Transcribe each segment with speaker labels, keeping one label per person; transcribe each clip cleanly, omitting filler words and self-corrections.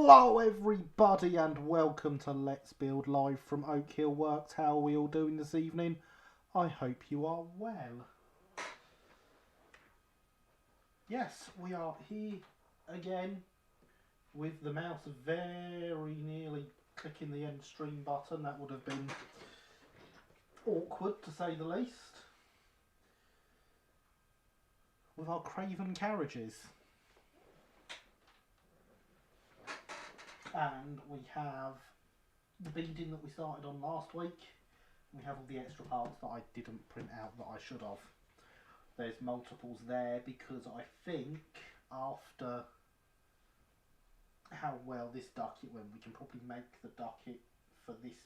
Speaker 1: Hello everybody and welcome to Let's Build live from Oak Hill Works. How are we all doing this evening? I hope you are well. Yes, we are here again with the mouse very nearly clicking the end stream button. That would have been awkward to say the least. With our Craven carriages. And we have the beading that we started on last week. We have all the extra parts that I didn't print out that I should have. There's multiples there because I think after how well this ducket went, we can probably make the ducket for this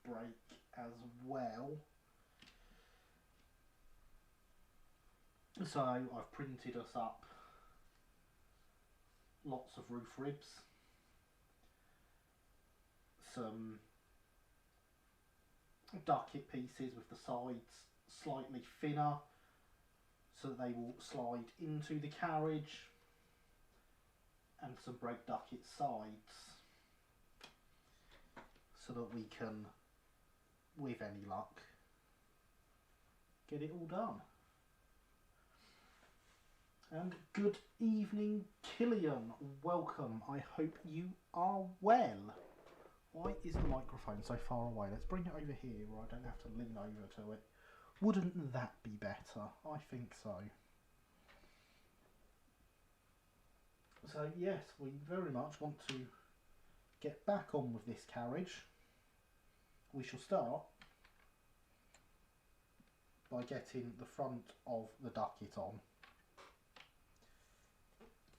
Speaker 1: break as well. So I've printed us up lots of roof ribs, some ducket pieces with the sides slightly thinner so that they will slide into the carriage, and some break ducket sides so that we can, with any luck, get it all done. And good evening, Killian. Welcome. I hope you are well. Why is the microphone so far away? Let's bring it over here where I don't have to lean over to it. Wouldn't that be better? I think so. So yes, we very much want to get back on with this carriage. We shall start by getting the front of the ducket on,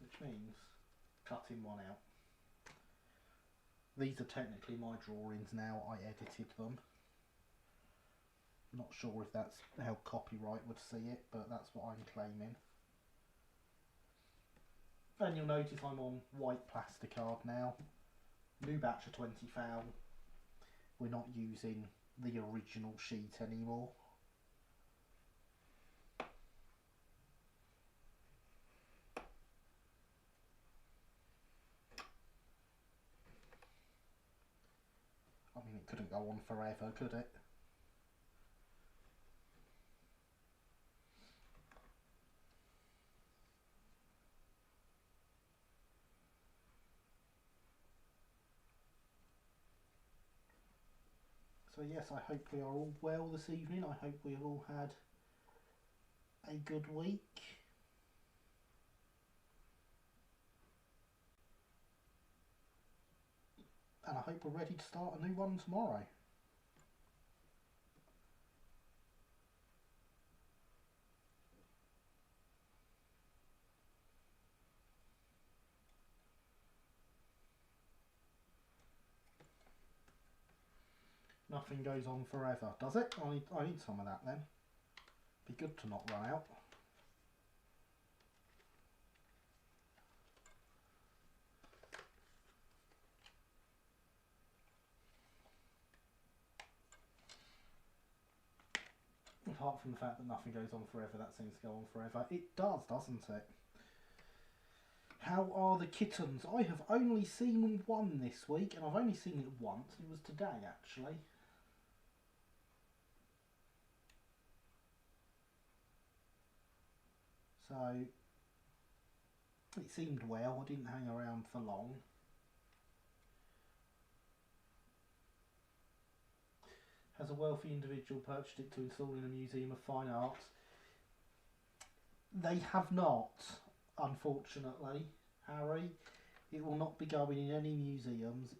Speaker 1: which means cutting one out. These are technically my drawings now, I edited them. Not sure if that's how copyright would see it, but that's what I'm claiming. And you'll notice I'm on white plasticard now. New batch of 20 foul. We're not using the original sheet anymore. I mean, it couldn't go on forever, could it? So yes, I hope we are all well this evening. I hope we have all had a good week. And I hope we're ready to start a new one tomorrow. Nothing goes on forever, does it? I need some of that then. Be good to not run out. Apart from the fact that nothing goes on forever, that seems to go on forever. It does, doesn't it? How are the kittens? I have only seen one this week, and I've only seen it once. It was today, actually. So, it seemed well. I didn't hang around for long. Has a wealthy individual purchased it to install in a museum of fine arts? They have not, unfortunately, Harry. It will not be going in any museums.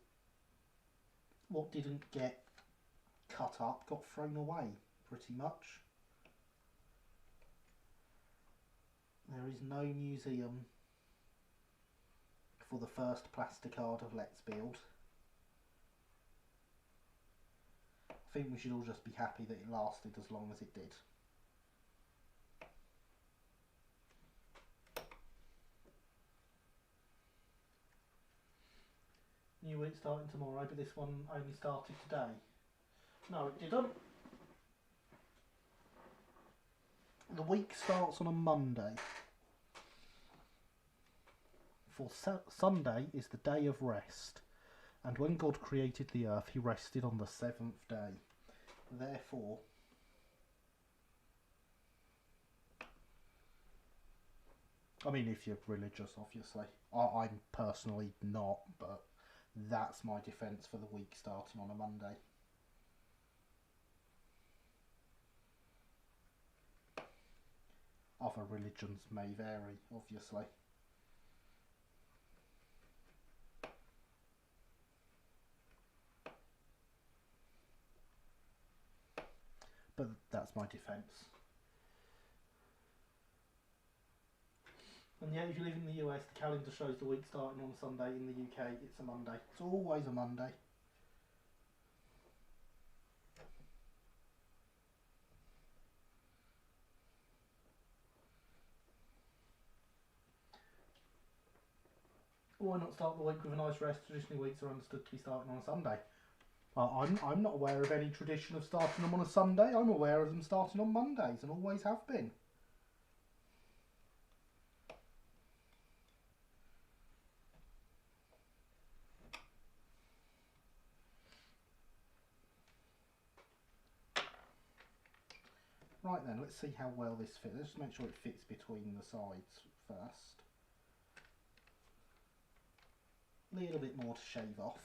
Speaker 1: What didn't get cut up got thrown away, pretty much. There is no museum for the first plasticard of Let's Build. I think we should all just be happy that it lasted as long as it did. New week starting tomorrow, but this one only started today. No, it didn't. The week starts on a Monday. For Sunday is the day of rest, and when God created the earth, he rested on the seventh day. Therefore, I mean, if you're religious, obviously. I'm personally not, but that's my defence for the week starting on a Monday. Other religions may vary, obviously. But that's my defence. And yeah, if you live in the US, the calendar shows the week starting on a Sunday. In the UK, it's a Monday. It's always a Monday. Why not start the week with a nice rest? Traditionally, weeks are understood to be starting on a Sunday. I'm not aware of any tradition of starting them on a Sunday. I'm aware of them starting on Mondays and always have been. Right then, let's see how well this fits. Let's just make sure it fits between the sides first. A little bit more to shave off.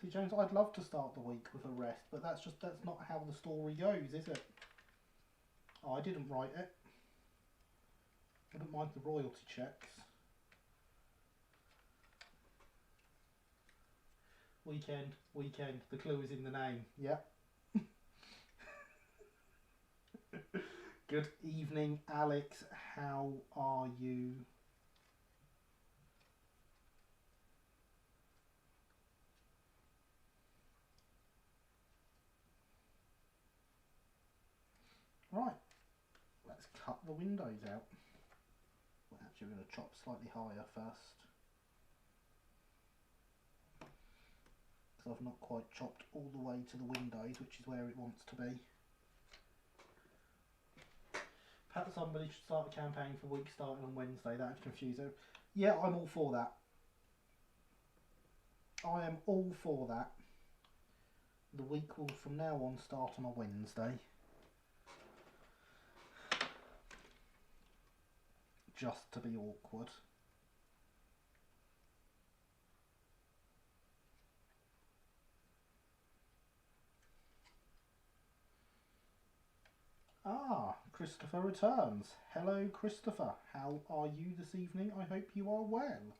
Speaker 1: See, James, I'd love to start the week with a rest, but that's not how the story goes, is it? Oh, I didn't write it. I don't mind the royalty checks. Weekend, the clue is in the name. Yep. Good evening, Alex. How are you? Right, let's cut the windows out. We're actually going to chop slightly higher first, because I've not quite chopped all the way to the windows, which is where it wants to be. Perhaps somebody should start a campaign for week starting on Wednesday. That would confuse them. Yeah, I'm all for that. I am all for that. The week will from now on start on a Wednesday. Just to be awkward. Ah, Christopher returns. Hello, Christopher. How are you this evening? I hope you are well.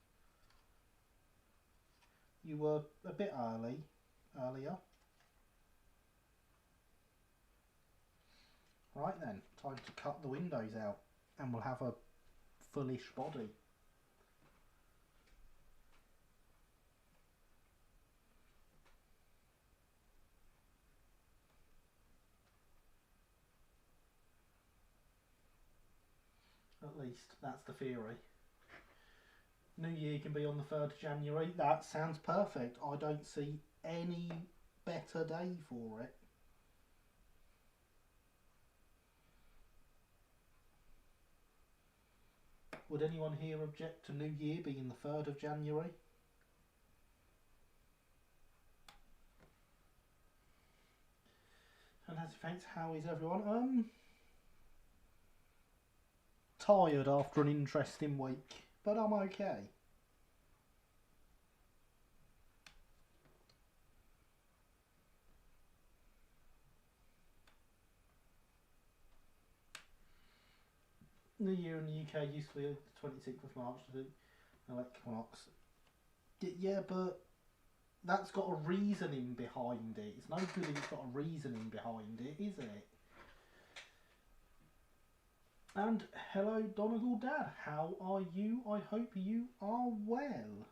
Speaker 1: You were a bit earlier. Right then, time to cut the windows out, and we'll have a fullish body. At least, that's the theory. New Year can be on the 3rd of January. That sounds perfect. I don't see any better day for it. Would anyone here object to New Year being the 3rd of January? Fantastic, thanks. How is everyone? Tired after an interesting week, but I'm okay. New Year in the UK used to be the 26th of March, the equinox. Yeah, but that's got a reasoning behind it. It's no good if it's got a reasoning behind it, is it? And hello, Donegal Dad. How are you? I hope you are well.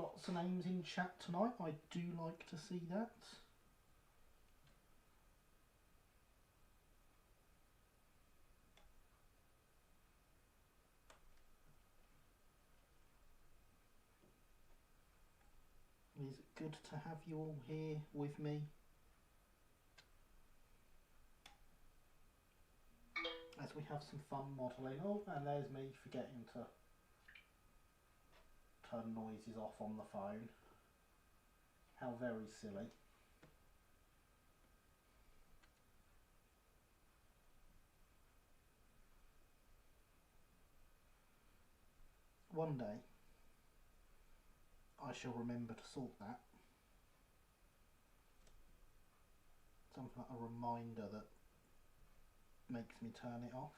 Speaker 1: Lots of names in chat tonight. I do like to see that. It's good to have you all here with me. As we have some fun modelling. Oh, and there's me forgetting to turn noises off on the phone. How very silly. One day I shall remember to sort that. Something like a reminder that makes me turn it off.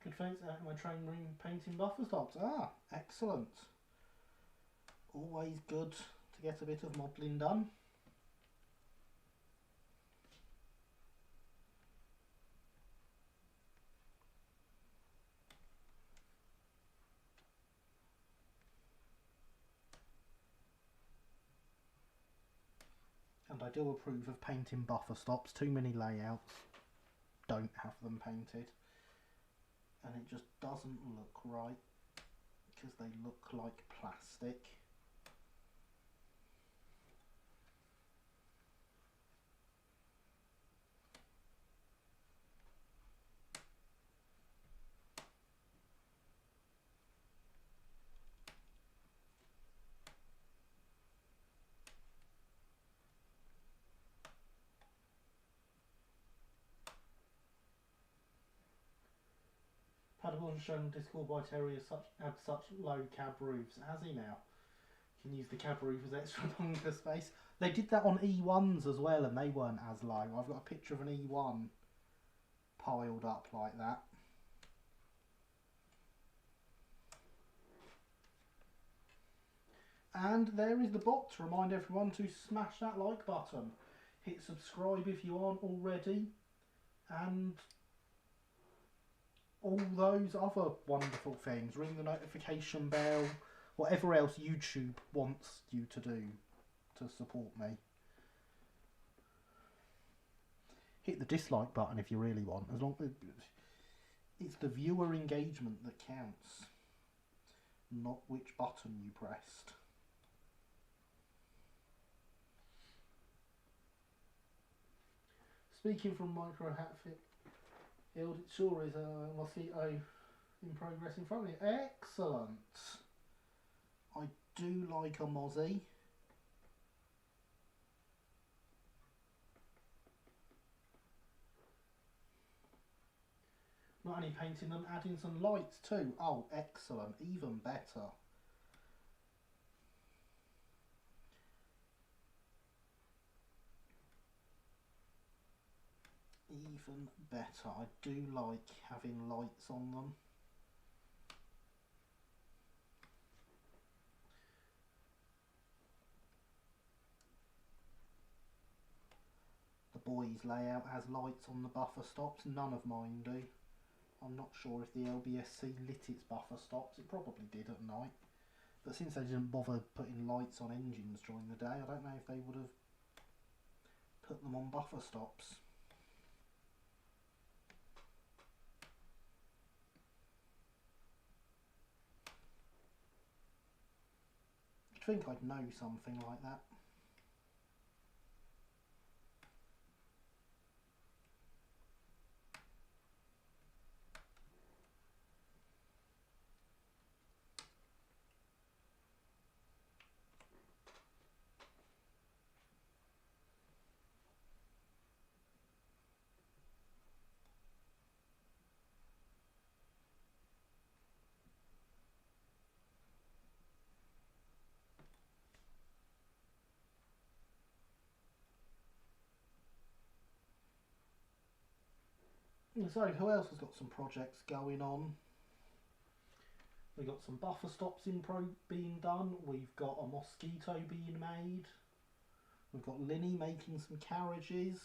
Speaker 1: Good, thanks. Out in my training room painting buffer stops. Ah, excellent. Always good to get a bit of modelling done. And I do approve of painting buffer stops. Too many layouts don't have them painted. And it just doesn't look right because they look like plastic. Paderborn shown on Discord why Terry had such low cab roofs. Has he now? Can use the cab roof as extra bunker space. They did that on E1s as well, and they weren't as low. I've got a picture of an E1 piled up like that. And there is the bot to remind everyone to smash that like button. Hit subscribe if you aren't already. And all those other wonderful things. Ring the notification bell. Whatever else YouTube wants you to do to support me. Hit the dislike button if you really want. As long as it's the viewer engagement that counts, not which button you pressed. Speaking from Micro Hatfield, it sure is a mosquito in progress in front of me. Excellent. I do like a mozzie. Not only painting them, adding some lights too. Oh, excellent. Even better. Even better. I do like having lights on them. The boys' layout has lights on the buffer stops. None of mine do. I'm not sure if the LBSC lit its buffer stops. It probably did at night. But since they didn't bother putting lights on engines during the day, I don't know if they would have put them on buffer stops. You'd think I'd know something like that. So who else has got some projects going on? We've got some buffer stops being done. We've got a mosquito being made. We've got Linny making some carriages.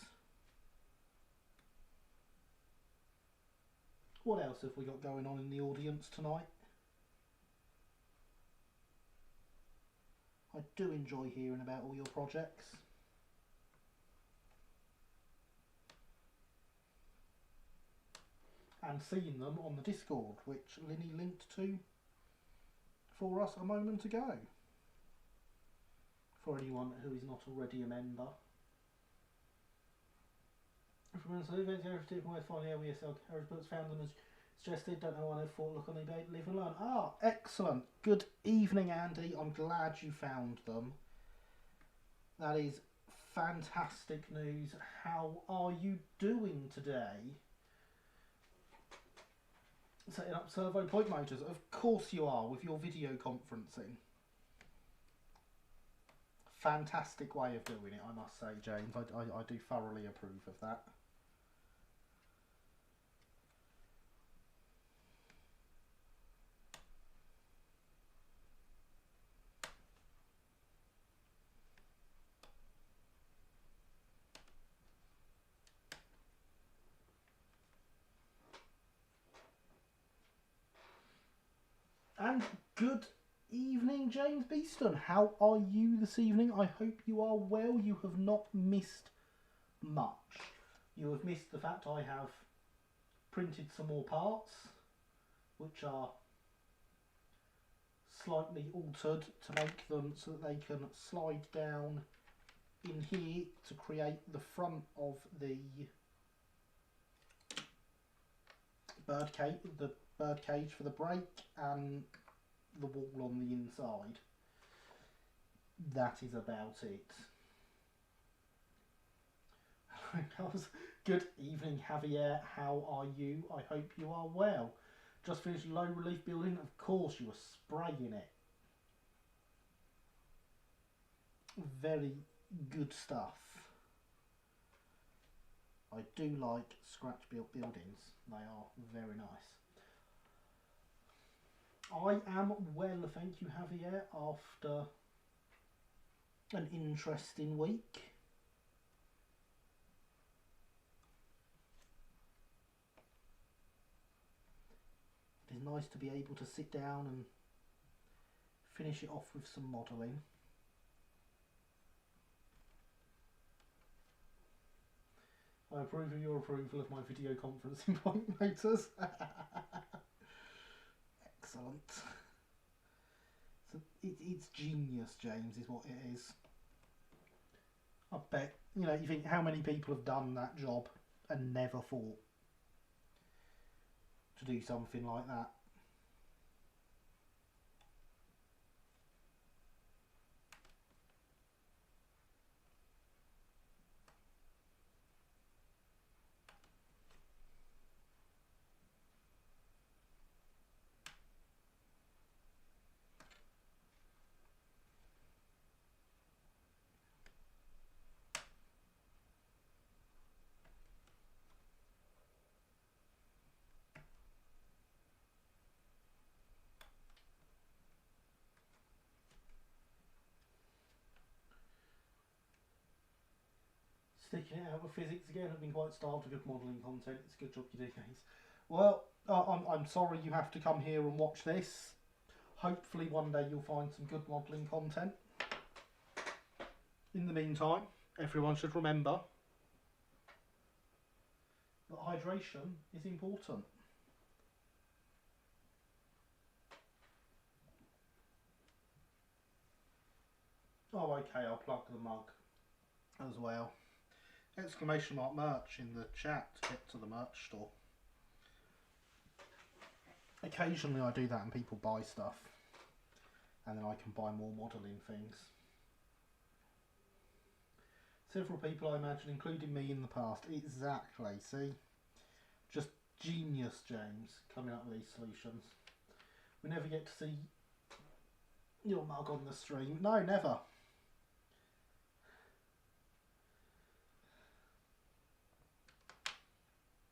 Speaker 1: What else have we got going on in the audience tonight? I do enjoy hearing about all your projects. And seeing them on the Discord, which Linny linked to for us a moment ago. For anyone who is not already a member. Everyone so events where finally LESL carriage books found them as suggested, don't know why they thought look on eBay, live and learn. Ah, excellent. Good evening, Andy. I'm glad you found them. That is fantastic news. How are you doing today? Setting up servo point motors. Of course you are, with your video conferencing. Fantastic way of doing it, I must say, James. I do thoroughly approve of that. And good evening, James Beeston. How are you this evening? I hope you are well. You have not missed much. You have missed the fact I have printed some more parts, which are slightly altered to make them so that they can slide down in here to create the front of the bird cage for the brake and the wall on the inside. That is about it. Good evening, Javier. How are you? I hope you are well. Just finished low relief building. Of course you were spraying it. Very good stuff. I do like scratch built buildings. They are very nice. I am well, thank you, Javier, after an interesting week. It is nice to be able to sit down and finish it off with some modelling. I approve of your approval of my video conferencing point motors. Excellent. So it's genius, James, is what it is. I bet, you know, you think how many people have done that job and never thought to do something like that. Sticking it out with physics again. I've been quite starved of good modelling content. It's a good job you do, guys. Well, I'm sorry you have to come here and watch this. Hopefully one day you'll find some good modelling content. In the meantime, everyone should remember that hydration is important. Oh, okay, I'll plug the mug as well. Exclamation mark merch in the chat to get to the merch store. Occasionally I do that and people buy stuff and then I can buy more modelling things. Several people, I imagine, including me in the past. Exactly, see? Just genius, James, coming up with these solutions. We never get to see your mug on the stream. No, never.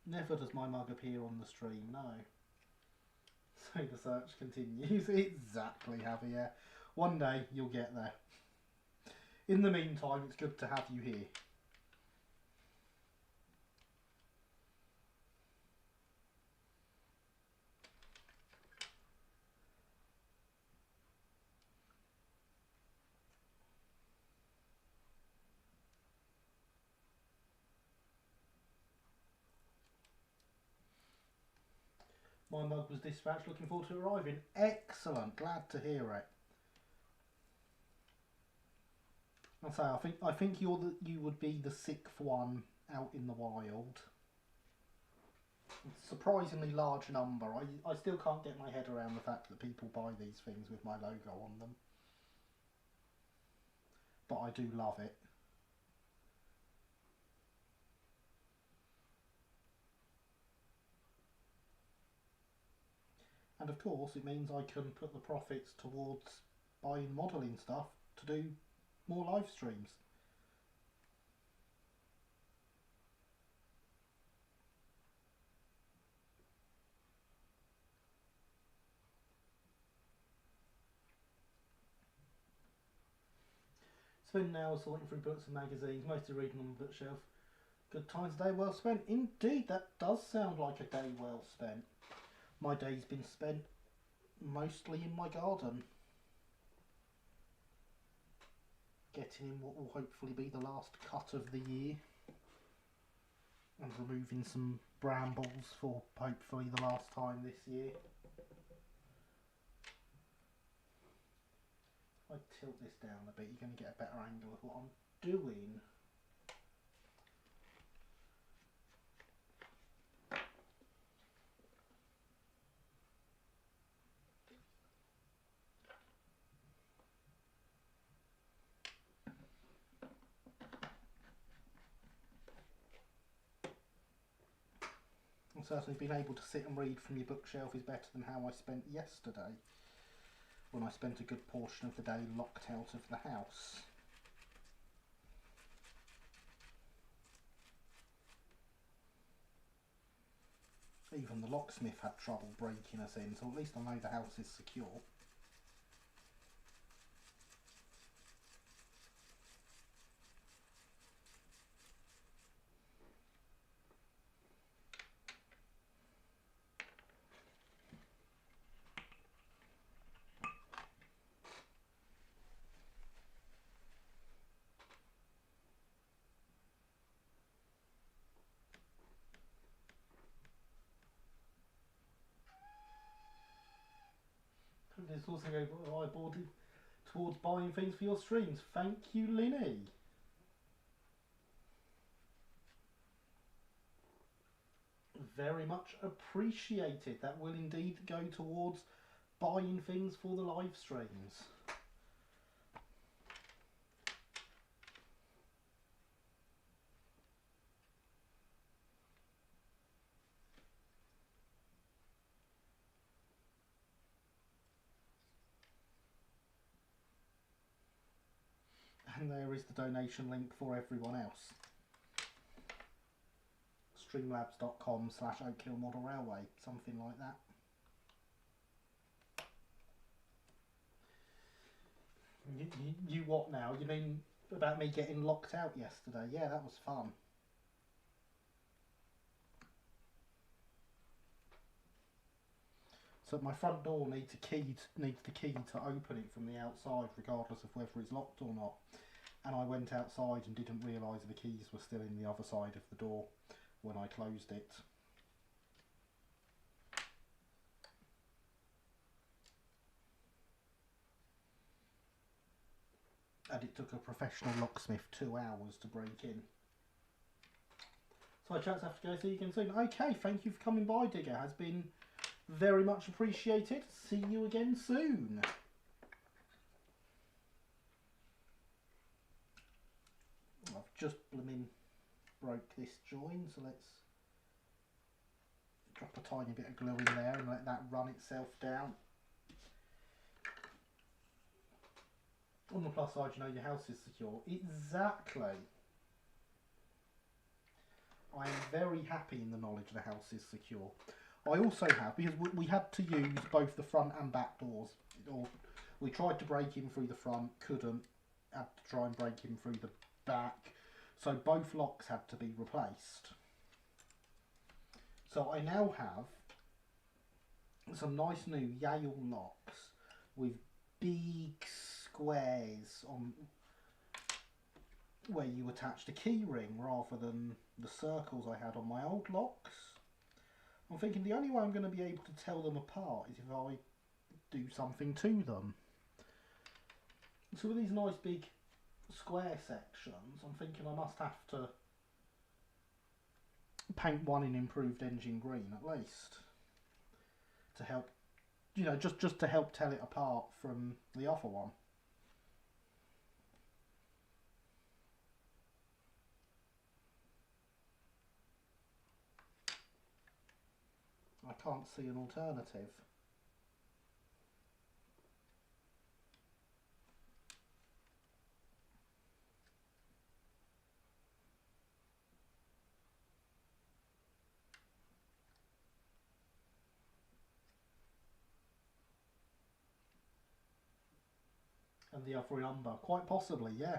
Speaker 1: Never does my mug appear on the stream, no. So the search continues. Exactly, Javier. One day you'll get there. In the meantime, it's good to have you here. My mug was dispatched. Looking forward to it arriving. Excellent. Glad to hear it. I say, I think you would be the sixth one out in the wild. Surprisingly large number. I still can't get my head around the fact that people buy these things with my logo on them. But I do love it. And of course it means I can put the profits towards buying modelling stuff to do more live streams. Spend an hour sorting through books and magazines, mostly reading on the bookshelf. Good times, a day well spent. Indeed, that does sound like a day well spent. My day's been spent mostly in my garden. Getting in what will hopefully be the last cut of the year. And removing some brambles for hopefully the last time this year. If I tilt this down a bit, you're going to get a better angle of what I'm doing. Certainly being able to sit and read from your bookshelf is better than how I spent yesterday, when I spent a good portion of the day locked out of the house. Even the locksmith had trouble breaking us in, so at least I know the house is secure. There's also eyeballing towards buying things for your streams. Thank you, Linny. Very much appreciated. That will indeed go towards buying things for the live streams. And there is the donation link for everyone else. Streamlabs.com/Oak Hill Model Railway, something like that. You what now? You mean about me getting locked out yesterday? Yeah, that was fun. So my front door needs the key to open it from the outside, regardless of whether it's locked or not. And I went outside and didn't realise the keys were still in the other side of the door when I closed it. And it took a professional locksmith 2 hours to break in. So chaps, have to go. See you again soon. Okay, thank you for coming by, Digger. Has been very much appreciated. See you again soon. I've just blooming broke this join, so let's drop a tiny bit of glue in there and let that run itself down. On the plus side, you know your house is secure. Exactly. I am very happy in the knowledge the house is secure. I also have, because we had to use both the front and back doors. Or we tried to break in through the front, couldn't. Had to try and break in through the back. So both locks had to be replaced. So I now have some nice new Yale locks with big squares on where you attach the key ring rather than the circles I had on my old locks. I'm thinking the only way I'm going to be able to tell them apart is if I do something to them. So with these nice big square sections, I'm thinking I must have to paint one in improved engine green at least to help, you know, just to help tell it apart from the other one. I can't see an alternative. And the other number, quite possibly, yeah.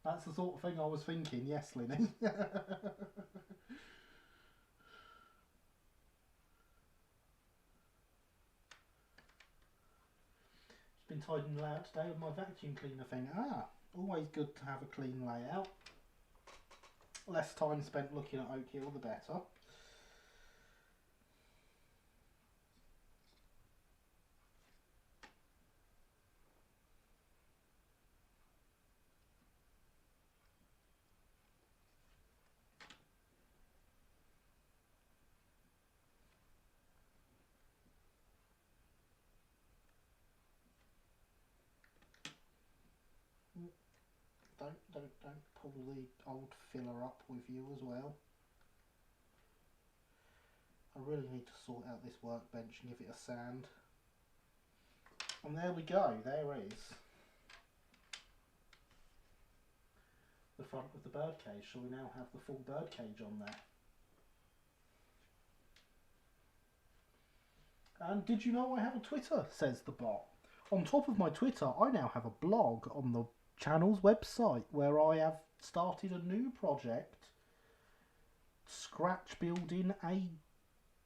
Speaker 1: That's the sort of thing I was thinking, yes, Linny. Been tidying the layout today with my vacuum cleaner thing. Ah, always good to have a clean layout. Less time spent looking at Oak Hill, the better. Don't pull the old filler up with you as well. I really need to sort out this workbench and give it a sand. And there we go, there is the front of the birdcage. So we now have the full birdcage on there. And did you know I have a Twitter, says the bot. On top of my Twitter, I now have a blog on the channel's website where I have started a new project, scratch building a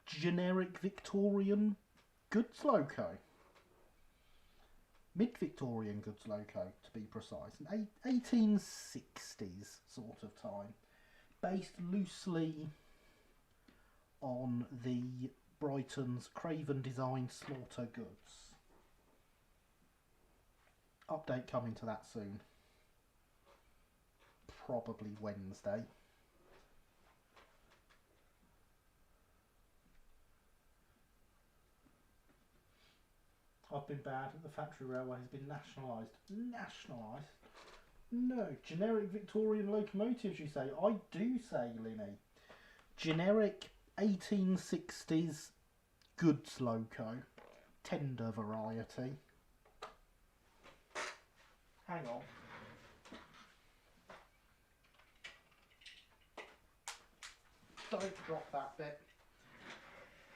Speaker 1: generic Victorian goods loco. Mid-Victorian goods loco, to be precise. An 1860s sort of time. Based loosely on the Brighton's Craven designed slaughter goods. Update coming to that soon. Probably Wednesday. I've been bad. The factory railway has been nationalised. Nationalised? No. Generic Victorian locomotives, you say? I do say, Linny. Generic 1860s goods loco. Tender variety. Hang on. Don't drop that bit.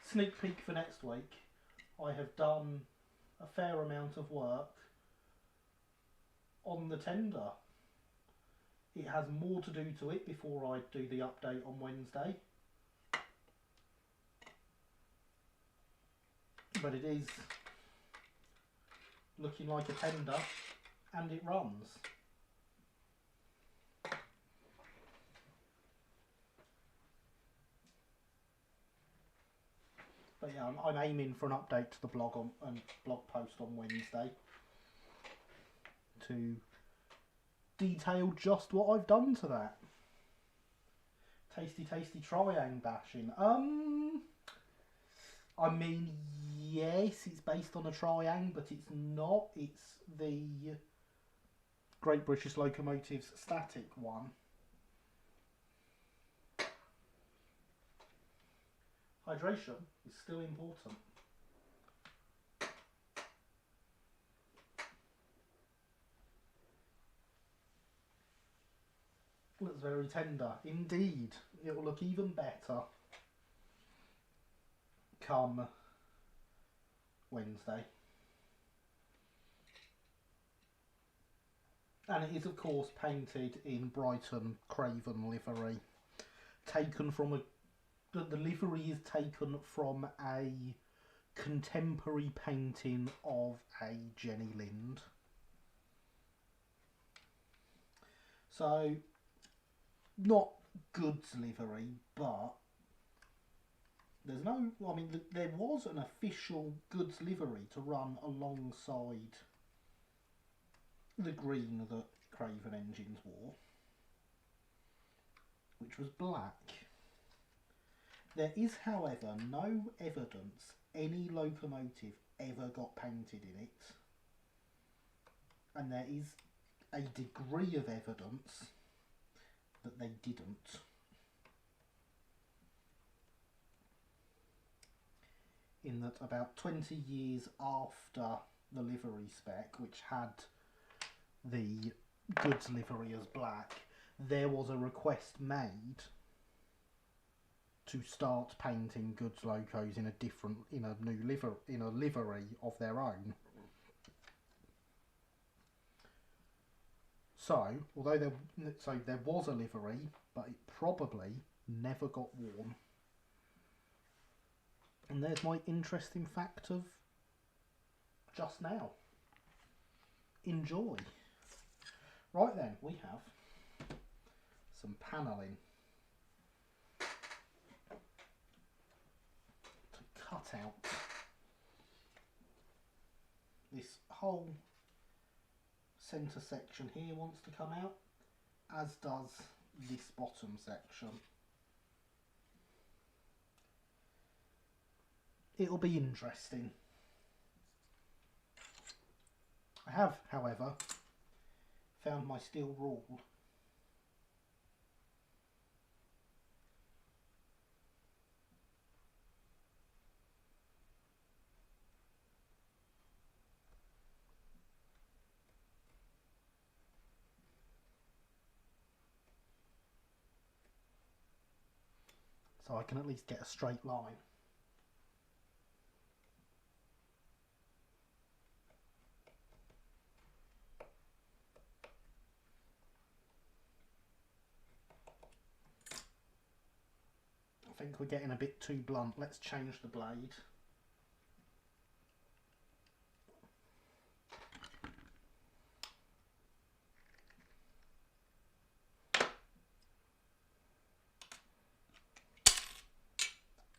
Speaker 1: Sneak peek for next week. I have done a fair amount of work on the tender. It has more to do to it before I do the update on Wednesday. But it is looking like a tender and it runs. But yeah, I'm aiming for an update to the blog and blog post on Wednesday to detail just what I've done to that. Tasty triangle bashing. I mean, yes, it's based on a triangle, but it's not. It's the Great British Locomotives static one. Hydration is still important. Looks very tender. Indeed. It will look even better come Wednesday. And it is, of course, painted in Brighton Craven livery. Taken from the livery is taken from a contemporary painting of a Jenny Lind. So, not goods livery, but There's no, I mean, there was an official goods livery to run alongside the green that Craven engines wore, which was black. There is, however, no evidence any locomotive ever got painted in it, and there is a degree of evidence that they didn't. In that about 20 years after the livery spec, which had the goods livery as black, there was a request made to start painting goods locos in a livery of their own. So, although there was a livery, but it probably never got worn. And there's my interesting fact of just now. Enjoy. Right then, we have some panelling to cut out. This whole centre section here wants to come out, as does this bottom section. It'll be interesting. I have, however, found my steel rule. So I can at least get a straight line. I think we're getting a bit too blunt. Let's change the blade.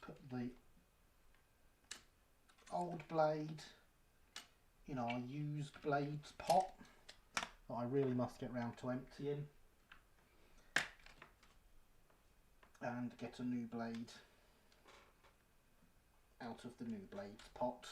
Speaker 1: Put the old blade in our used blades pot that I really must get round to emptying, and get a new blade out of the new blades pot.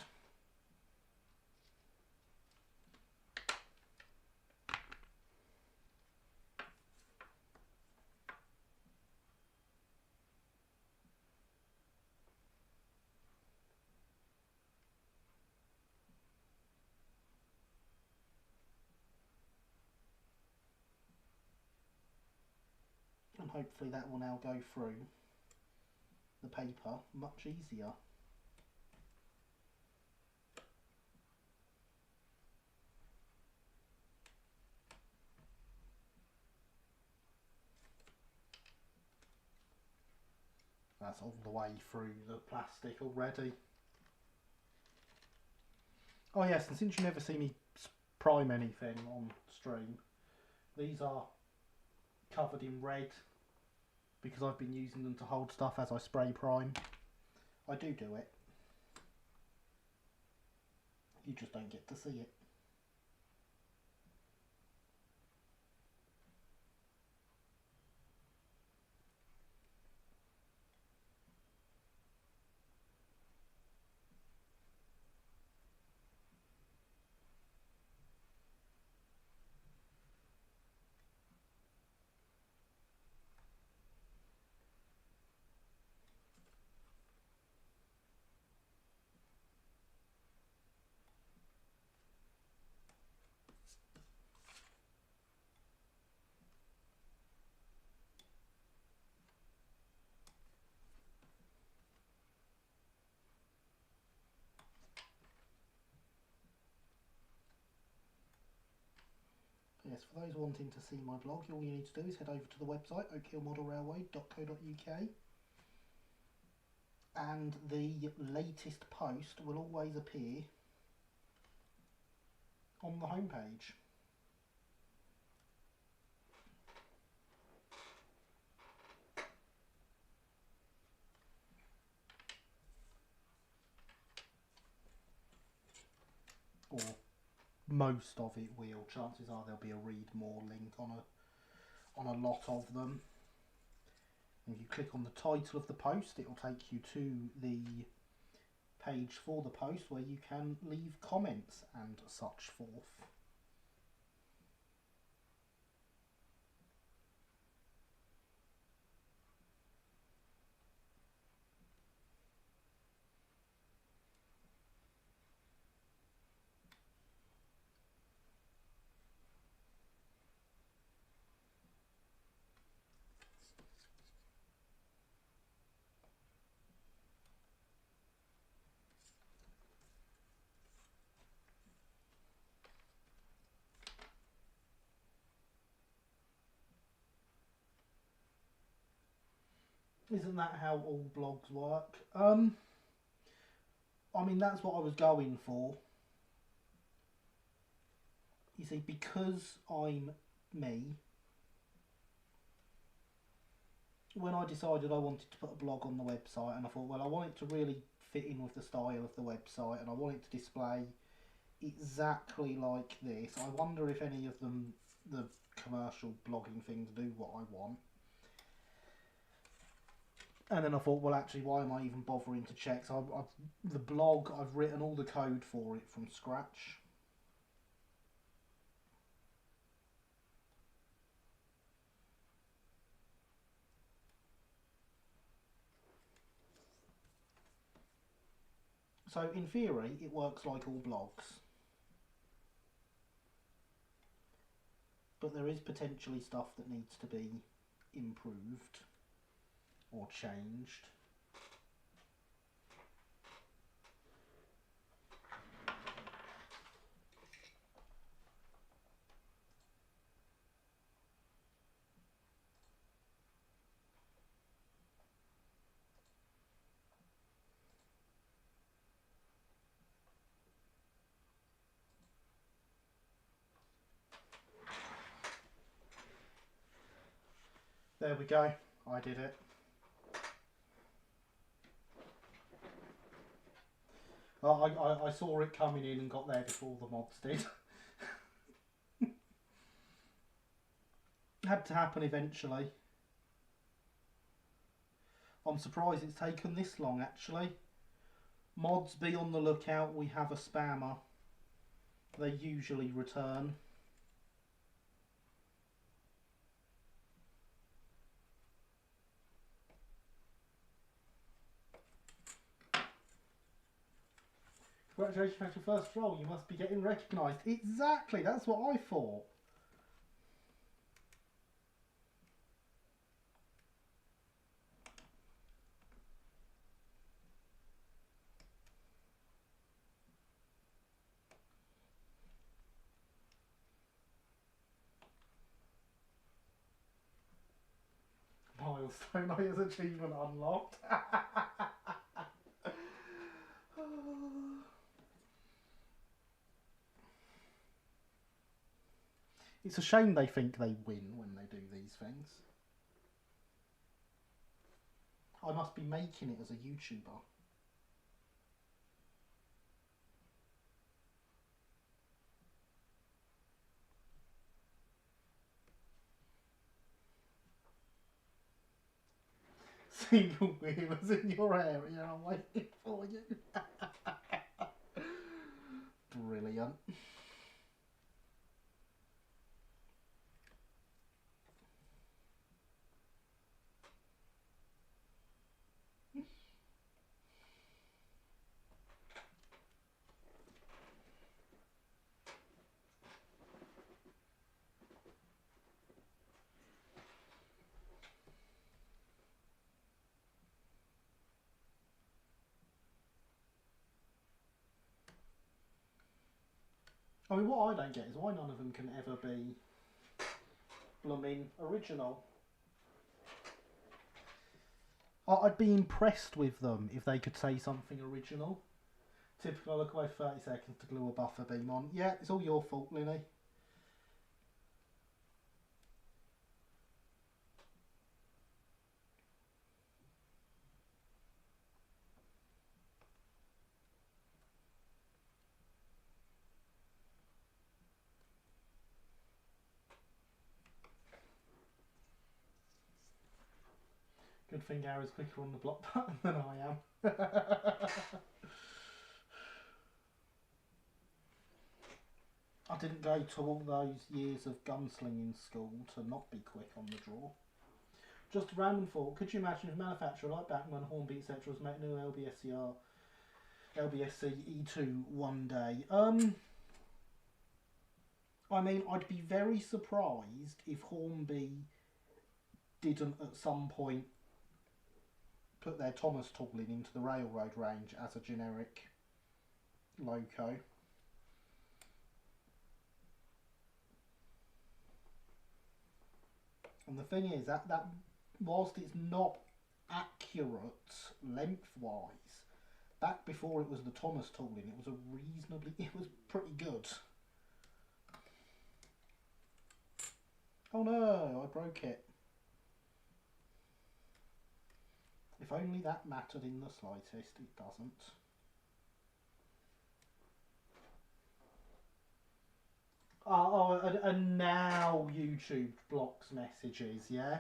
Speaker 1: And hopefully that will now go through the paper much easier. That's all the way through the plastic already. Oh yes, and since you never see me prime anything on stream, these are covered in red because I've been using them to hold stuff as I spray prime. I do it. You just don't get to see it. Yes, for those wanting to see my blog, all you need to do is head over to the website oakhillmodelrailway.co.uk, and the latest post will always appear on the homepage. most of it will. Chances are there'll be a read more link on a lot of them. If you click on the title of the post, it will take you to the page for the post where you can leave comments and such forth. Isn't that how all blogs work? I mean, that's what I was going for. You see, because I'm me, when I decided I wanted to put a blog on the website, and I thought, well, I want it to really fit in with the style of the website, and I want it to display exactly like this. I wonder if any of them, the commercial blogging things, do what I want. And then I thought, well, actually, why am I even bothering to check? So the blog, I've written all the code for it from scratch. So in theory, it works like all blogs. But there is potentially stuff that needs to be improved or changed. There we go, I did it. I saw it coming in and got there before the mods did. Had to happen eventually. I'm surprised it's taken this long, actually. Mods, be on the lookout, we have a spammer. They usually return. Congratulations, that's your first role. You must be getting recognised. Exactly, that's what I thought. Milestone, his achievement unlocked. It's a shame they think they win when they do these things. I must be making it as a YouTuber. Single wheelers in your area, I'm waiting for you. Brilliant. I mean, what I don't get is why none of them can ever be blooming original. I'd be impressed with them if they could say something original. Typical, I look away 30 seconds to glue a buffer beam on. Yeah, it's all your fault, Linny. Good thing Gary's quicker on the block button than I am. I didn't go to all those years of gunslinging school to not be quick on the draw. Just a random thought, could you imagine if a manufacturer like Batman, Hornby, etc. was making new LBSC E2 one day? I mean, I'd be very surprised if Hornby didn't at some point put their Thomas tooling into the railroad range as a generic loco. And the thing is that whilst it's not accurate lengthwise, back before it was the Thomas tooling, it was pretty good. Oh no, I broke it. If only that mattered in the slightest, it doesn't. And now YouTube blocks messages, yeah?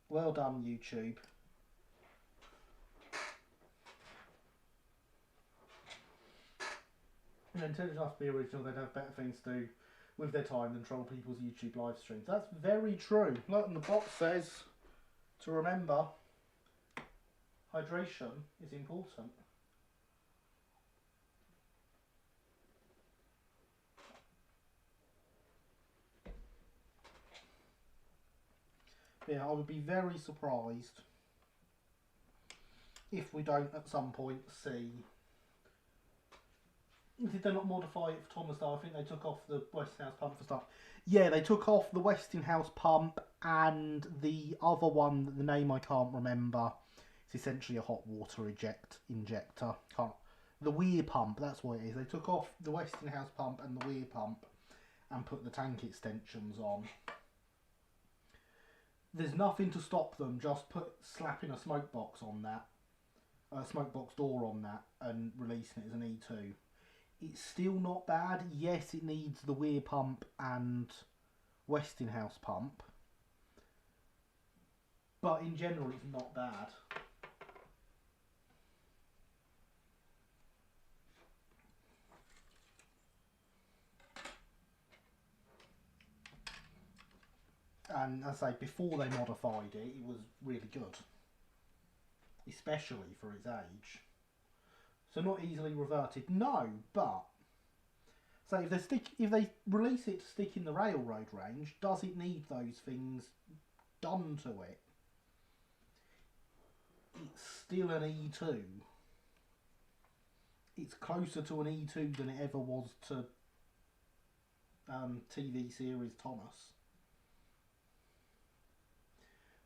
Speaker 1: Well done, YouTube. And then to just be original, they'd have better things to do with their time than troll people's YouTube live streams. That's very true. Look, and the bot says to remember, hydration is important. Yeah, I would be very surprised if we don't at some point see... Did they not modify it for Thomas though? I think they took off the Westinghouse pump for stuff. Yeah, they took off the Westinghouse pump and the other one, the name I can't remember. It's essentially a hot water injector. The weir pump, that's what it is. They took off the Westinghouse pump and the weir pump and put the tank extensions on. There's nothing to stop them just slapping a smoke box on that, a smoke box door on that, and releasing it as an E2. It's still not bad. Yes, it needs the weir pump and Westinghouse pump, but in general, it's not bad. And as I say, before they modified it, it was really good, especially for its age. So not easily reverted, no. But so if they release it to stick in the railroad range, does it need those things done to it? It's still an E2. It's closer to an E2 than it ever was to TV series Thomas.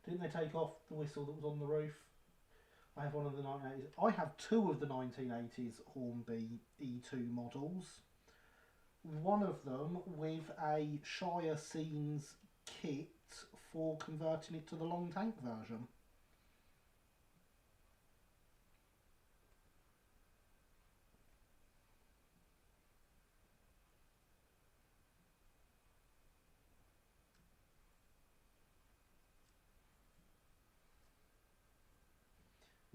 Speaker 1: Didn't they take off the whistle that was on the roof? I have one of the 1980s. I have two of the 1980s Hornby E2 models. One of them with a Shire Scenes kit for converting it to the long tank version.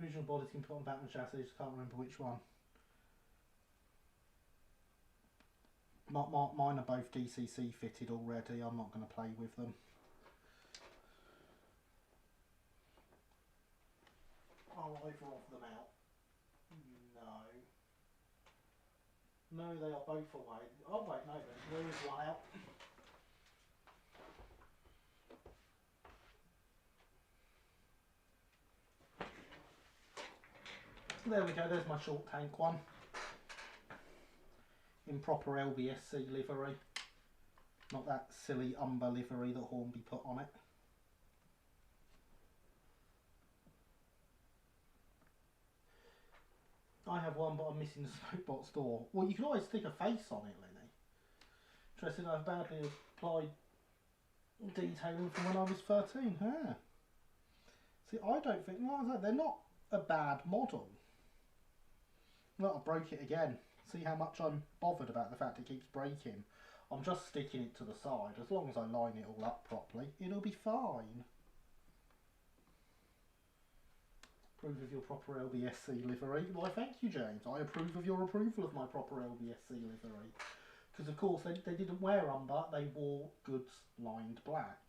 Speaker 1: Original bodies can put on Batman chassis, I just can't remember which one. Mine are both DCC fitted already, I'm not going to play with them. I'll either of them out. No. No, they are both away. Oh wait, no, there is one out. There we go, there's my short tank one. In proper LBSC livery. Not that silly Umber livery that Hornby put on it. I have one, but I'm missing the smokebox door. Well, you can always stick a face on it, Lenny. Interesting, I've badly applied detailing from when I was 13. Yeah. See, I don't think, no, they're not a bad model. Look, I broke it again. See how much I'm bothered about the fact it keeps breaking. I'm just sticking it to the side. As long as I line it all up properly, it'll be fine. Approve of your proper LBSC livery. Why, thank you, James. I approve of your approval of my proper LBSC livery. Because, of course, they didn't wear umber, they wore goods lined black.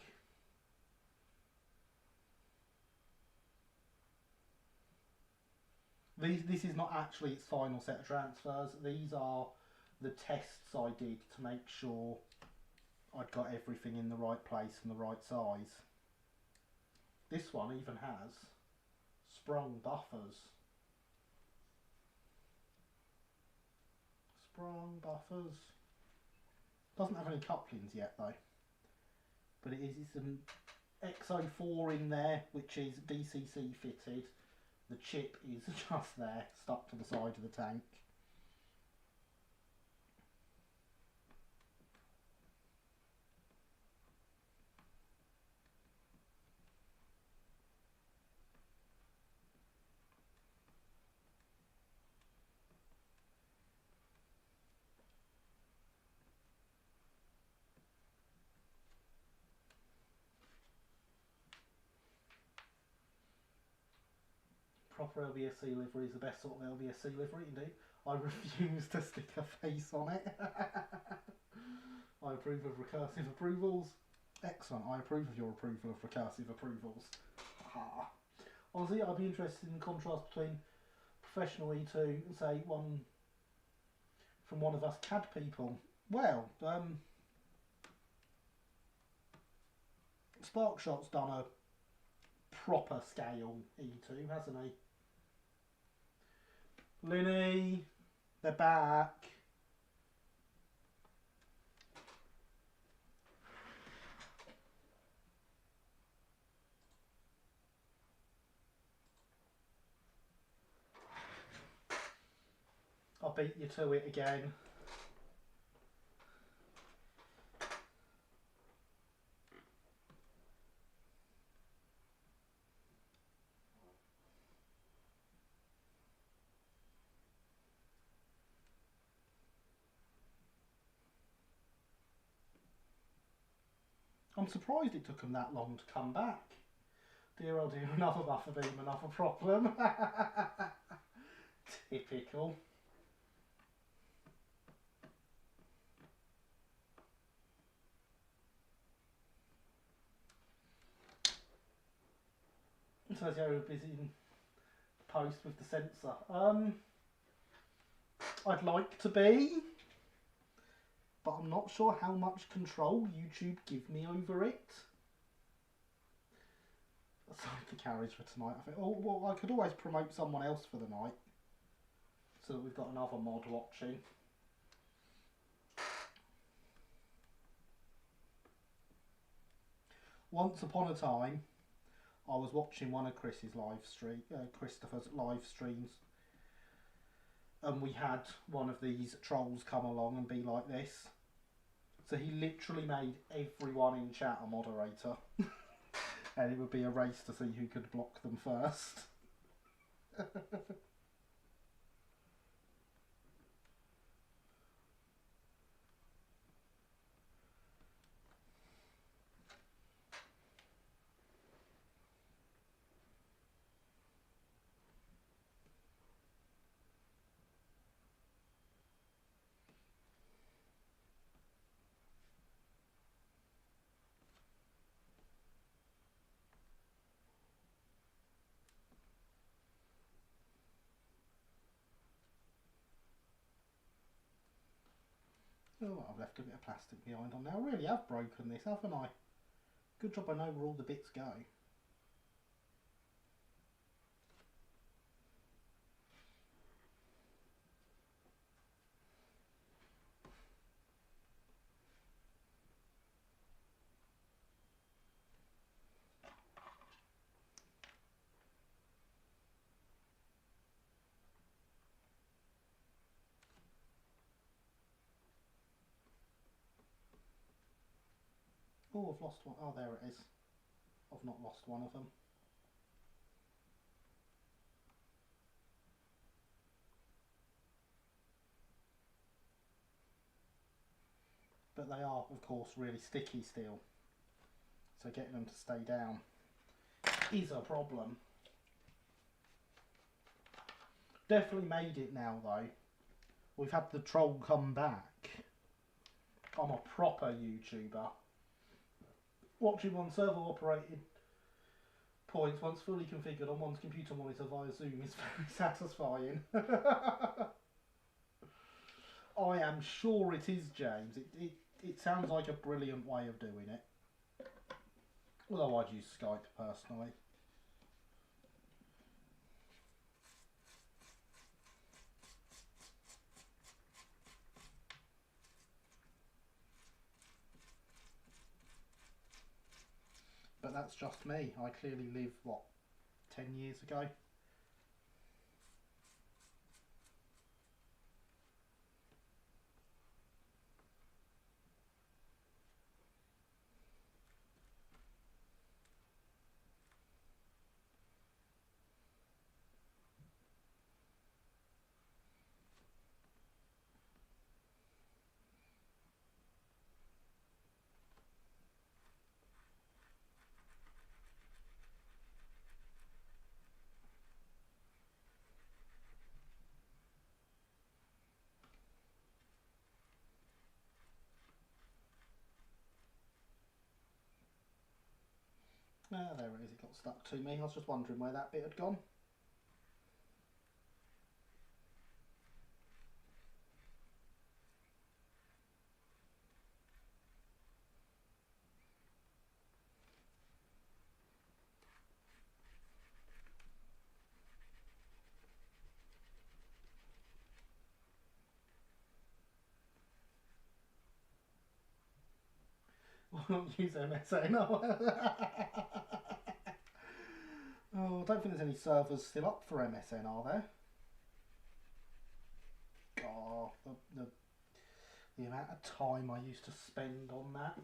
Speaker 1: This is not actually its final set of transfers. These are the tests I did to make sure I'd got everything in the right place and the right size. This one even has sprung buffers. Sprung buffers. Doesn't have any couplings yet though. But it is some XO4 in there, which is DCC fitted. The chip is just there, stuck to the side of the tank. Proper LBSC livery is the best sort of LBSC livery indeed. I refuse to stick a face on it. I approve of recursive approvals. Excellent, I approve of your approval of recursive approvals. Ah. Honestly, I'd be interested in the contrast between professional E2 and say one from one of us CAD people. Well, Sparkshot's done a proper scale E2, hasn't he? Linny, they're back. I'll beat you to it again. I'm surprised it took them that long to come back. Dear oh dear, another buffer beam, another problem. Typical. So you're busy in post with the sensor. I'd like to be, but I'm not sure how much control YouTube give me over it. Aside the carriage for tonight, I think. Oh, well, I could always promote someone else for the night, so that we've got another mod watching. Once upon a time, I was watching one of Christopher's live streams, and we had one of these trolls come along and be like this. So he literally made everyone in chat a moderator. And it would be a race to see who could block them first. Oh, I've left a bit of plastic behind on there. I really have broken this, haven't I? Good job I know where all the bits go. Oh, I've lost one. Oh, there it is. I've not lost one of them. but they are, of course, really sticky still. So getting them to stay down is a problem. Definitely made it now, though. We've had the troll come back. I'm a proper YouTuber. Watching on server operated points once fully configured on one's computer monitor via Zoom is very satisfying. I am sure it is, James. It sounds like a brilliant way of doing it. Although I'd use Skype personally. But that's just me. I clearly live, what, 10 years ago? Ah, there it is, it got stuck to me. I was just wondering where that bit had gone. Use MSN. Oh, I don't think there's any servers still up for MSN, are there? Oh, the amount of time I used to spend on that.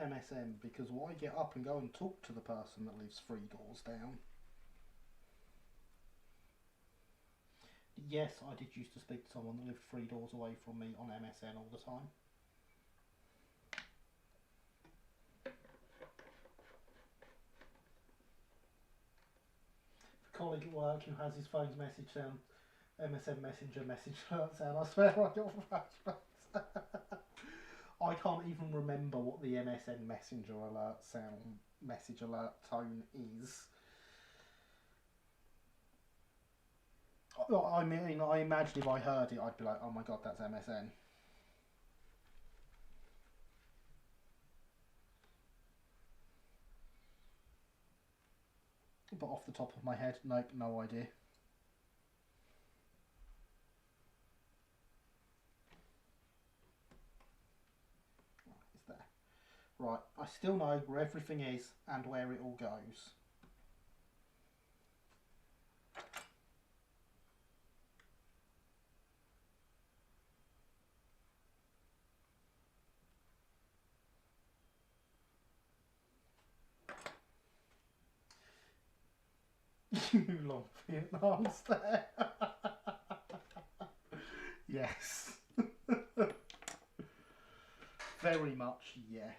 Speaker 1: MSN, because why get up and go and talk to the person that lives 3 doors down? Yes, I did used to speak to someone that lived 3 doors away from me on MSN all the time. A colleague at work who has his phone's message sound, MSN Messenger message alert sound, I swear I got flashbacks. I can't even remember what the MSN Messenger alert sound, message alert tone is. I mean, I imagine if I heard it, I'd be like, oh my god, that's MSN. But off the top of my head, nope, no idea. It's there. Right, I still know where everything is and where it all goes. You long Vietnam's there. Yes. Very much yes.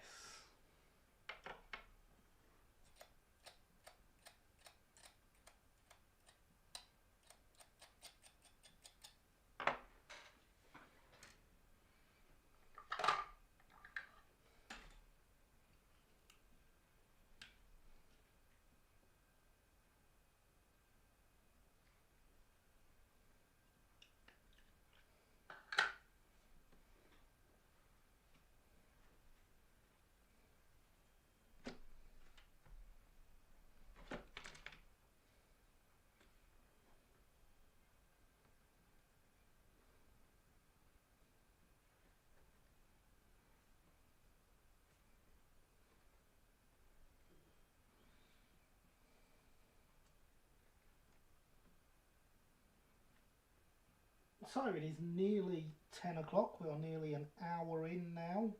Speaker 1: So it is nearly 10 o'clock, we are nearly an hour in now.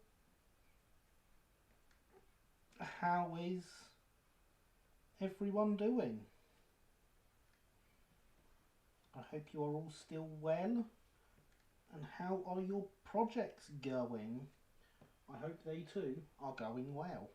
Speaker 1: How is everyone doing? I hope you are all still well. And how are your projects going? I hope they too are going well.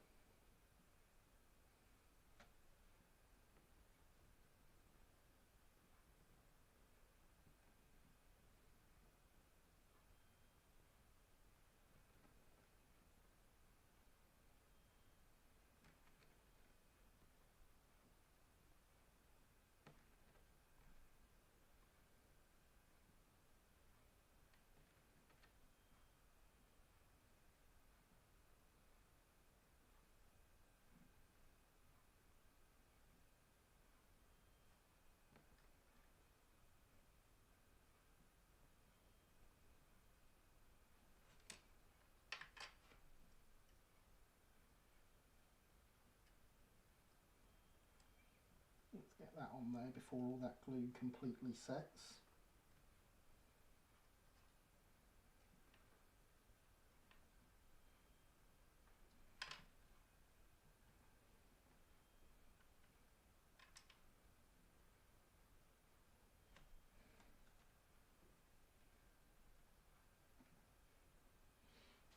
Speaker 1: Let's get that on there before all that glue completely sets.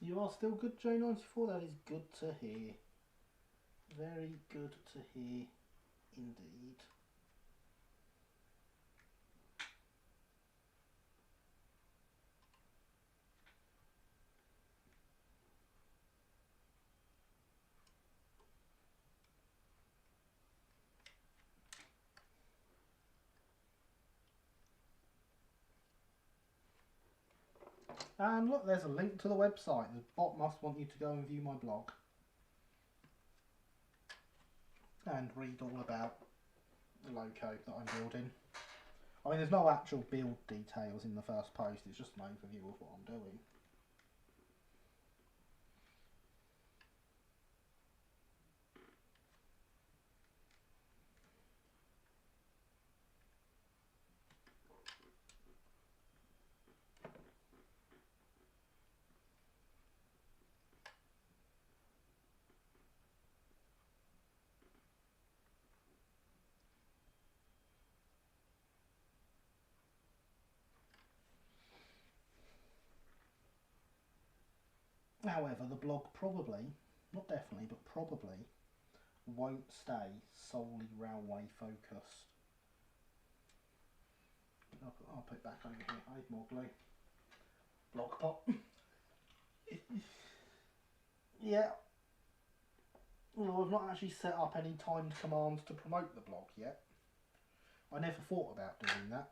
Speaker 1: You are still good, J94? That is good to hear. Very good to hear indeed. And look, there's a link to the website. The bot must want you to go and view my blog and read all about the low code that I'm building. I mean, there's no actual build details in the first post, it's just an overview of what I'm doing. However, the blog probably, not definitely, but probably won't stay solely railway focused. I'll put it back over here. I need more glue. Blog pop. Yeah. Well, I've not actually set up any timed commands to promote the blog yet. I never thought about doing that.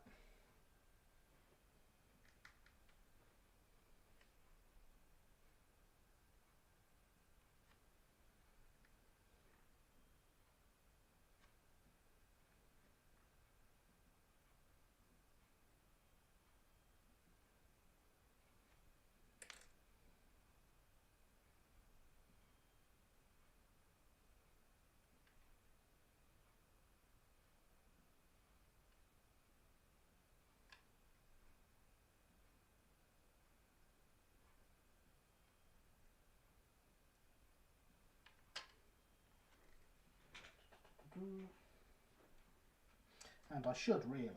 Speaker 1: And I should really.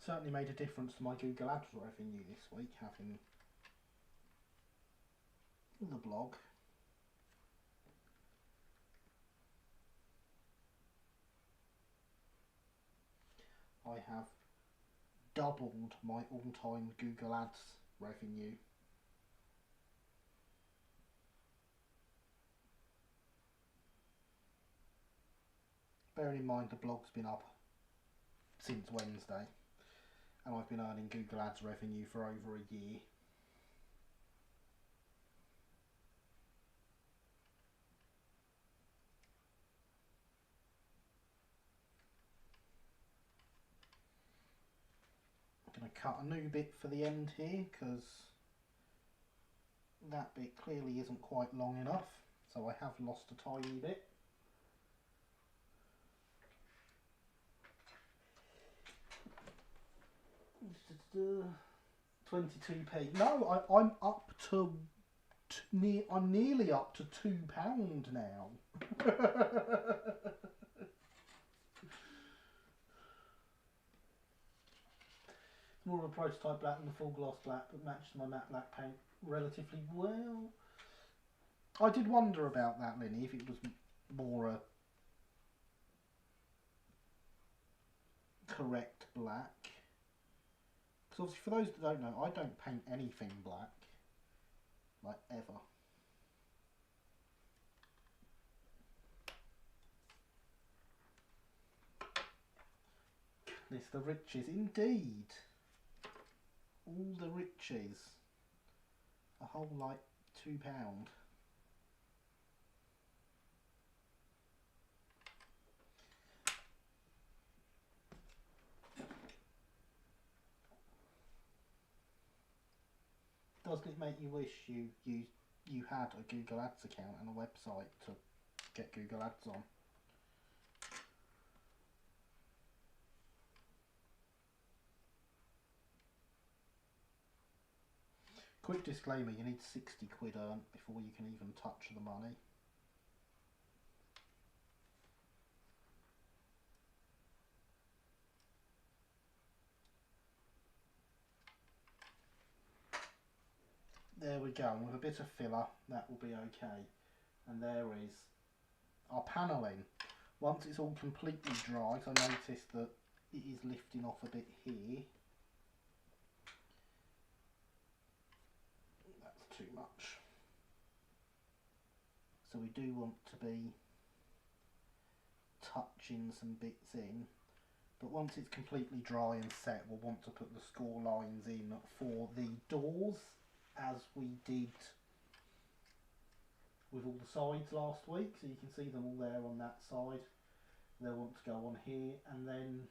Speaker 1: Certainly made a difference to my Google Ads revenue this week, having the blog. I have doubled my all-time Google Ads revenue. Bearing in mind the blog's been up since Wednesday, and I've been earning Google Ads revenue for over a year. I'm going to cut a new bit for the end here because that bit clearly isn't quite long enough, so I have lost a tiny bit. £22p. No, I'm up to I'm nearly up to £2 now. More of a prototype black than the full gloss black, but matched my matte black paint relatively well. I did wonder about that, Linny, if it was more a correct black. Because obviously, for those that don't know, I don't paint anything black, like ever. Goodness, the riches, indeed. All the riches. A whole, like, £2. Doesn't it make you wish you had a Google Ads account and a website to get Google Ads on? Quick disclaimer, you need 60 quid earned before you can even touch the money. There we go, and with a bit of filler that will be okay. And there is our panelling. Once it's all completely dry, so I noticed that it is lifting off a bit here. That's too much. So we do want to be touching some bits in, but once it's completely dry and set, we'll want to put the score lines in for the doors, as we did with all the sides last week. So you can see them all there on that side. They'll want to go on here, and then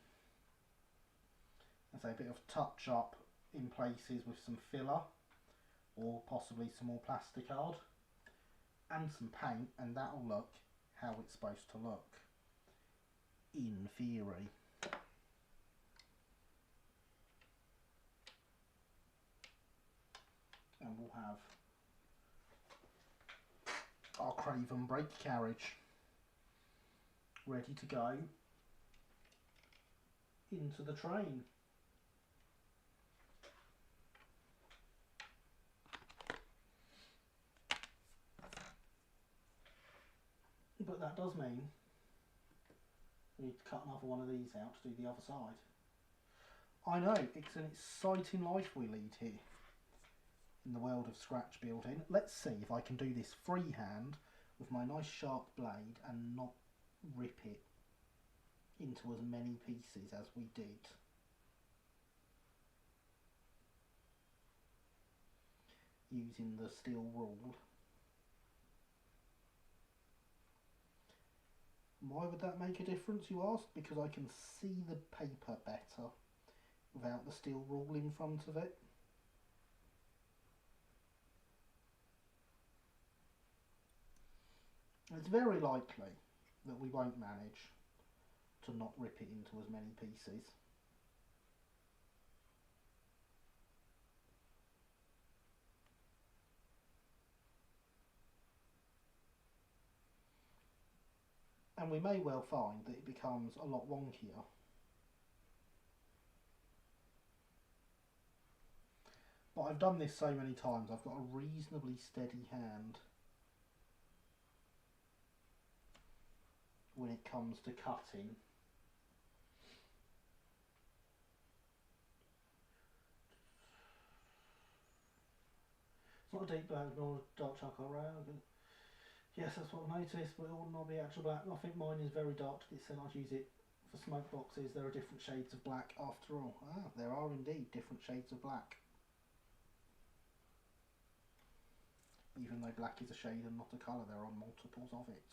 Speaker 1: as a bit of touch up in places with some filler or possibly some more plastic card and some paint, and that'll look how it's supposed to look in theory. And we'll have our Craven brake carriage ready to go into the train. But that does mean we need to cut another one of these out to do the other side. I know, it's an exciting life we lead here in the world of scratch building. Let's see if I can do this freehand with my nice sharp blade and not rip it into as many pieces as we did. Using the steel rule. Why would that make a difference, you ask? Because I can see the paper better without the steel rule in front of it. It's very likely that we won't manage to not rip it into as many pieces. And we may well find that it becomes a lot wonkier. But I've done this so many times, I've got a reasonably steady hand when it comes to cutting. It's not a deep black nor a dark charcoal brown. Yes, that's what I've noticed, but it ought not be actual black. I think mine is very dark to the extent I'd use it for smoke boxes. There are different shades of black after all. Ah, there are indeed different shades of black. Even though black is a shade and not a colour, there are multiples of it.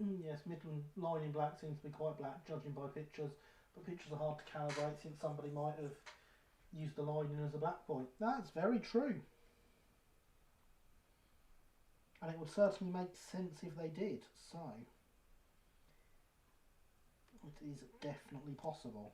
Speaker 1: Yes, middle line in black seems to be quite black, judging by pictures, but pictures are hard to calibrate since somebody might have used the lining as a black point. That's very true. And it would certainly make sense if they did, so it is definitely possible.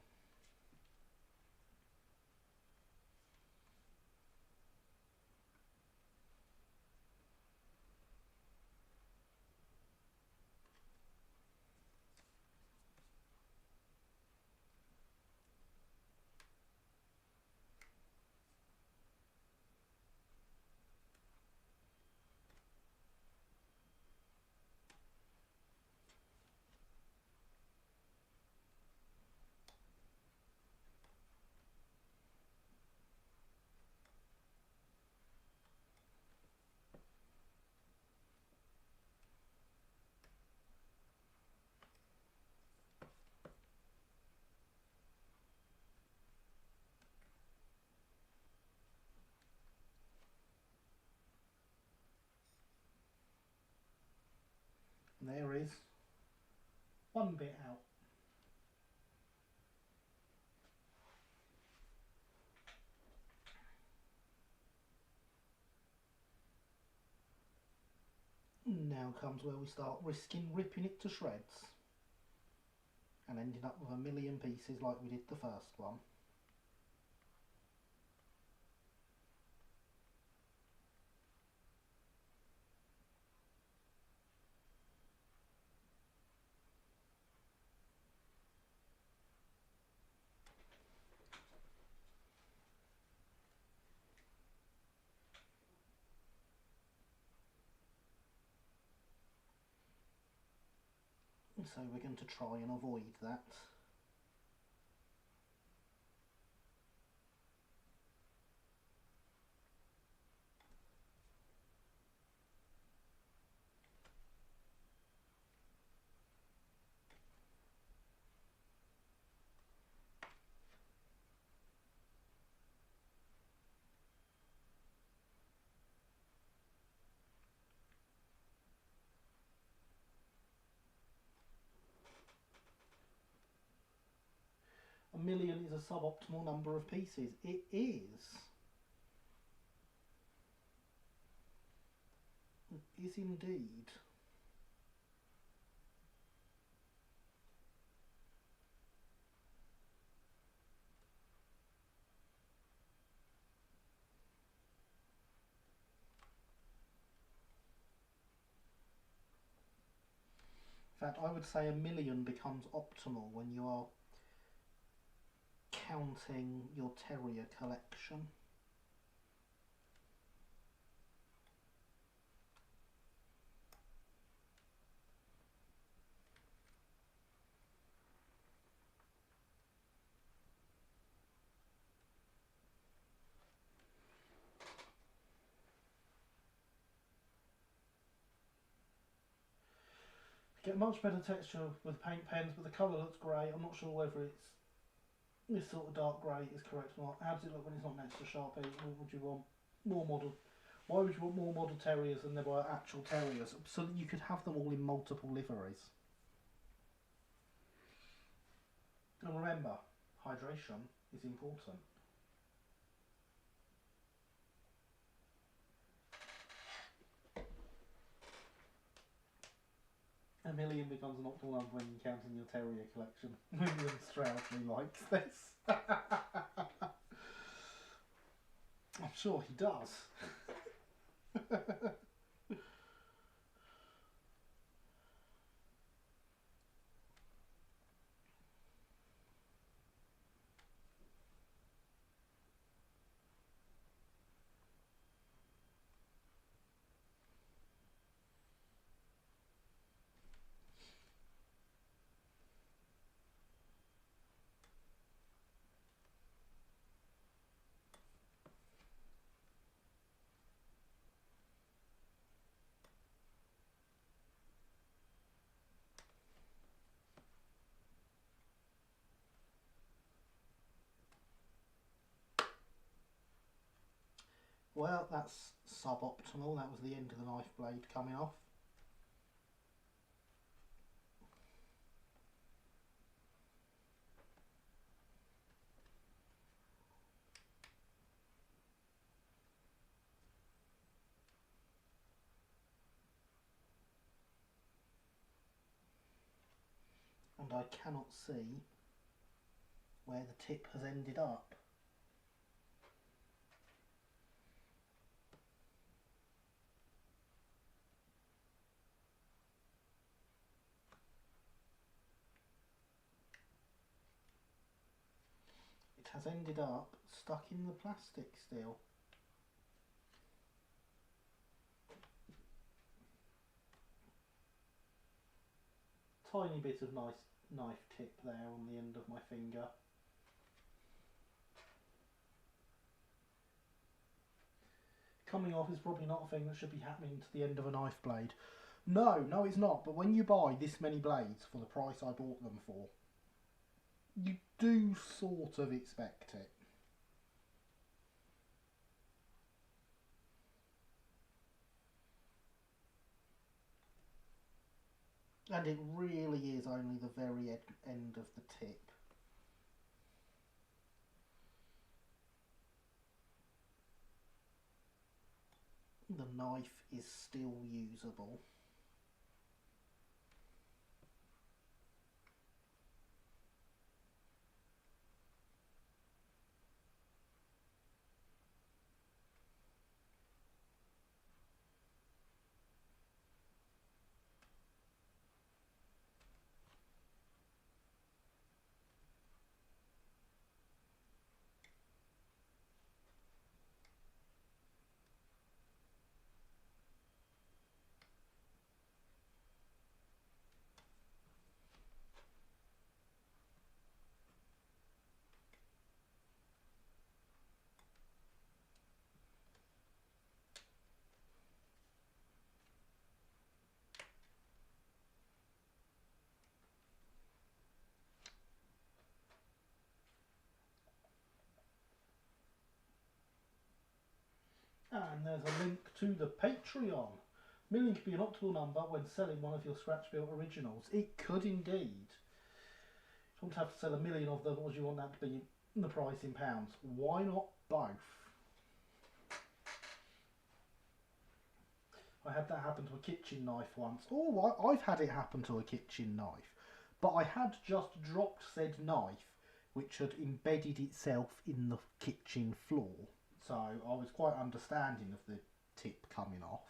Speaker 1: And there is one bit out. Now comes where we start risking ripping it to shreds and ending up with a million pieces like we did the first one. So we're going to try and avoid that. A million is a suboptimal number of pieces. It is. It is indeed. In fact, I would say a million becomes optimal when you are counting your terrier collection. Get much better texture with paint pens, but the colour looks grey. I'm not sure whether it's this sort of dark grey is correct or not. How does it look when it's not next to Sharpie? What would you want? More model. Why would you want more model terriers than there were actual terriers? So that you could have them all in multiple liveries. And remember, hydration is important. A million becomes an optimal number when you're counting your terrier collection. William Stroudley likes this. I'm sure he does. Well, that's suboptimal. That was the end of the knife blade coming off. and I cannot see where the tip has ended up. It has ended up stuck in the plastic still. Tiny bit of nice knife tip there on the end of my finger. Coming off is probably not a thing that should be happening to the end of a knife blade. No, it's not. But when you buy this many blades for the price I bought them for, you do sort of expect it. And it really is only the very end of the tip. The knife is still usable. And there's a link to the Patreon. Million could be an optimal number when selling one of your scratch-built originals. It could indeed. You want to have to sell 1 million of them, or do you want that to be the price in pounds? Why not both? I had that happen to a kitchen knife once. Oh, I've had it happen to a kitchen knife. But I had just dropped said knife, which had embedded itself in the kitchen floor. So I was quite understanding of the tip coming off.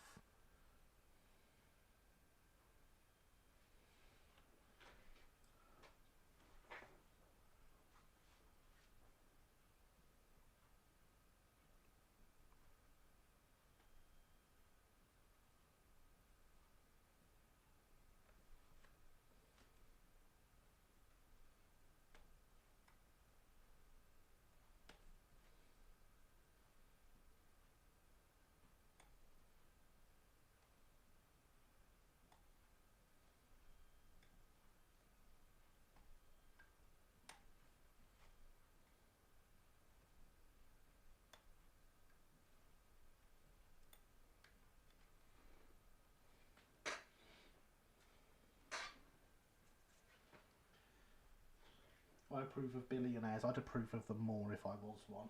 Speaker 1: I approve of billionaires. I'd approve of them more if I was one.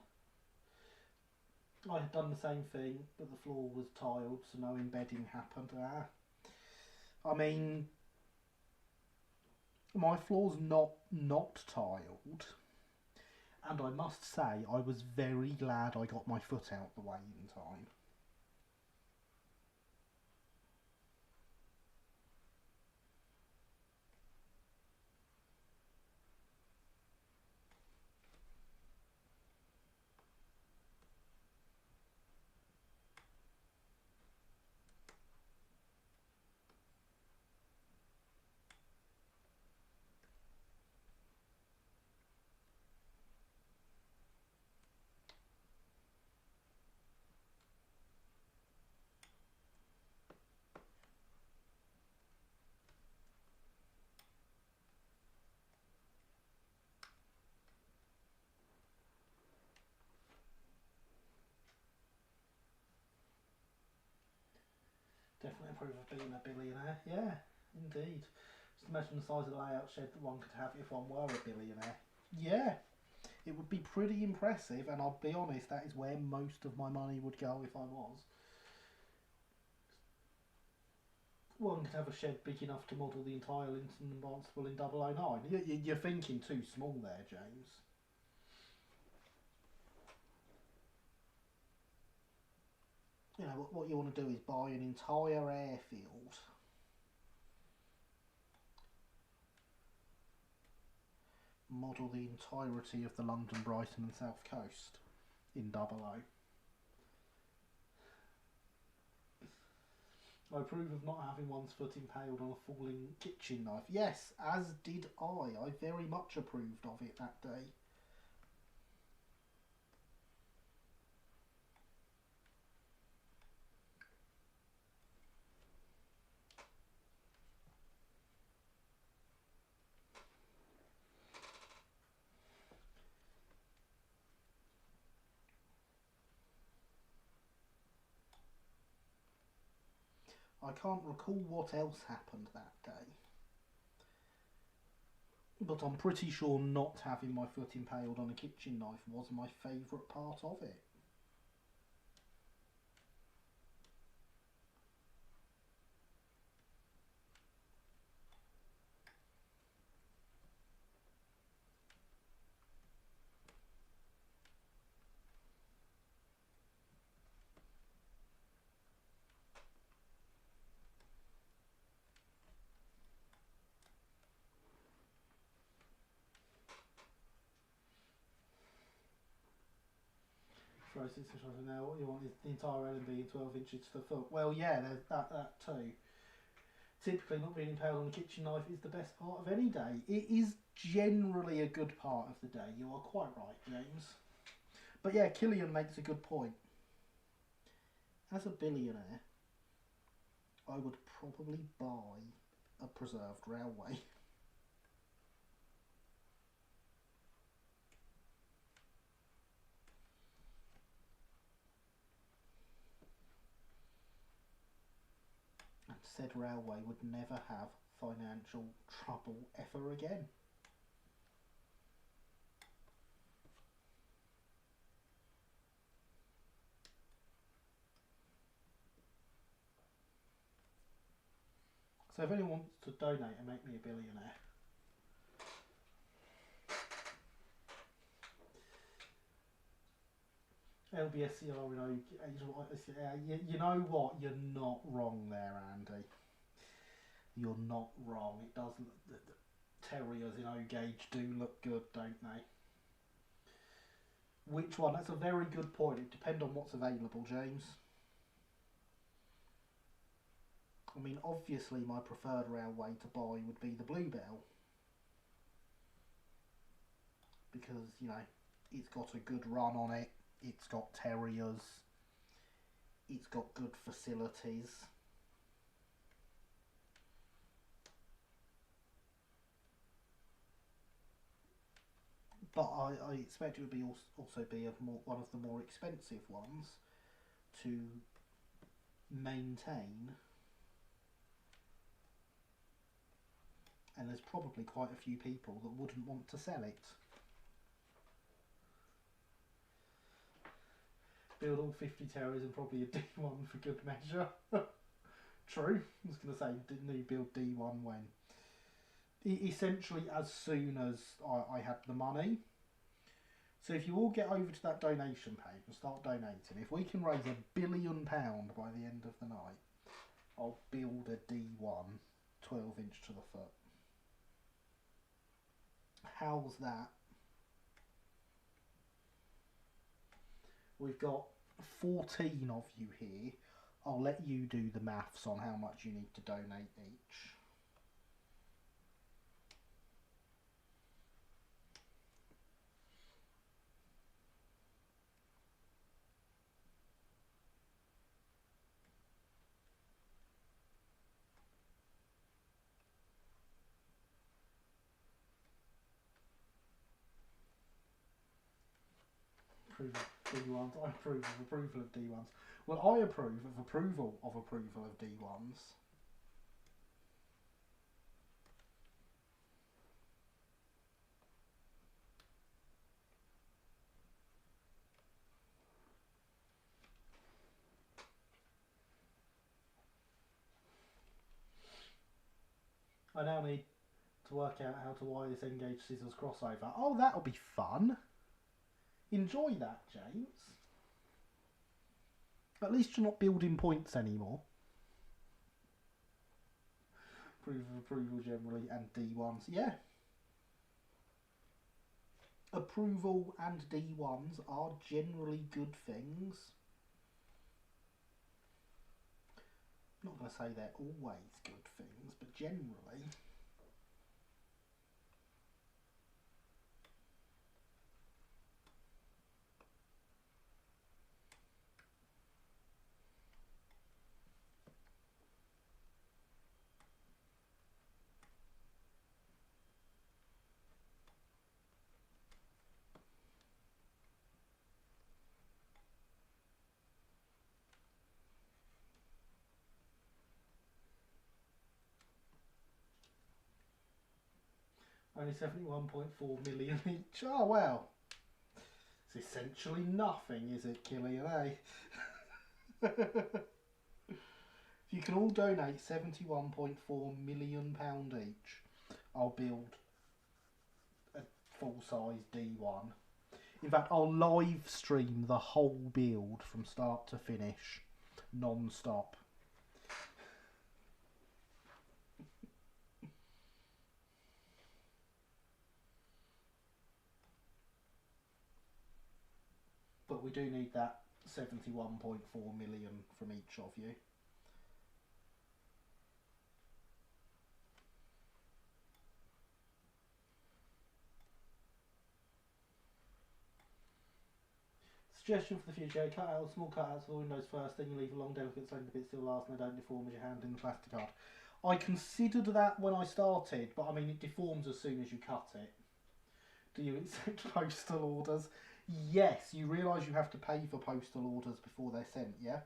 Speaker 1: I had done the same thing, but the floor was tiled, so no embedding happened. I mean, my floor's not tiled, and I must say I was very glad I got my foot out the way in time. Definitely approve of being a billionaire. Yeah, indeed. Just imagine the size of the layout shed that one could have if one were a billionaire. Yeah, it would be pretty impressive, and I'll be honest, that is where most of my money would go if I was. one could have a shed big enough to model the entire Linton and Barnstable in 009. You're thinking too small there, James. You know, what you want to do is buy an entire airfield. Model the entirety of the London, Brighton and South Coast in 00. I approve of not having one's foot impaled on a falling kitchen knife. Yes, as did I. I very much approved of it that day. I can't recall what else happened that day. But I'm pretty sure not having my foot impaled on a kitchen knife was my favourite part of it. Now what you want is the entire L&B in 12 inches to the foot. Well, yeah, there's that too. Typically not being impaled on a kitchen knife is the best part of any day. It is generally a good part of the day. You are quite right, James. But yeah, Killian makes a good point. As a billionaire, I would probably buy a preserved railway. And said railway would never have financial trouble ever again. So if anyone wants to donate and make me a billionaire, LBSCR, you know what? You're not wrong there, Andy. You're not wrong. It does. The terriers in O-gauge do look good, don't they? Which one? That's a very good point. It depends on what's available, James. I mean, obviously my preferred railway to buy would be the Bluebell. Because, you know, it's got a good run on it. It's got terriers. It's got good facilities. But I expect it would be also be one of the more expensive ones to maintain. And there's probably quite a few people that wouldn't want to sell it. Build all 50 terriers and probably a D1 for good measure. True. I was going to say new build D1 when. Essentially as soon as I had the money. So if you all get over to that donation page and start donating, if we can raise £1 billion by the end of the night, I'll build a D1 12 inch to the foot. How's that? We've got 14 of you here. I'll let you do the maths on how much you need to donate each. D1s. I approve of approval of D1s. Well, I approve of approval of D1s. I now need to work out how to wire this engage scissors crossover. Oh, that'll be fun. Enjoy that, James. At least you're not building points anymore. Proof of approval generally and D1s. Yeah. Approval and D1s are generally good things. I'm not going to say they're always good things, but generally. Only 71.4 million each. Oh, well. It's essentially nothing, is it, Killian, eh? If you can all donate £71.4 million each, I'll build a full-size D1. In fact, I'll live stream the whole build from start to finish, non-stop. But we do need that 71.4 million from each of you. Suggestion for the future: cut out small cutouts for windows first, then you leave a long delicate so the bits still last and they don't deform as your hand in the plastic card. I considered that when I started, but I mean it deforms as soon as you cut it. Do you accept postal orders? Yes, you realise you have to pay for postal orders before they're sent, yeah?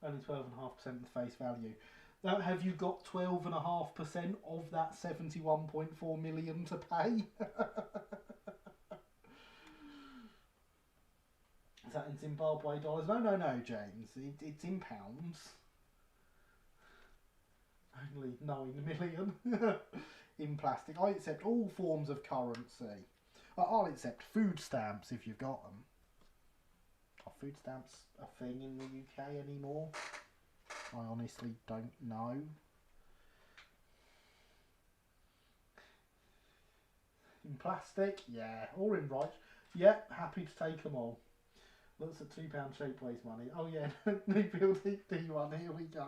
Speaker 1: Only 12.5% of the face value. Now, have you got 12.5% of that 71.4 million to pay? Is that in Zimbabwe dollars? No, James. It's in pounds. Only 9 million in plastic. I accept all forms of currency. I'll accept food stamps if you've got them. Are food stamps a thing in the UK anymore? I honestly don't know. In plastic? Yeah. Or in rice? Yeah, happy to take them all. Looks at £2 shapeways money. Oh yeah, new build D1, here we go.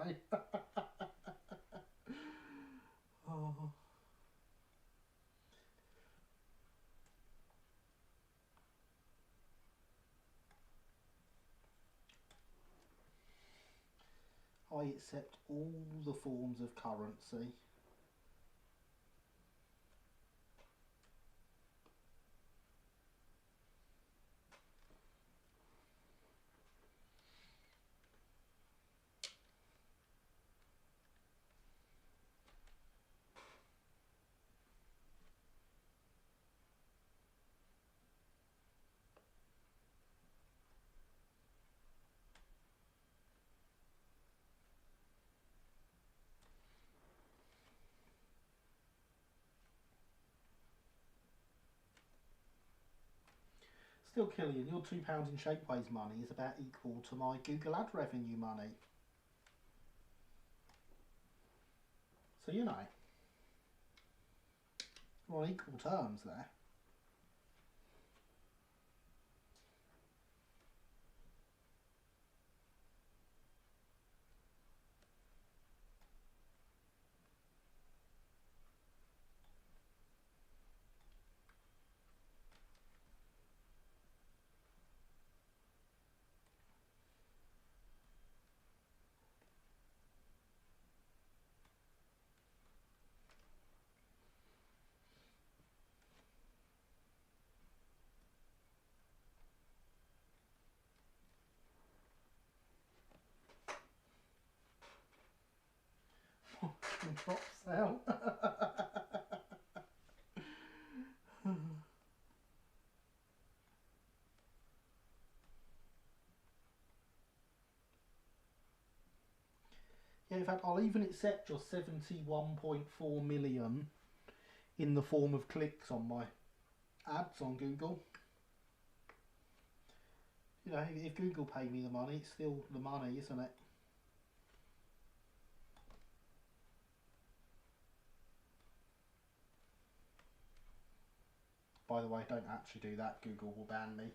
Speaker 1: Oh. I accept all the forms of currency. Still, Killian, your £2 in shapeways money is about equal to my Google ad revenue money. So, you know, we're on equal terms there. and drops out. Yeah, in fact, I'll even accept your 71.4 million in the form of clicks on my ads on Google. You know, if Google pay me the money, it's still the money, isn't it? By the way, don't actually do that. Google will ban me.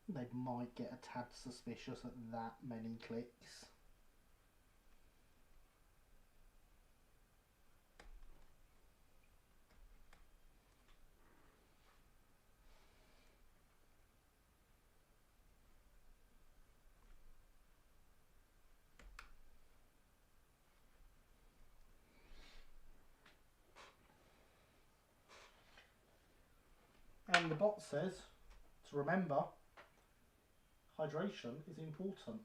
Speaker 1: They might get a tad suspicious at that many clicks. And the bot says to remember, hydration is important.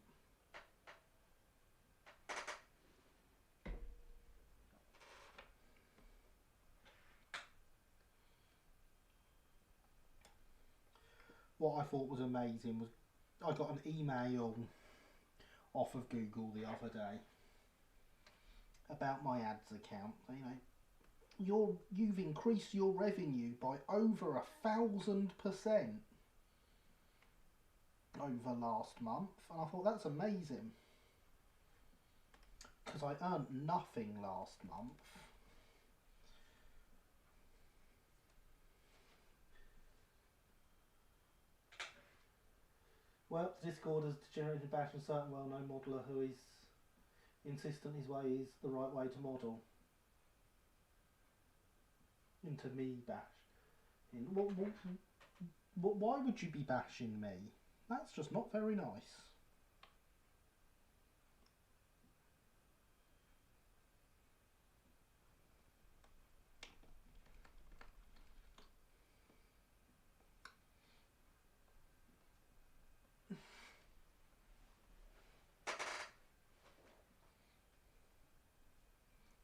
Speaker 1: What I thought was amazing was I got an email off of Google the other day about my ads account. You know, you've increased your revenue by over 1,000% over last month, and I thought that's amazing because I earned nothing last month. Well, Discord has degenerated back to a certain well-known modeler who is insistent his way is the right way to model. Into me bashing. Why would you be bashing me? That's just not very nice.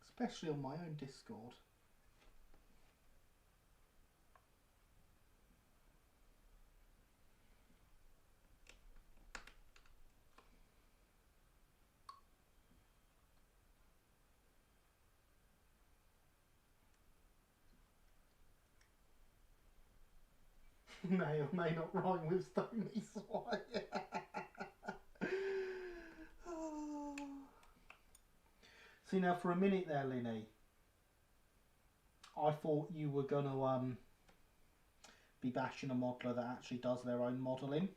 Speaker 1: Especially on my own Discord. May or may not rhyme with Stony Swipe. See, now for a minute there, Linny, I thought you were going to be bashing a modeler that actually does their own modelling.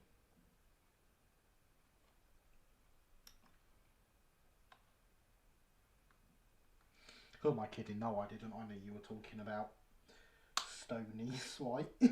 Speaker 1: Who am I kidding? No, I didn't. I knew you were talking about Stony Swipe.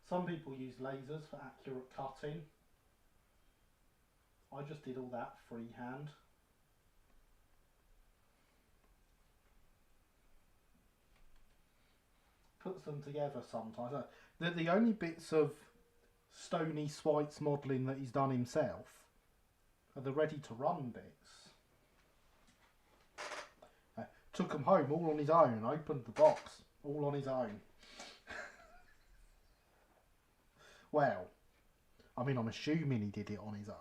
Speaker 1: Some people use lasers for accurate cutting. I just did all that freehand. Puts them together sometimes. The only bits of Stony Swipe's modelling that he's done himself are the ready to run bits. Took them home all on his own, opened the box all on his own. Well, I mean, I'm assuming he did it on his own.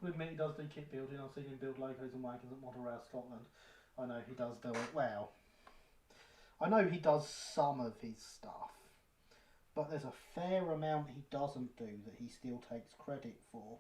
Speaker 1: I admit he does do kit building. I've seen him build logos and wagons at Model Rail Scotland. I know he does do it well. I know he does some of his stuff, but there's a fair amount he doesn't do that he still takes credit for.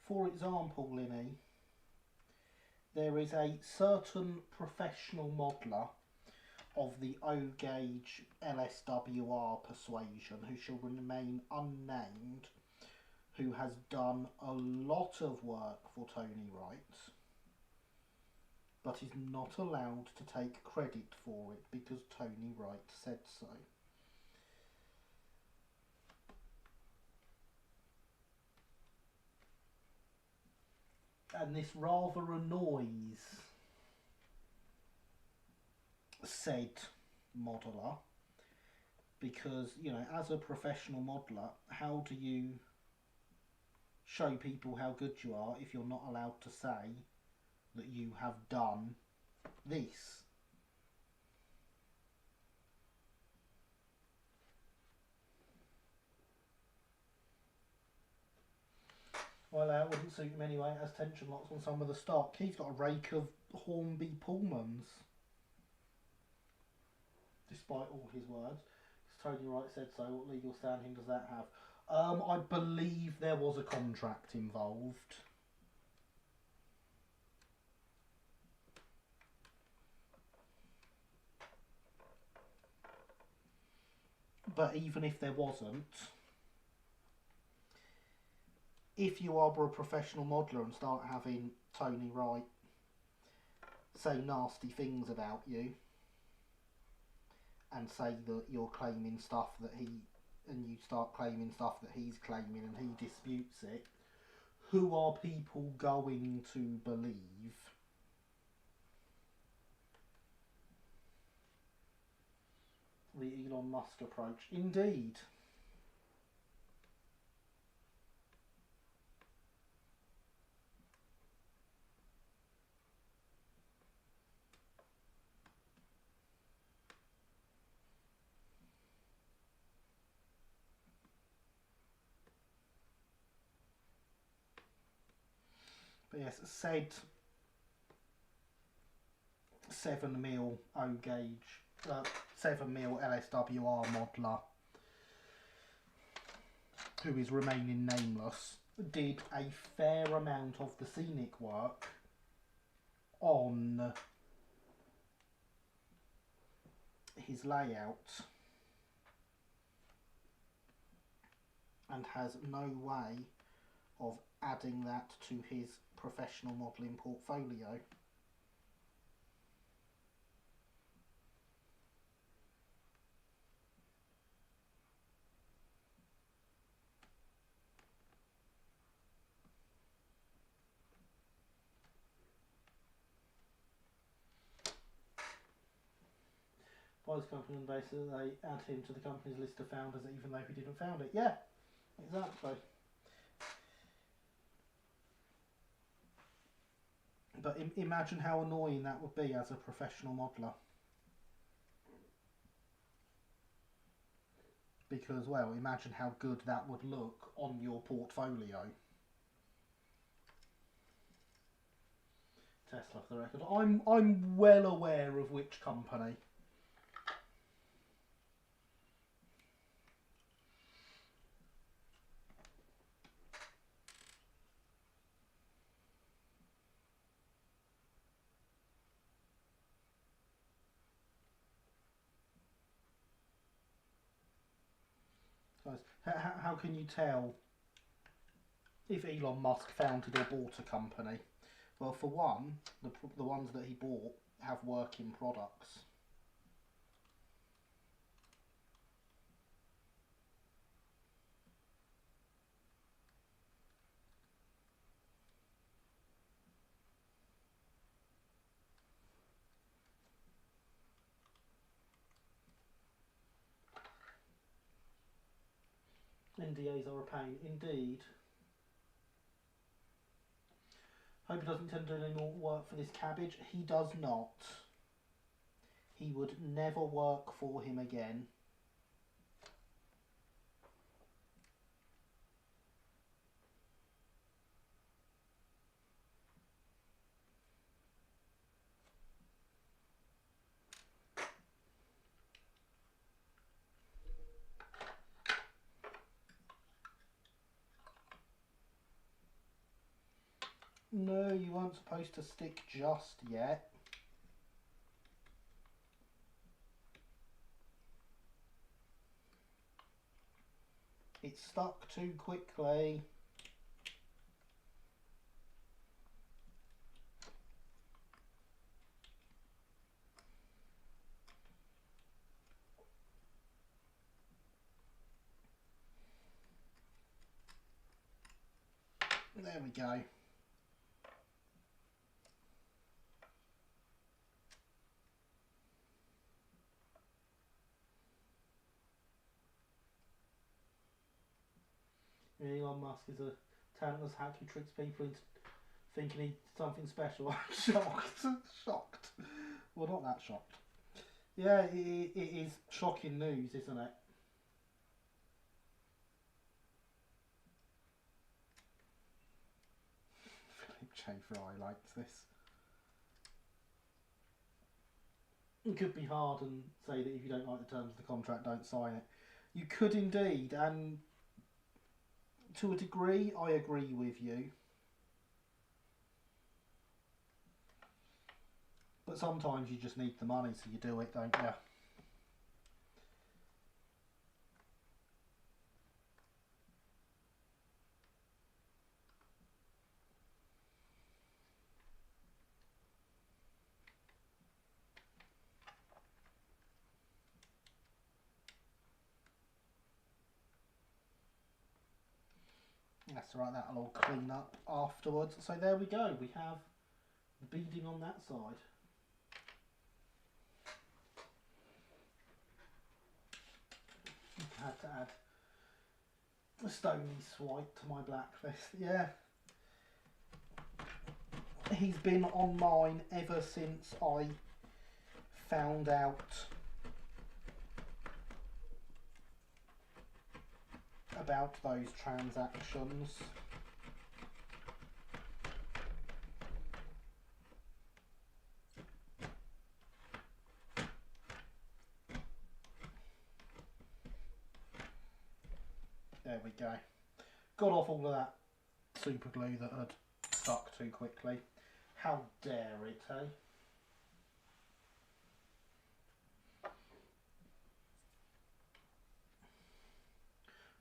Speaker 1: For example, Linny, there is a certain professional modeller of the O-gauge LSWR persuasion who shall remain unnamed, who has done a lot of work for Tony Wright, but is not allowed to take credit for it because Tony Wright said so. And this rather annoys said modeller, because, you know, as a professional modeller, how do you show people how good you are if you're not allowed to say that you have done this? Well, it wouldn't suit him anyway. It has tension locks on some of the stock. He's got a rake of Hornby Pullmans, despite all his words. Tony Wright said so. What legal standing does that have? I believe there was a contract involved. But even if there wasn't, if you are a professional modeller and start having Tony Wright say nasty things about you and say that you're claiming stuff that and you start claiming stuff that he's claiming and he disputes it, who are people going to believe? The Elon Musk approach. Indeed. But yes, said 7mm O-gauge, 7mm LSWR modeller, who is remaining nameless, did a fair amount of the scenic work on his layout and has no way of adding that to his professional modelling portfolio. By his company on the basis that they add him to the company's list of founders even though he didn't found it. Yeah, exactly. But imagine how annoying that would be as a professional modeller. Because, well, imagine how good that would look on your portfolio. Tesla for the record. I'm well aware of which company. How can you tell if Elon Musk founded or bought a company? Well, for one, the ones that he bought have working products. NDAs are a pain, indeed. Hope he doesn't intend to do any more work for this cabbage. He does not. He would never work for him again. No, you weren't supposed to stick just yet. It stuck too quickly. There we go. Elon Musk is a talentless hack who tricks people into thinking he's something special. I'm shocked. Shocked. Well, not that shocked. Yeah, it is shocking news, isn't it? Philip Schaefer likes this. It could be hard and say that if you don't like the terms of the contract, don't sign it. You could indeed, and to a degree, I agree with you. But sometimes you just need the money, so you do it, don't you? That's right, that'll all clean up afterwards. So there we go, we have the beading on that side. I had to add a stony swipe to my blacklist, yeah. He's been on mine ever since I found out about those transactions. There we go. Got off all of that super glue that had stuck too quickly. How dare it, eh?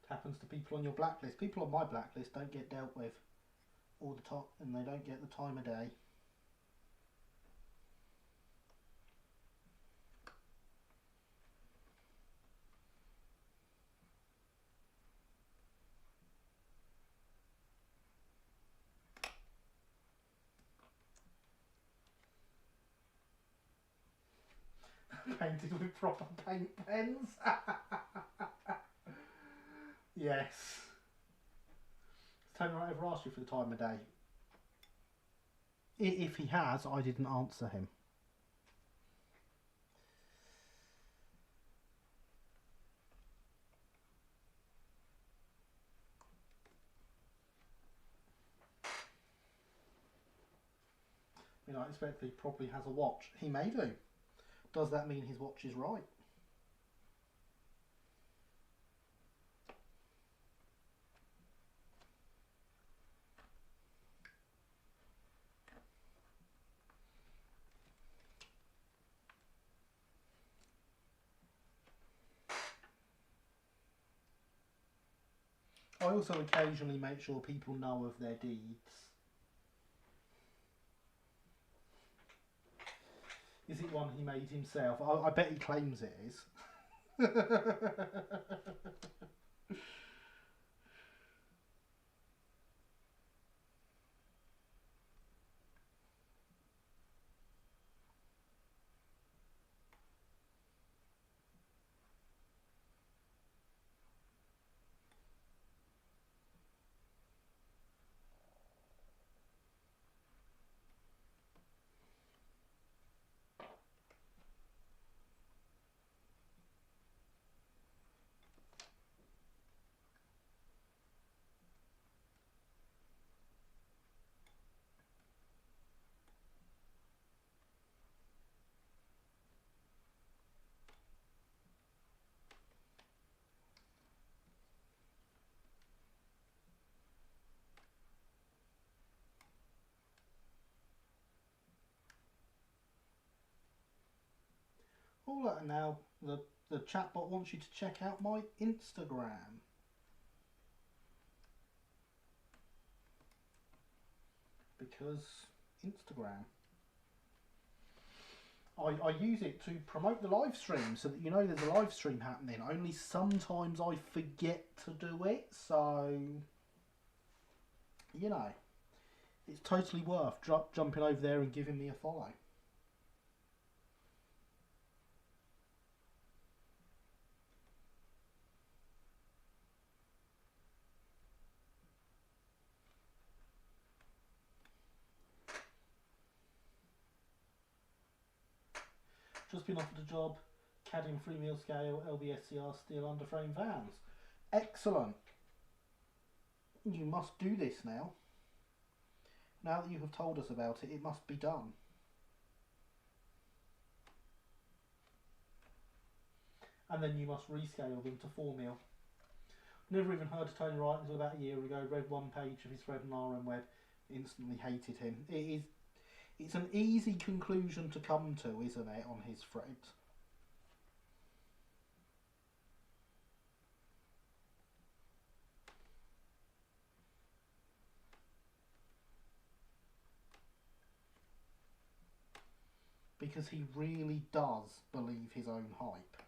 Speaker 1: It happens to people on your blacklist. People on my blacklist don't get dealt with all the time, and they don't get the time of day. Painted with proper paint pens. Yes. Has Tony Wright ever asked you for the time of day? If he has, I didn't answer him. I mean, I expect he probably has a watch. He may do. Does that mean his watch is right? I also occasionally make sure people know of their deeds. Is it one he made himself? I bet he claims it is. And now the chatbot wants you to check out my Instagram. Because Instagram. I use it to promote the live stream so that you know there's a live stream happening. Only sometimes I forget to do it, so you know, it's totally worth jumping over there and giving me a follow. Just been offered a job, CAD 3 mil scale, LBSCR steel under frame vans. Excellent. You must do this now. Now that you have told us about it, it must be done. And then you must rescale them to 4 mil. Never even heard of Tony Wright until about a year ago. Read one page of his thread on RM Web. Instantly hated him. It's an easy conclusion to come to, isn't it, on his thread? Because he really does believe his own hype.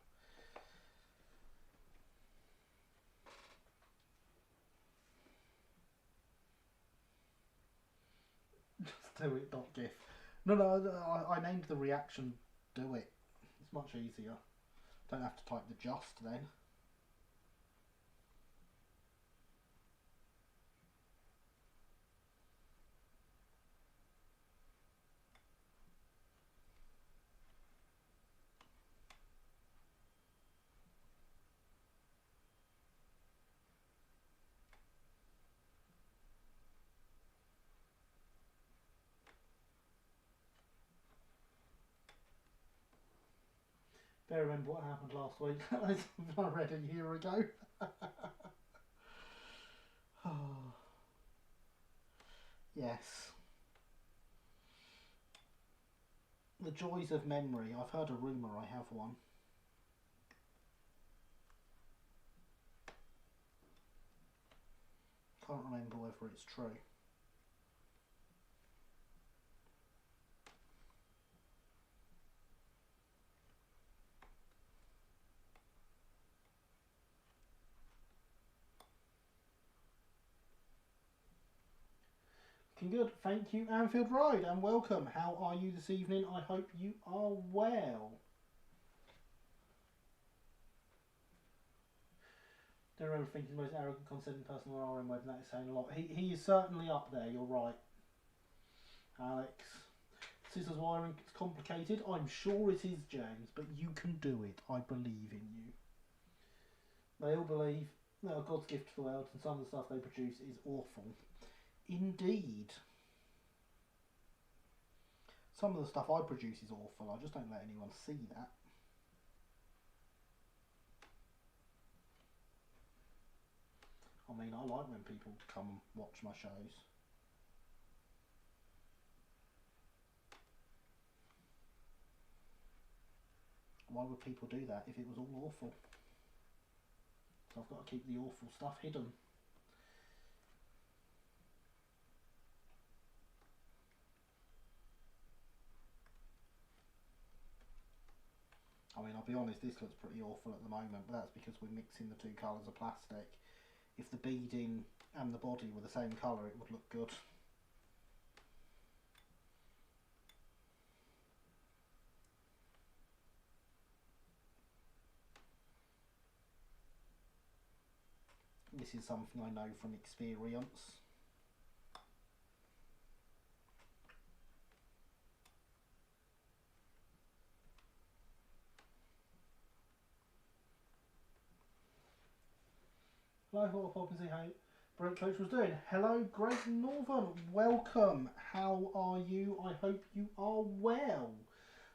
Speaker 1: Just do it, not GIF. No, I named the reaction do it. It's much easier. Don't have to type the just then. Better remember what happened last week. I read a year ago. Oh. Yes. The joys of memory. I've heard a rumour I have one. Can't remember whether it's true. Good, thank you, Anfield Road, and welcome. How are you this evening? I hope you are well. Don't remember thinking the most arrogant, condescending person on RM Web, and that is saying a lot. He is certainly up there, you're right, Alex. Scissors wiring is complicated. I'm sure it is, James, but you can do it. I believe in you. They all believe they are God's gift to the world, and some of the stuff they produce is awful. Indeed. Some of the stuff I produce is awful. I just don't let anyone see that. I mean, I like when people come and watch my shows. Why would people do that if it was all awful? So I've got to keep the awful stuff hidden. I mean, I'll be honest, this looks pretty awful at the moment, but that's because we're mixing the two colours of plastic. If the beading and the body were the same colour, it would look good. This is something I know from experience. Hello, I thought I'd pop and see how Brake Coach was doing. Hello, Greg Northern. Welcome. How are you? I hope you are well.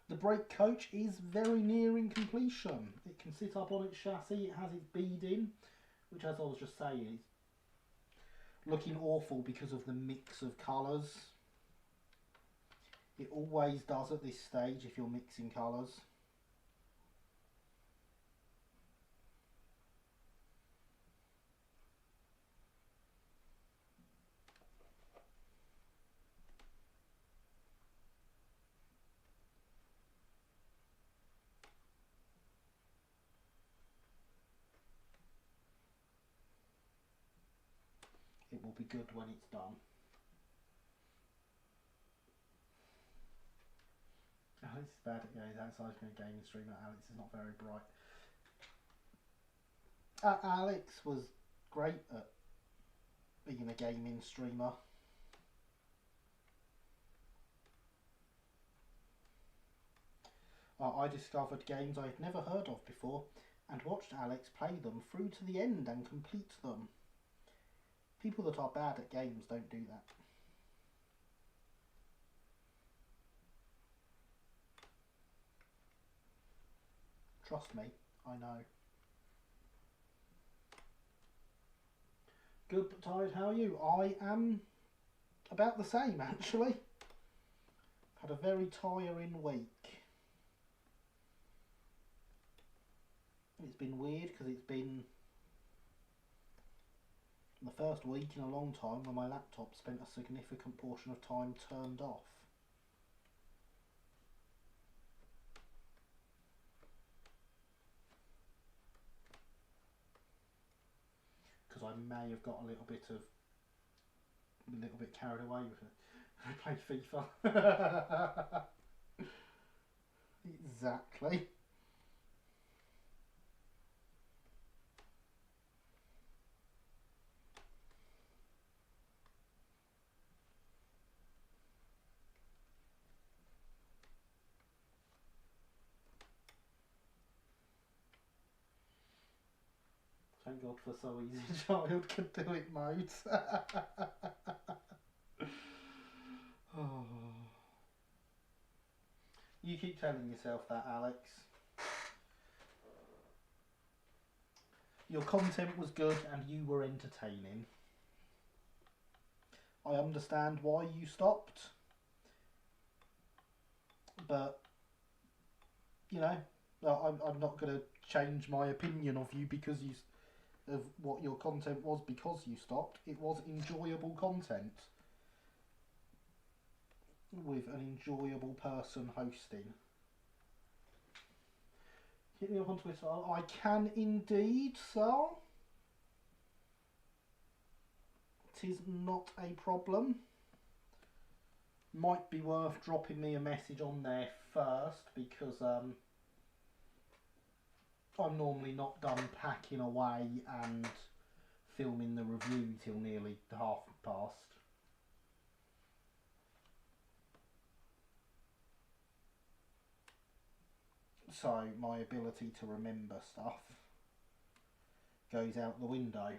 Speaker 1: The Brake Coach is very nearing completion. It can sit up on its chassis. It has its beading, which, as I was just saying, is looking awful because of the mix of colours. It always does at this stage if you're mixing colours. will be good when it's done. Alex is bad at games outside being a gaming streamer. Alex is not very bright. Alex was great at being a gaming streamer. I discovered games I had never heard of before and watched Alex play them through to the end and complete them. People that are bad at games don't do that. Trust me, I know. Good but tired, how are you? I am about the same actually. Had a very tiring week. It's been weird because it's been the first week in a long time when my laptop spent a significant portion of time turned off. Because I may have got a little bit carried away with it. I played FIFA. Exactly. Thank God for so easy child can do it modes. Oh. You keep telling yourself that, Alex. Your content was good and you were entertaining. I understand why you stopped. But, you know, I'm not going to change my opinion of you because of what your content was because you stopped. It was enjoyable content with an enjoyable person hosting. Hit me up on Twitter. I can indeed, sir. Tis not a problem. Might be worth dropping me a message on there first because I'm normally not done packing away and filming the review till nearly half past. So my ability to remember stuff goes out the window.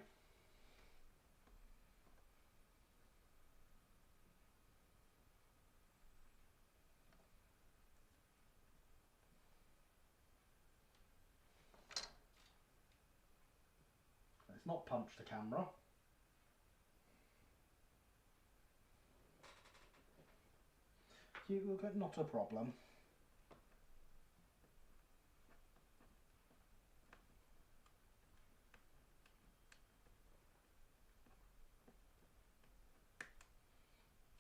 Speaker 1: Let's not punch the camera. Not a problem.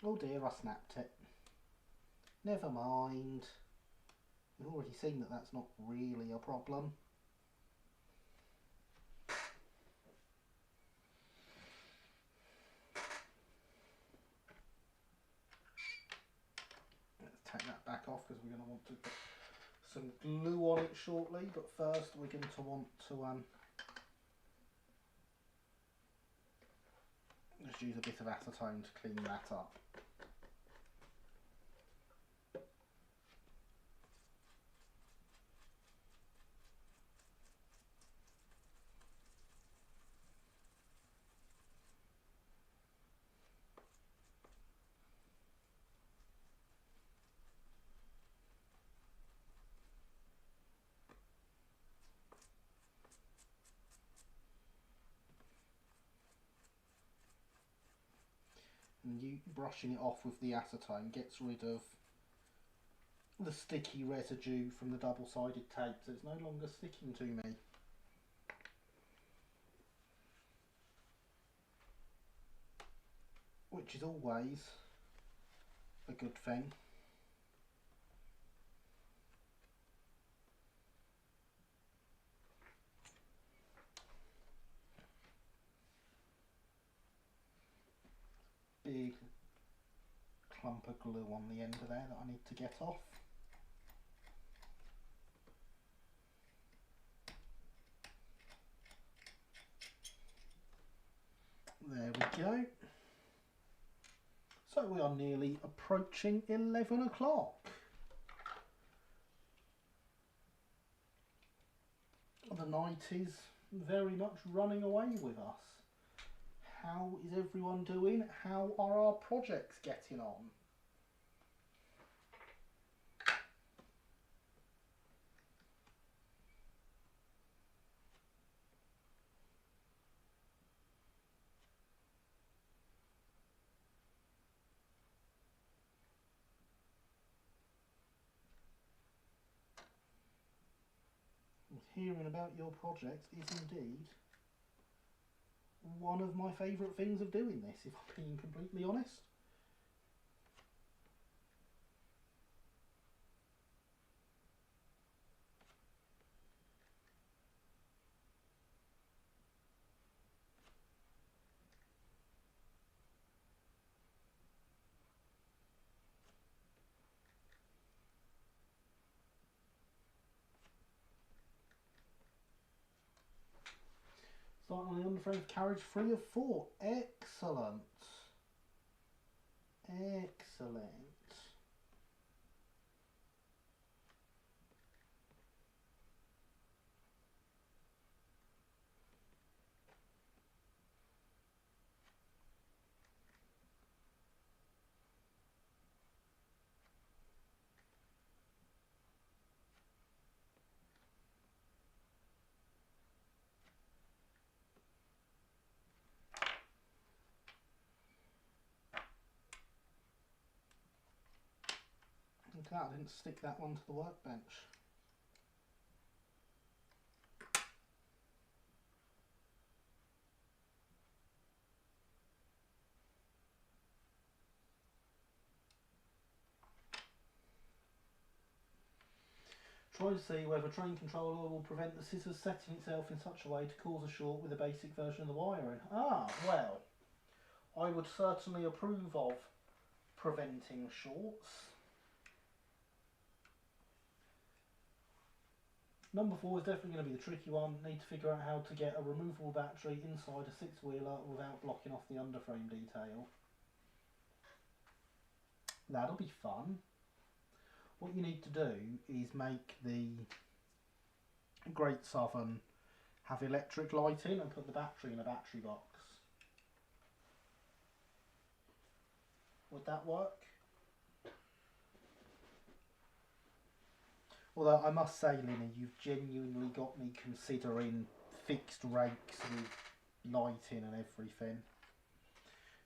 Speaker 1: Oh dear, I snapped it. Never mind. We've already seen that that's not really a problem. Let's take that back off because we're going to want to put some glue on it shortly. But first we're going to want to just use a bit of acetone to clean that up. And you brushing it off with the acetone gets rid of the sticky residue from the double-sided tape, so it's no longer sticking to me. Which is always a good thing. clump of glue on the end of there that I need to get off. There we go. So we are nearly approaching 11 o'clock. The night is very much running away with us. How is everyone doing? How are our projects getting on? Hearing about your project is indeed one of my favourite things of doing this, if I'm being completely honest. Starting on the underframe of carriage 3 of 4. Excellent. Excellent. Look at that, I didn't stick that one to the workbench. Try to see whether train controller will prevent the scissors setting itself in such a way to cause a short with a basic version of the wiring. Ah, well, I would certainly approve of preventing shorts. Number 4 is definitely going to be the tricky one. Need to figure out how to get a removable battery inside a six-wheeler without blocking off the underframe detail. That'll be fun. What you need to do is make the Great Southern have electric lighting and put the battery in a battery box. Would that work? Although I must say, Linny, you've genuinely got me considering fixed rakes with lighting and everything,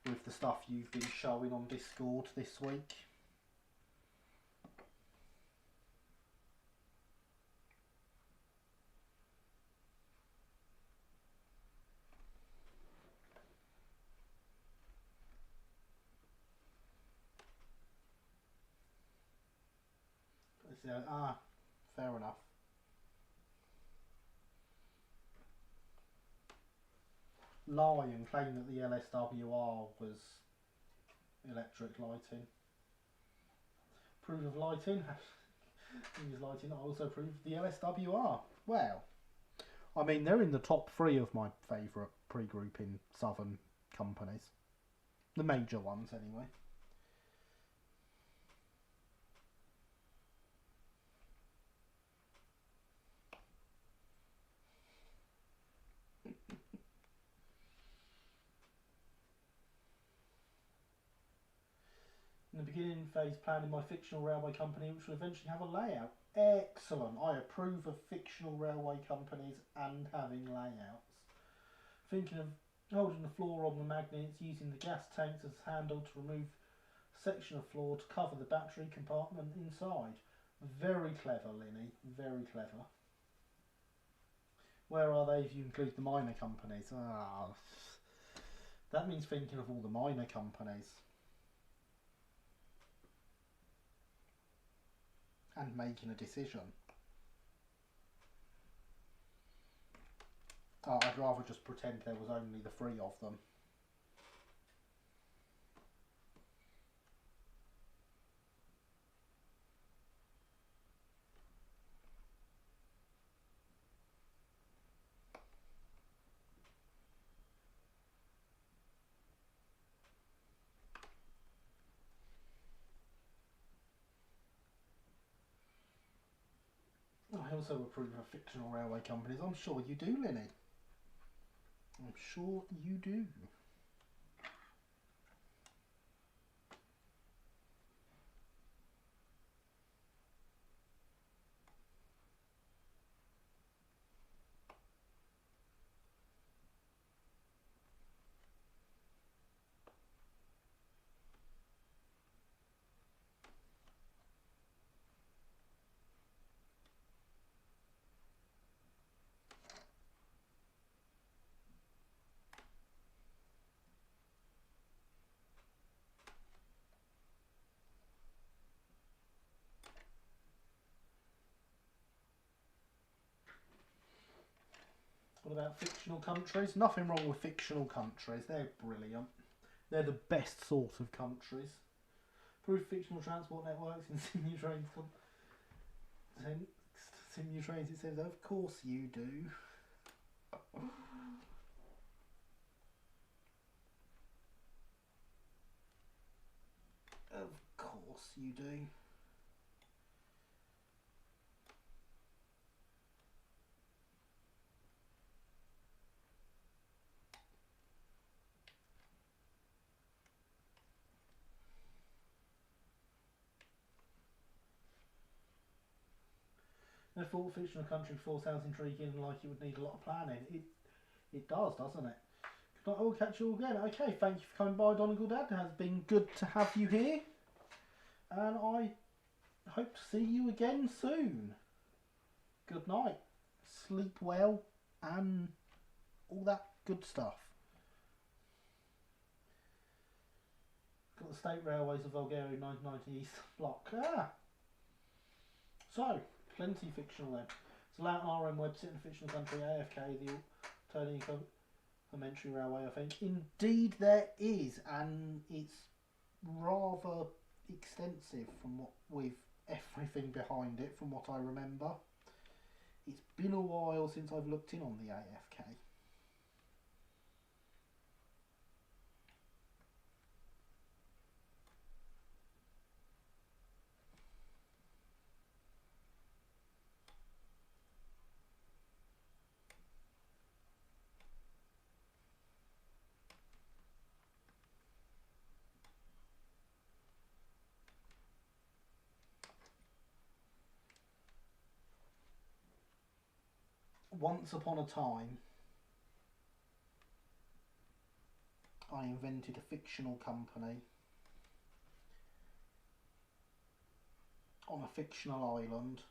Speaker 1: with the stuff you've been showing on Discord this week. Fair enough. Lie and claim that the LSWR was electric lighting. Proof of lighting. Use lighting. I also proved the LSWR. Well, I mean, they're in the top 3 of my favourite pre-grouping Southern companies. The major ones, anyway. In the beginning phase, planning my fictional railway company, which will eventually have a layout. Excellent. I approve of fictional railway companies and having layouts. Thinking of holding the floor on the magnets, using the gas tanks as a handle to remove a section of floor to cover the battery compartment inside. Very clever, Linny. Very clever. Where are they if you include the minor companies? Ah, that means thinking of all the minor companies. And making a decision. I'd rather just pretend there was only the 3 of them. also approve of fictional railway companies. I'm sure you do, Lenny. I'm sure you do. What about fictional countries? Nothing wrong with fictional countries. They're brilliant. They're the best sort of countries. Proof fictional transport networks in Simutrains. Simutrains, it says, of course you do. Of course you do. I thought fictional country before sounds intriguing, like it would need a lot of planning. It does, doesn't it? Good night, I will catch you all again. Okay, thank you for coming by, Donegal Dad. It has been good to have you here. And I hope to see you again soon. Good night. Sleep well and all that good stuff. Got the State Railways of Bulgaria 1990 East Block. So, plenty fictional then. It's a Loughton RM website in a fictional country, AFK, the Turning Commentary Railway, I think. Indeed there is, and it's rather extensive from what, with everything behind it, from what I remember. It's been a while since I've looked in on the AFK. Once upon a time, I invented a fictional company on a fictional island.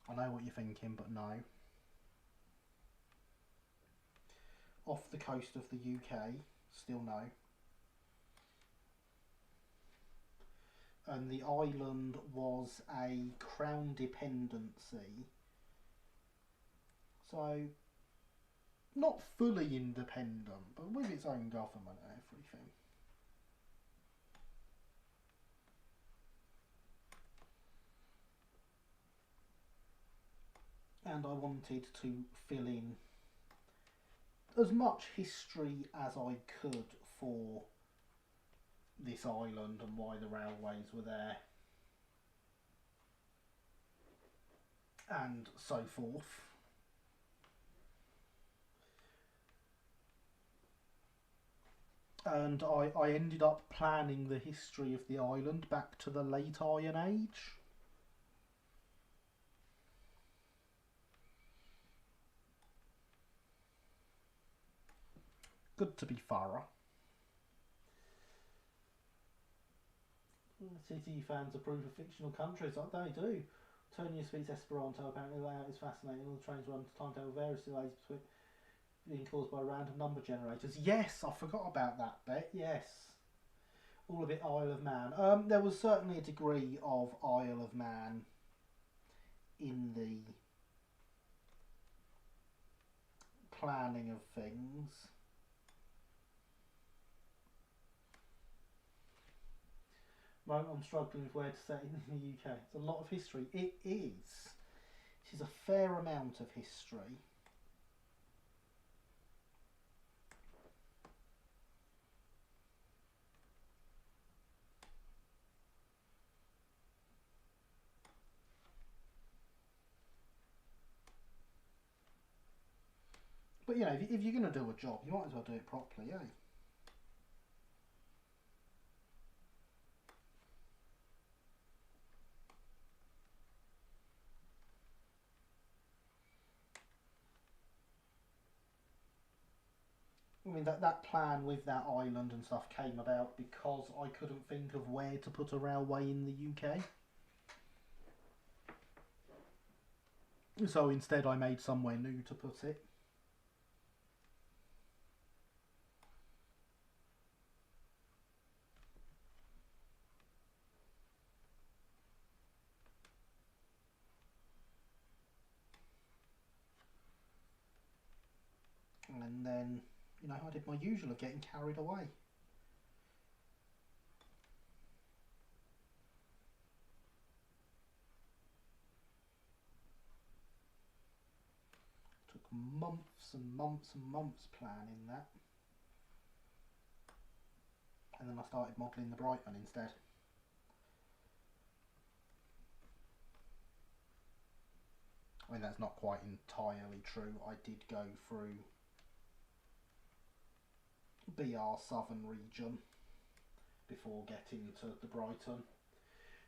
Speaker 1: I know what you're thinking, but no. Off the coast of the UK, still no. And the island was a crown dependency. So, not fully independent, but with its own government and everything. And I wanted to fill in as much history as I could for this island and why the railways were there. And so forth. And I ended up planning the history of the island back to the late Iron Age. Good to be thorough. City fans approve of fictional countries, like they do. Tonya speaks Esperanto, apparently the layout is fascinating. All the trains run to timetable various delays being caused by random number generators. Yes, I forgot about that bit, yes. All of it Isle of Man. There was certainly a degree of Isle of Man in the planning of things. Right, I'm struggling with where to set it in the UK. It's a lot of history. It is. It is a fair amount of history. you know, if you're going to do a job, you might as well do it properly, eh? I mean, that plan with that island and stuff came about because I couldn't think of where to put a railway in the UK. So instead I made somewhere new to put it. And then, you know, I did my usual of getting carried away. Took months and months and months planning that. And then I started modelling the Brighton instead. I mean, that's not quite entirely true. I did go through BR Southern region before getting to the Brighton.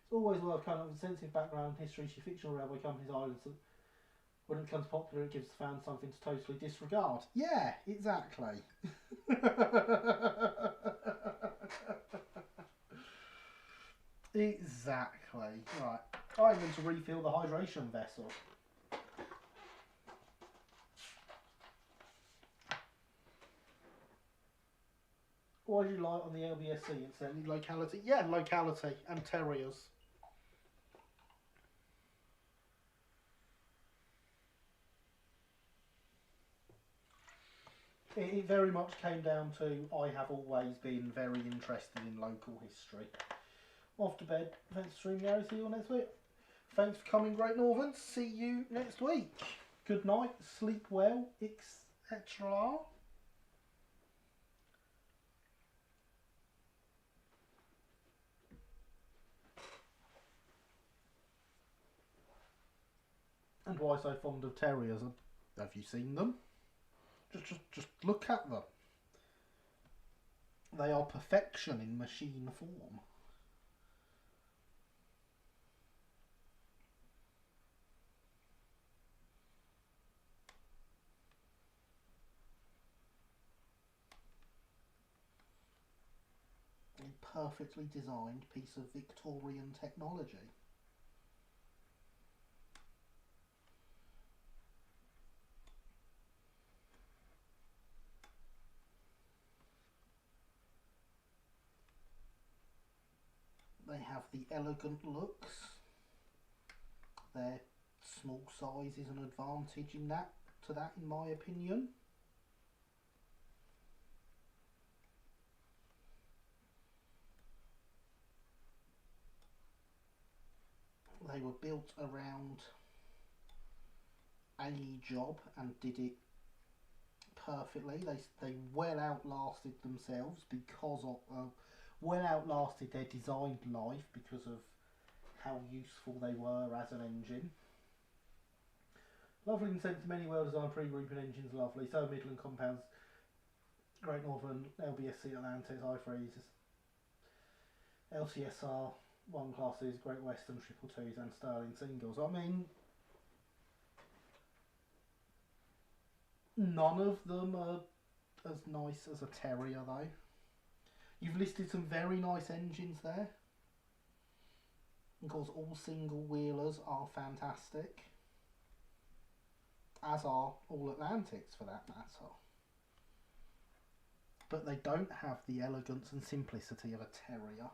Speaker 1: It's always worth kind of a sensitive background history. She fictional railway companies islands. When it becomes popular, it gives the fans something to totally disregard. Yeah, exactly. Exactly. Right. I'm going to refill the hydration vessel. Why do you like on the LBSC incidentally? Locality? Yeah, locality and terriers. It very much came down to I have always been very interested in local history. Off to bed. Thanks for streaming, Gary. See you all next week. Thanks for coming, Great Northern. See you next week. Good night. Sleep well, etc. And why so fond of terriers? Have you seen them? Just look at them. They are perfection in machine form. A perfectly designed piece of Victorian technology. They have the elegant looks. Their small size is an advantage in that, in my opinion. They were built around a job and did it perfectly. They well outlasted themselves because of well outlasted their designed life because of how useful they were as an engine. Lovely and sent to many well designed pre-grouping engines, lovely. So Midland compounds, Great Northern, LBSC Atlantis, I3s, LCSR, 1 classes, Great Western, 222s and Sterling singles. I mean, none of them are as nice as a Terrier though. You've listed some very nice engines there. Of course, all single wheelers are fantastic, as are all Atlantics for that matter. But they don't have the elegance and simplicity of a Terrier.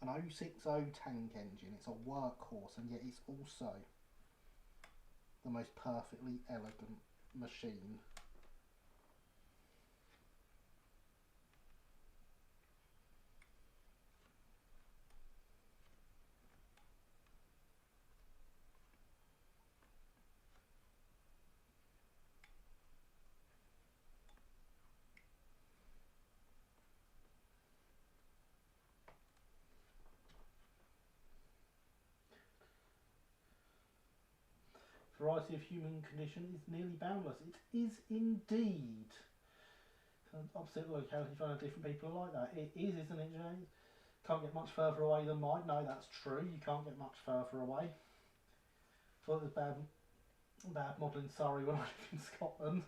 Speaker 1: An 060 tank engine, it's a workhorse and yet it's also the most perfectly elegant machine. Variety of human condition is nearly boundless. It is indeed. Opposite locality, find different people are like that. It is, isn't it, James? Can't get much further away than mine. No, that's true. You can't get much further away. Thought it was bad modelling Surrey when I live in Scotland.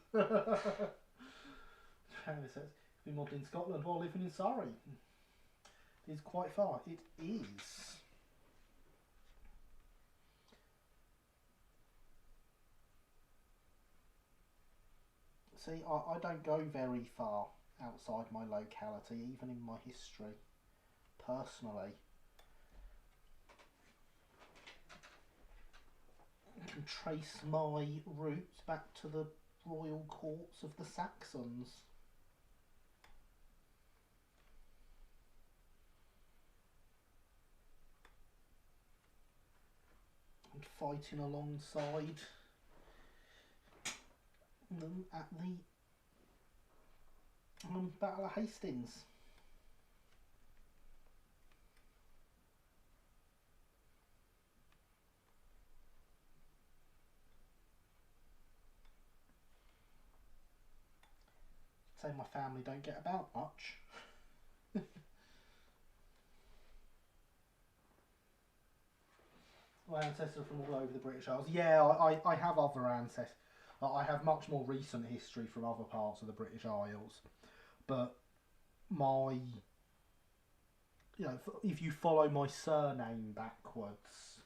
Speaker 1: It says be modelling Scotland while living in Surrey. It is quite far. It is. See, I don't go very far outside my locality, even in my history, personally. I can trace my roots back to the royal courts of the Saxons. And fighting alongside them at the Battle of Hastings. Say my family don't get about much. My ancestors from all over the British Isles. Yeah, I have other ancestors. I have much more recent history from other parts of the British Isles. But my, if you follow my surname backwards,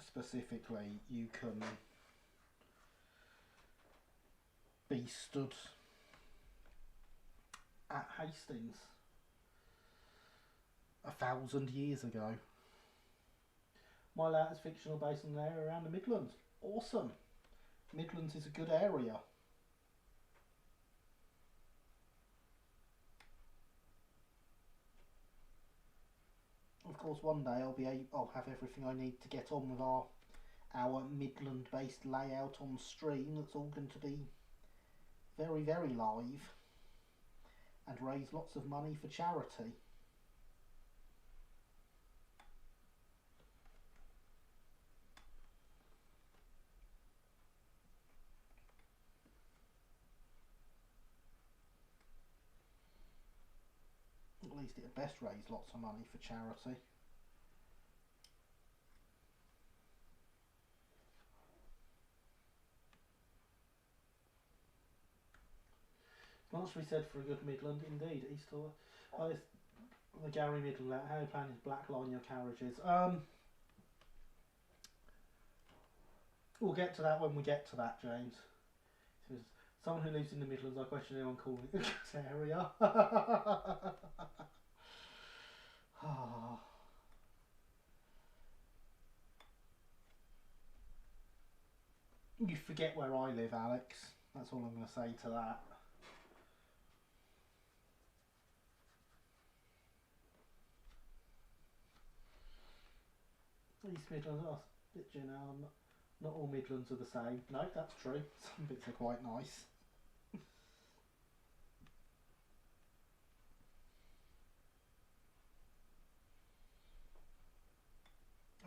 Speaker 1: specifically, you can be stood at Hastings 1,000 years ago. My lad is fictional based on an area around the Midlands. Awesome. Midlands is a good area. Of course, one day I'll have everything I need to get on with our Midland-based layout on stream. That's all going to be very, very live and raise lots of money for charity. At least it'd best raise lots of money for charity. Much to be said for a good Midland, indeed. The Gary Midland, how you plan is blackline your carriages. We'll get to that when we get to that, James. Someone who lives in the Midlands, I question anyone calling it a good area. You forget where I live, Alex. That's all I'm going to say to that. East Midlands, not all Midlands are the same. No, that's true. Some bits are quite nice.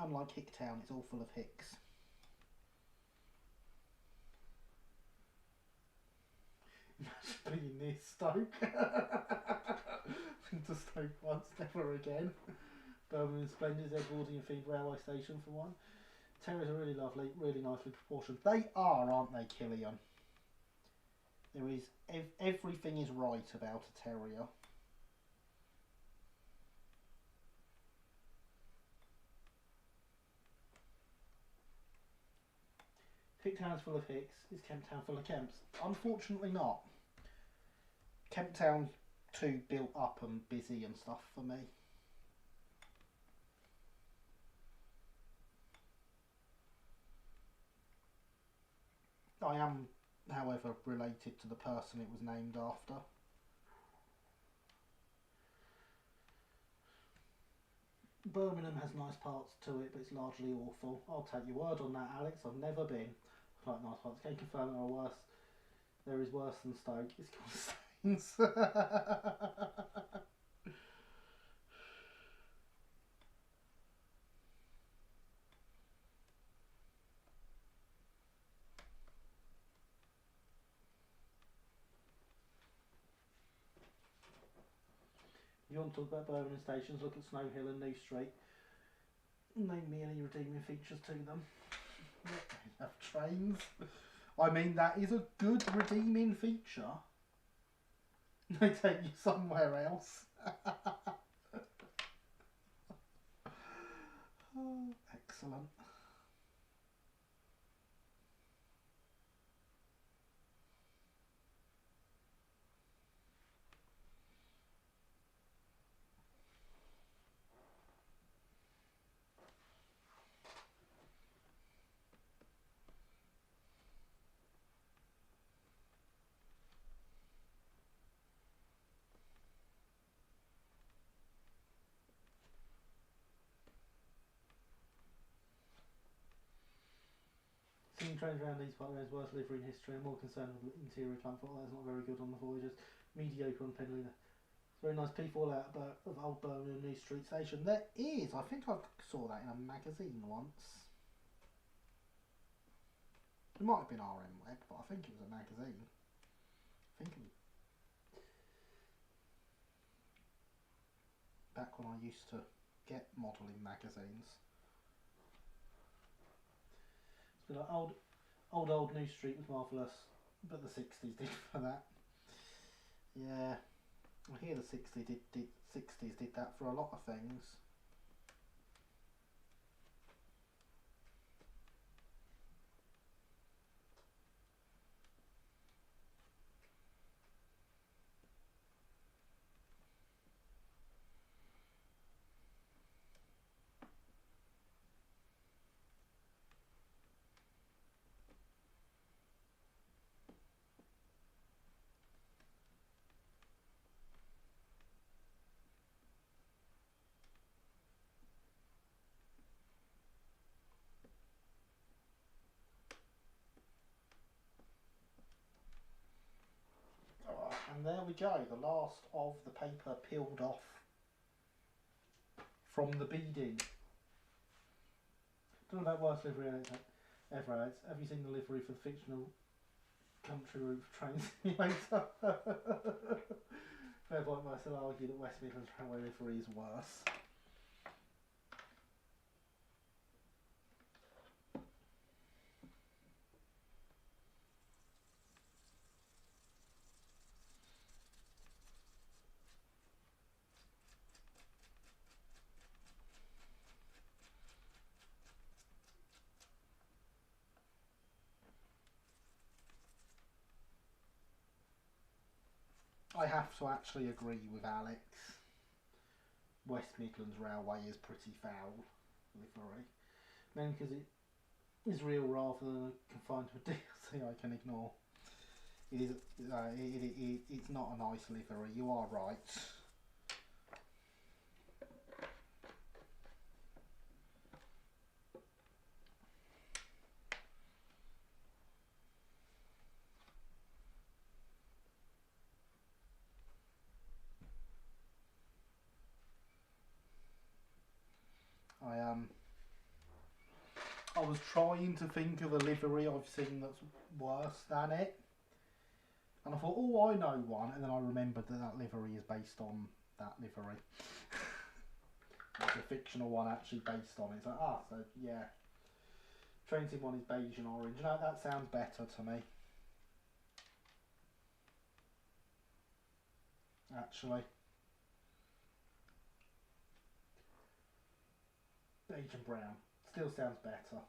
Speaker 1: Unlike Hicktown, it's all full of hicks. Imagine being near Stoke. Been to Stoke once, never again. Birmingham Splendid, Everone and Feed Railway Station for one. Terriers are really lovely, really nicely proportioned. They are, aren't they, Killian? There is everything is right about a terrier. Hicktown's full of Hicks. Is Kemptown full of Kemps? Unfortunately not. Kemptown's too built up and busy and stuff for me. I am, however, related to the person it was named after. Birmingham has nice parts to it, but it's largely awful. I'll take your word on that, Alex. I've never been. I like nice parts. Can you confirm there are worse? There is worse than Stoke. It's called Staines. you want to talk about Birmingham stations, look at Snow Hill and New Street. Name me any redeeming features to them. They have trains. I mean, that is a good redeeming feature. They take you somewhere else. Oh, excellent. Seeing trains around these parts worth livery in history. I'm more concerned with interior comfort. That's not very good on the voyages. Mediocre on Penley. It's very nice people out of Old Birmingham New Street Station. There is. I think I saw that in a magazine once. It might have been RM Web, but I think it was a magazine. I think it was back when I used to get modelling magazines. It's been like old New Street was marvellous, but the 60s did for that. Yeah, I hear the 60s did that for a lot of things. And there we go, the last of the paper peeled off from the beading. Don't know about worst livery ever. Have you seen the livery for the fictional Country Route Train Simulator? Fair point, might still argue that West Midlands Railway livery is worse. I have to actually agree with Alex. West Midlands Railway is pretty foul livery. Mainly because it is real rather than confined to a DLC I can ignore. It is. It's not a nice livery. You are right. I was trying to think of a livery I've seen that's worse than it, and I thought, oh, I know one, and then I remembered that that livery is based on that livery. It's a fictional one actually based on it. It's like, so yeah. Train Sim one is beige and orange. No, that sounds better to me. Actually. Beige and brown. Still sounds better.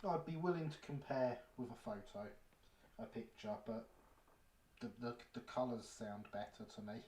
Speaker 1: I'd be willing to compare with a photo, a picture, but the colours sound better to me.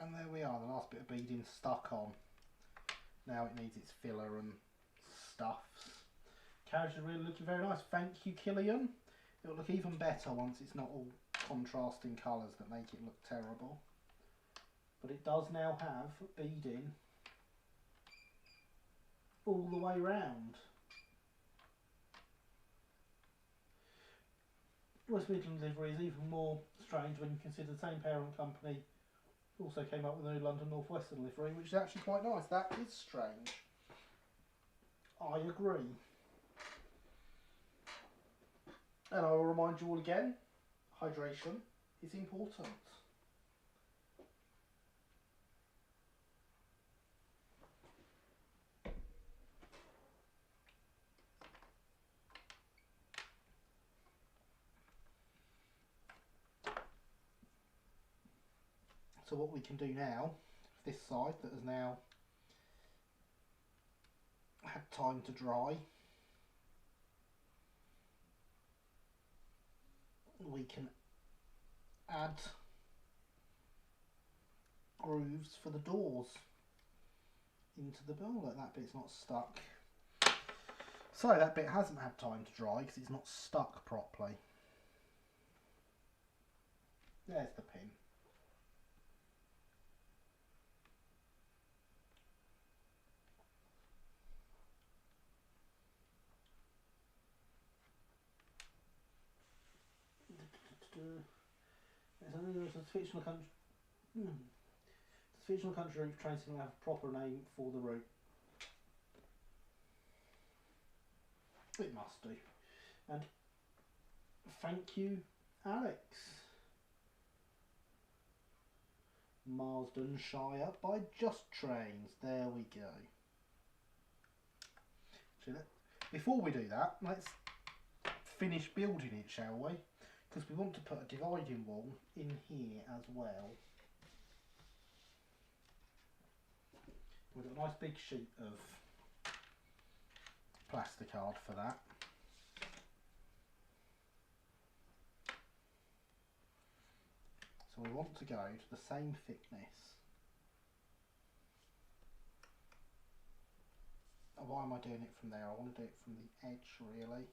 Speaker 1: And there we are, the last bit of beading stuck on. Now it needs its filler and stuffs. Carriage is really looking very nice. Thank you, Killian. It'll look even better once it's not all contrasting colours that make it look terrible. But it does now have beading all the way round. West Midlands livery is even more strange when you consider the same parent company also came up with a new London North Western livery, which is actually quite nice. That is strange. I agree. And I will remind you all again, hydration is important. So what we can do now, this side that has now had time to dry, we can add grooves for the doors into the bill. Look, that bit's not stuck. So that bit hasn't had time to dry because it's not stuck properly. There's the pin. It's a fictional country. It's a fictional country route tracing will have a proper name for the route. It must do. And thank you, Alex. Marsdenshire by Just Trains. There we go. So before we do that, let's finish building it, shall we? Because we want to put a dividing wall in here as well. We've got a nice big sheet of plasticard for that. So we want to go to the same thickness. And why am I doing it from there? I want to do it from the edge, really.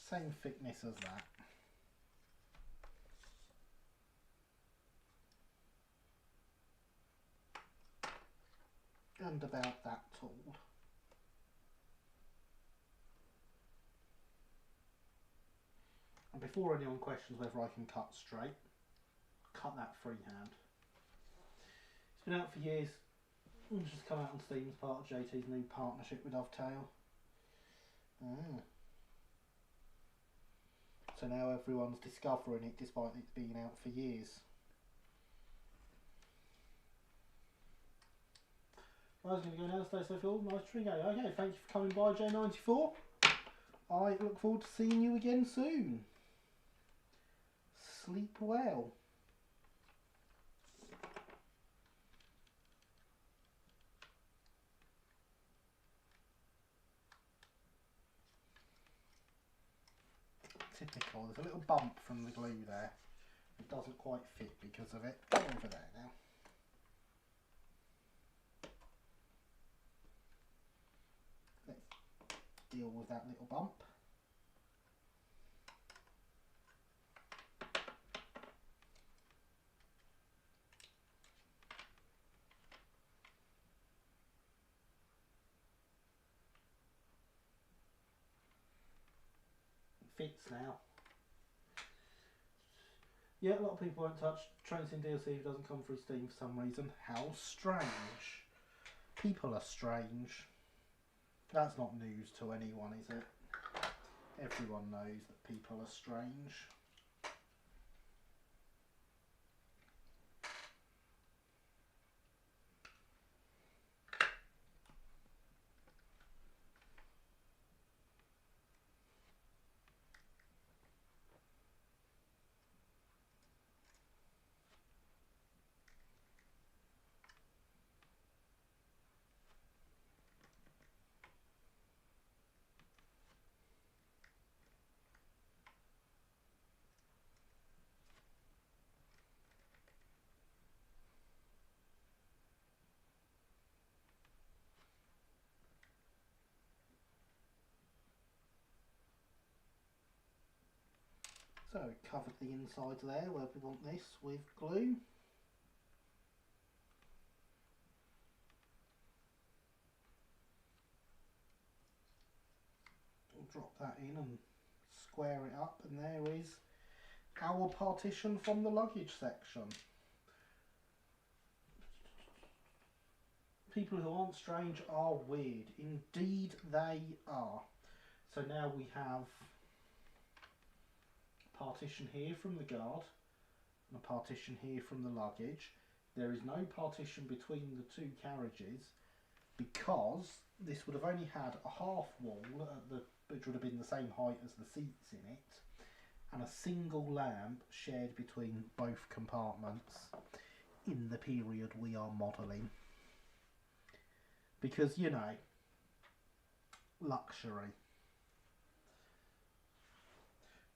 Speaker 1: Same thickness as that. And about that tall. And before anyone questions whether I can cut straight, cut that freehand. It's been out for years. It's just come out on Steam as part of JT's new partnership with Dovetail. So now everyone's discovering it despite it being out for years. I was going to go now, stay safe all, nice tree go. Okay, thank you for coming by, J94. I look forward to seeing you again soon. Sleep well. Typical, there's a little bump from the glue there. It doesn't quite fit because of it. Over there now. Let's deal with that little bump. Fits now. Yeah, a lot of people won't touch Tracing DLC if it doesn't come through Steam for some reason. How strange. People are strange. That's not news to anyone, is it? Everyone knows that people are strange. So covered the inside there where we want this with glue. We'll drop that in and square it up, and there is our partition from the luggage section. People who aren't strange are weird. Indeed they are. So now we have a partition here from the guard and a partition here from the luggage. There is no partition between the two carriages because this would have only had a half wall which would have been the same height as the seats in it, and a single lamp shared between both compartments in the period we are modelling. Because, you know, luxury.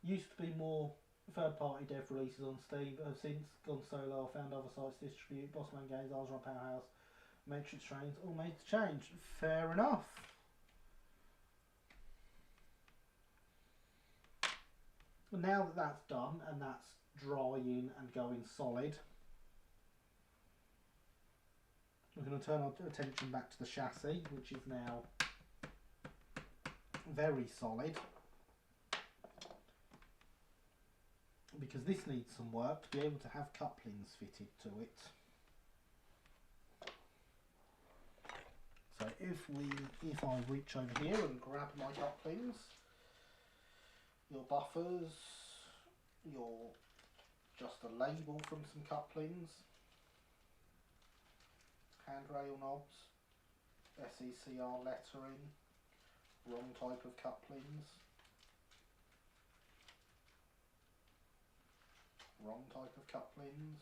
Speaker 1: Used to be more third-party dev releases on Steam, have since gone solo, found other sites to distribute. Bossman Games, Arsenal Powerhouse, Matrix Trains, all made to change. Fair enough. But now that that's done and that's drying and going solid, we're going to turn our attention back to the chassis, which is now very solid, because this needs some work to be able to have couplings fitted to it. So if I reach over here and grab my couplings, your buffers, your just a label from some couplings, handrail knobs, SECR lettering, wrong type of couplings, wrong type of couplings.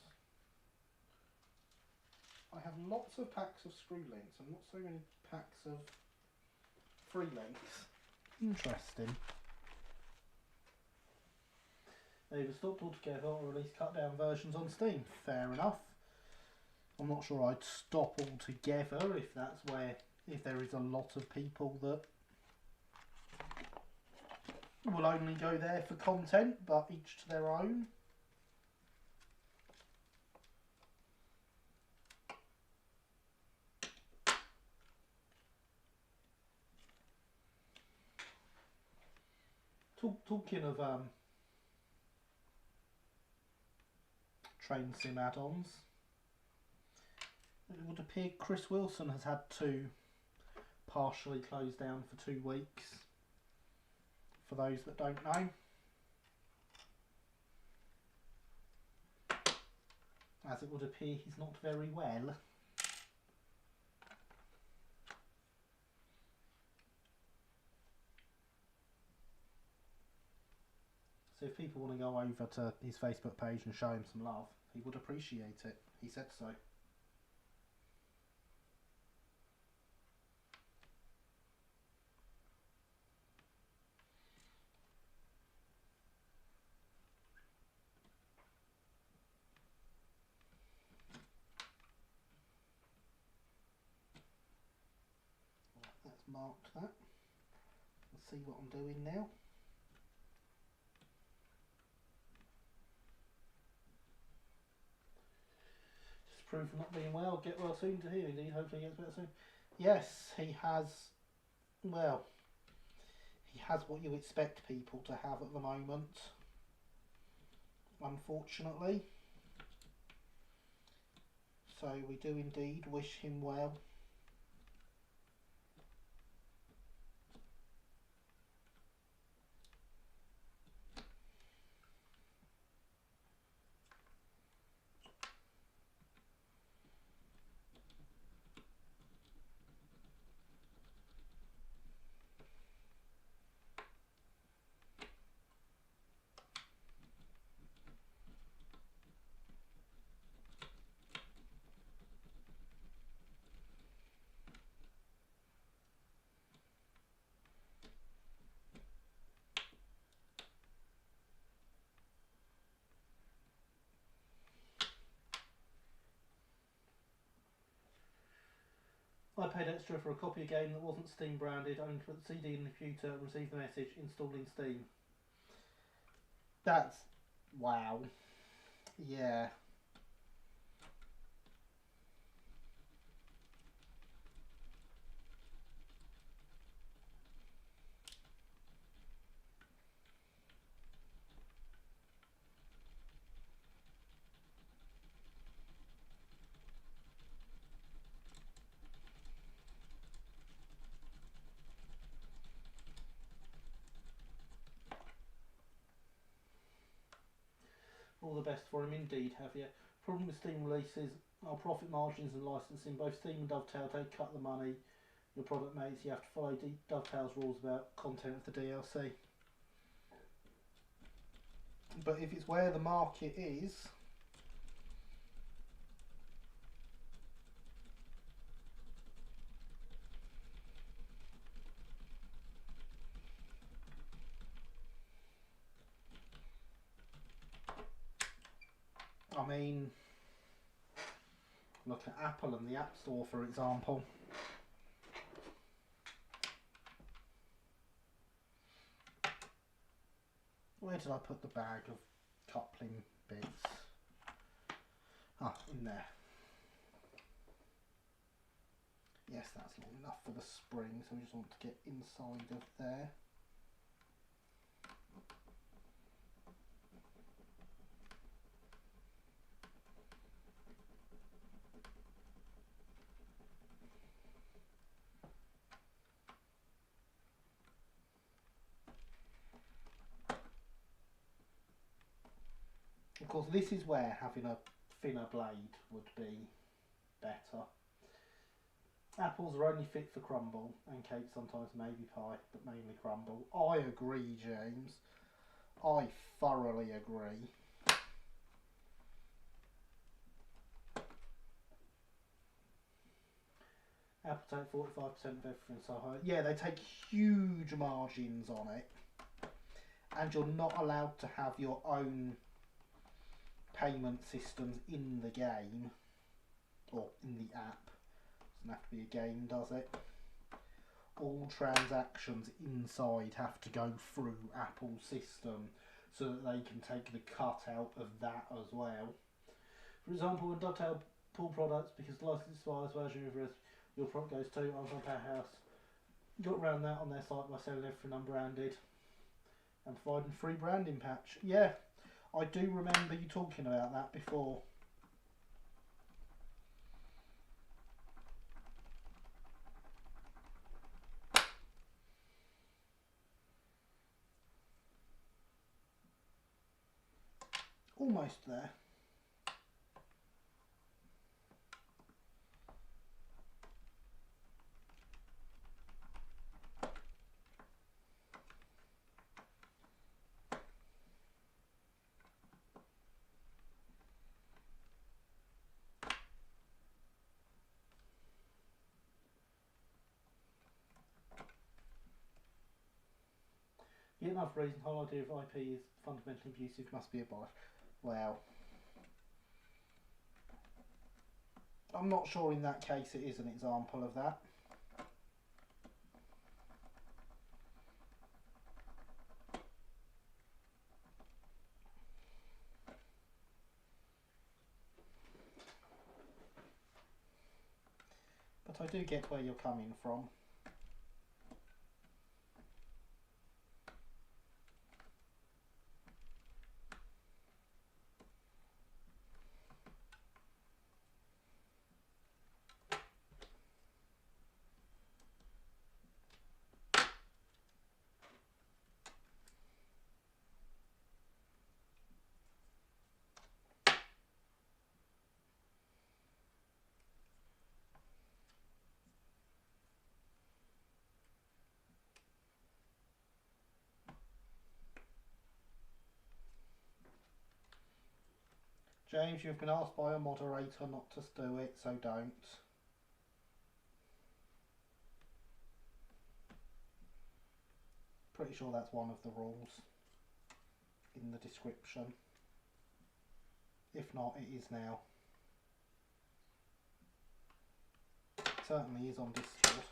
Speaker 1: I have lots of packs of screw links and not so many packs of free links. Interesting. They either stopped altogether or released cut down versions on Steam. Fair enough. I'm not sure I'd stop altogether if there is a lot of people that will only go there for content, but each to their own. Talking of train sim add-ons, it would appear Chris Wilson has had two partially closed down for 2 weeks. For those that don't know, as it would appear he's not very well. So if people want to go over to his Facebook page and show him some love, he would appreciate it. He said so. Let's mark that. Let's see what I'm doing now. Just proof of not being well. Get well soon to hear, indeed. Hopefully he gets better soon. Yes, he has. Well, he has what you expect people to have at the moment, unfortunately. So we do indeed wish him well. I paid extra for a copy of a game that wasn't Steam branded, only to put the CD in the computer and receive the message, installing Steam. That's... wow. Yeah. All the best for him indeed, have you? Problem with Steam releases are profit margins and licensing. Both Steam and Dovetail don't cut the money your product makes. You have to follow Dovetail's rules about content of the DLC. But if it's where the market is, I mean, look at Apple and the App Store, for example. Where did I put the bag of coupling bits? Ah, in there. Yes, that's long enough for the spring, so we just want to get inside of there. Of course, this is where having a thinner blade would be better. Apples are only fit for crumble, and cake sometimes maybe pie, but mainly crumble. I agree, James. I thoroughly agree. Apple take 45% of everything, so high. Yeah, they take huge margins on it. And you're not allowed to have your own payment systems in the game. Or in the app. Doesn't have to be a game, does it? All transactions inside have to go through Apple's system so that they can take the cut out of that as well. For example, when Dovetail pull products because the license expires, version of your product goes to Amazon Powerhouse, got around that on their site by selling everything unbranded and providing free branding patch. Yeah, I do remember you talking about that before. Almost there. Yet another reason, the whole idea of IP is fundamentally abusive, must be abolished. Well, I'm not sure in that case it is an example of that. But I do get where you're coming from. James, you've been asked by a moderator not to do it, so don't. Pretty sure that's one of the rules in the description. If not, it is now. It certainly is on Discord.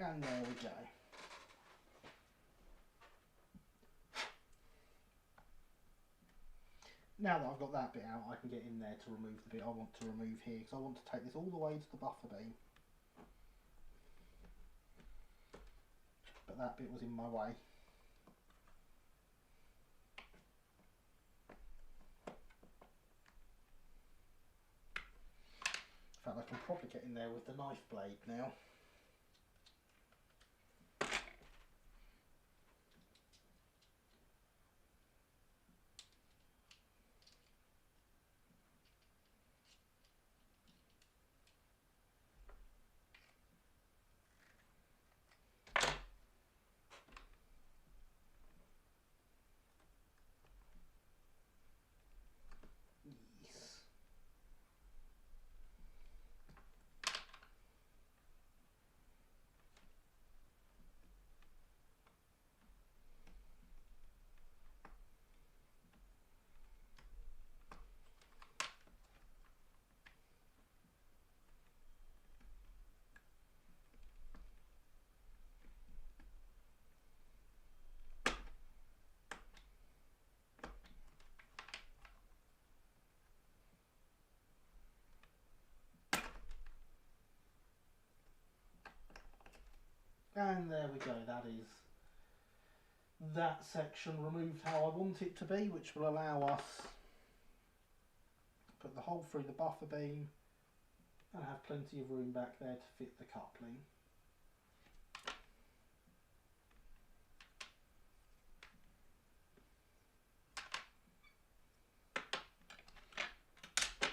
Speaker 1: And there we go. Now that I've got that bit out, I can get in there to remove the bit I want to remove here, because I want to take this all the way to the buffer beam. But that bit was in my way. In fact, I can probably get in there with the knife blade now. And there we go, that is that section removed how I want it to be, which will allow us to put the hole through the buffer beam and have plenty of room back there to fit the coupling.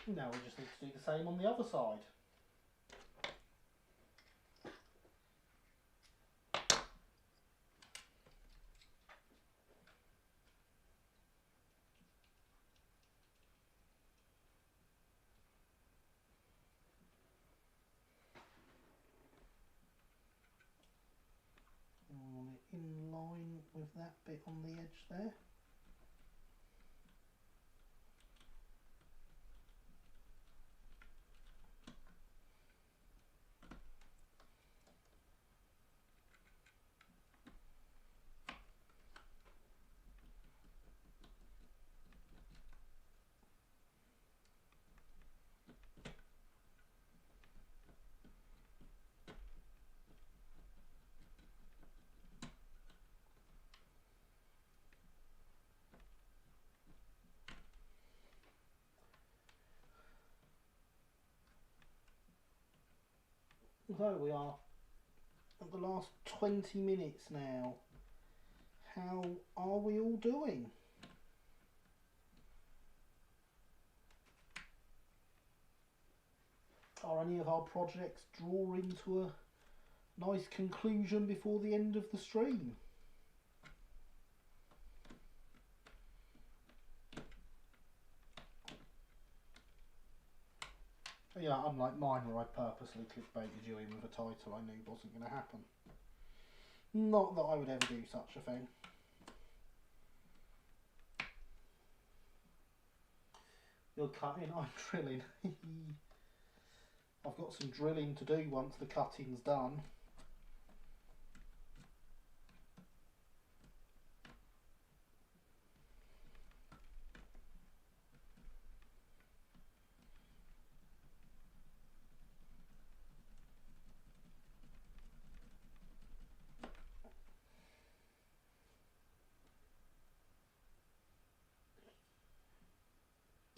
Speaker 1: Now we just need to do the same on the other side. In line with that bit on the edge there. So we are at the last 20 minutes now. How are we all doing? Are any of our projects drawing to a nice conclusion before the end of the stream? Yeah, unlike mine where I purposely clickbaited you in with a title I knew wasn't going to happen. Not that I would ever do such a thing. You're cutting, I'm drilling. I've got some drilling to do once the cutting's done.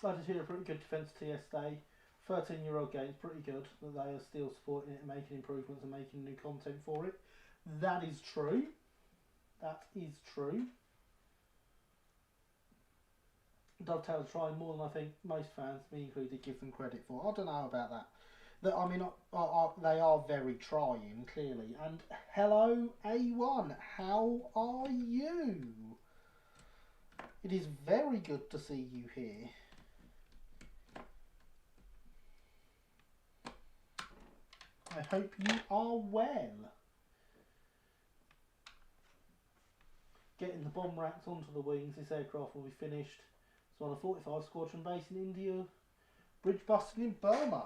Speaker 1: I just hear a pretty good defence TS day. 13-year-old game's pretty good, that they are still supporting it and making improvements and making new content for it. That is true. That is true. Dovetail's trying more than I think most fans, me included, give them credit for. I don't know about that. I mean, they are very trying, clearly. And hello, A1, how are you? It is very good to see you here. I hope you are well. Getting the bomb racks onto the wings, this aircraft will be finished. It's on a 45 squadron base in India, bridge busting in Burma.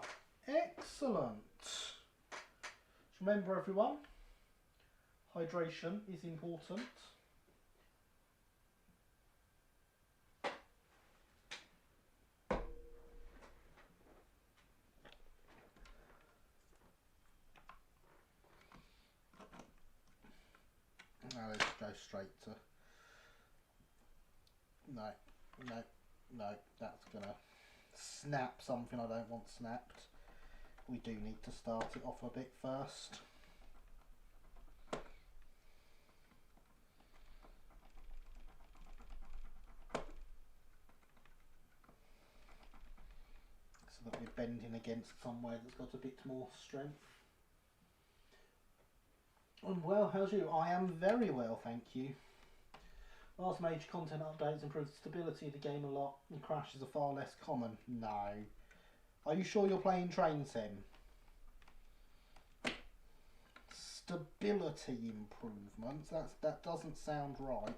Speaker 1: Excellent. Just remember everyone, Hydration is important. Now let's go straight to... No, that's gonna snap something I don't want snapped. We do need to start it off a bit first. So that we're bending against somewhere that's got a bit more strength. And well, how's you? I am very well, thank you. Last major content updates improved the stability of the game a lot and crashes are far less common. No. Are you sure you're playing Train Sim? Stability improvements? That doesn't sound right.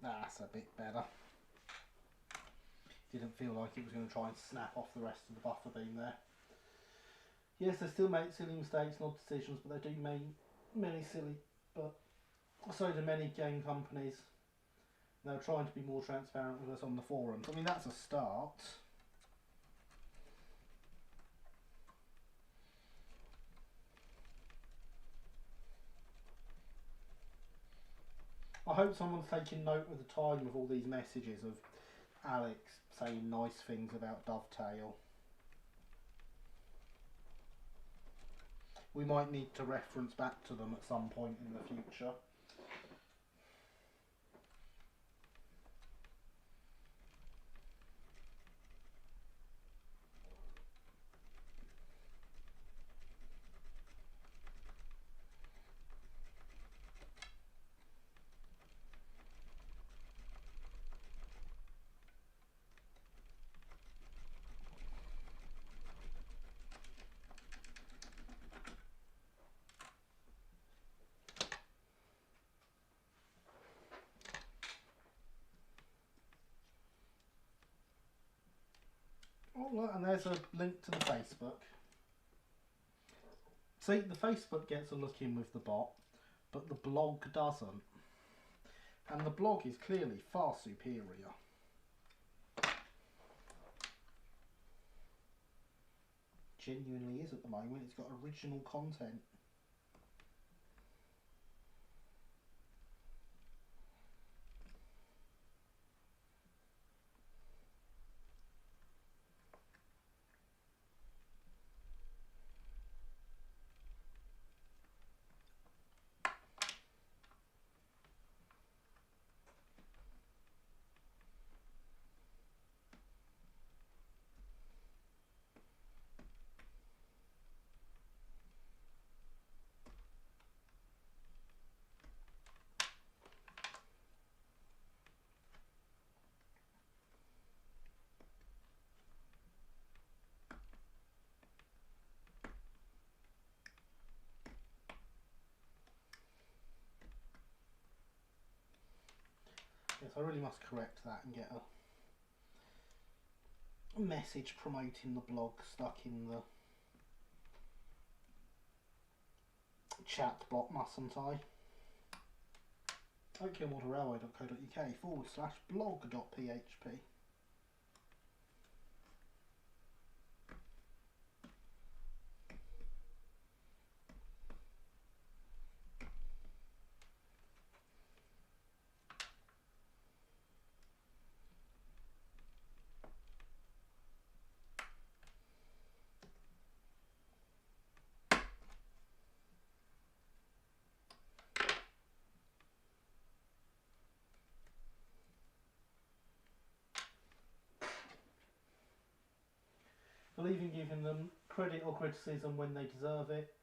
Speaker 1: That's a bit better. Didn't feel like it was going to try and snap off the rest of the buffer beam there. Yes, they still make silly mistakes and odd decisions, but they do make many silly, but so do many game companies. They're trying to be more transparent with us on the forums. I mean, that's a start. I hope someone's taking note of the time of all these messages of Alex saying nice things about Dovetail. We might need to reference back to them at some point in the future. Oh look, and there's a link to the Facebook. See, the Facebook gets a look in with the bot, but the blog doesn't. And the blog is clearly far superior. Genuinely is at the moment. It's got original content. Yes, I really must correct that and get a message promoting the blog stuck in the chat bot, mustn't I? oakhillmotorrailway.co.uk/blog.php. Believe in giving them credit or criticism when they deserve it.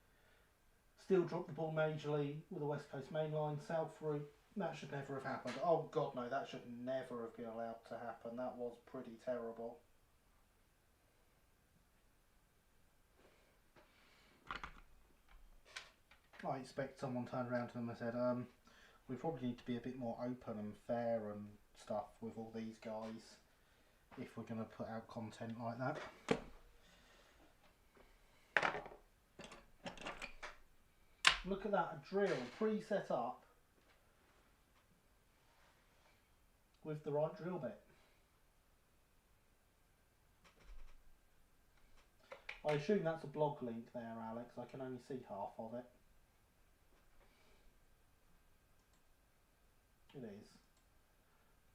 Speaker 1: Still dropped the ball majorly with the West Coast main line, South route. That should never have happened. Oh God, no, that should never have been allowed to happen. That was pretty terrible. I expect someone turned around to them and said, we probably need to be a bit more open and fair and stuff with all these guys if we're going to put out content like that. Look at that, a drill pre-set up with the right drill bit. I assume that's a blog link there, Alex. I can only see half of it. It is.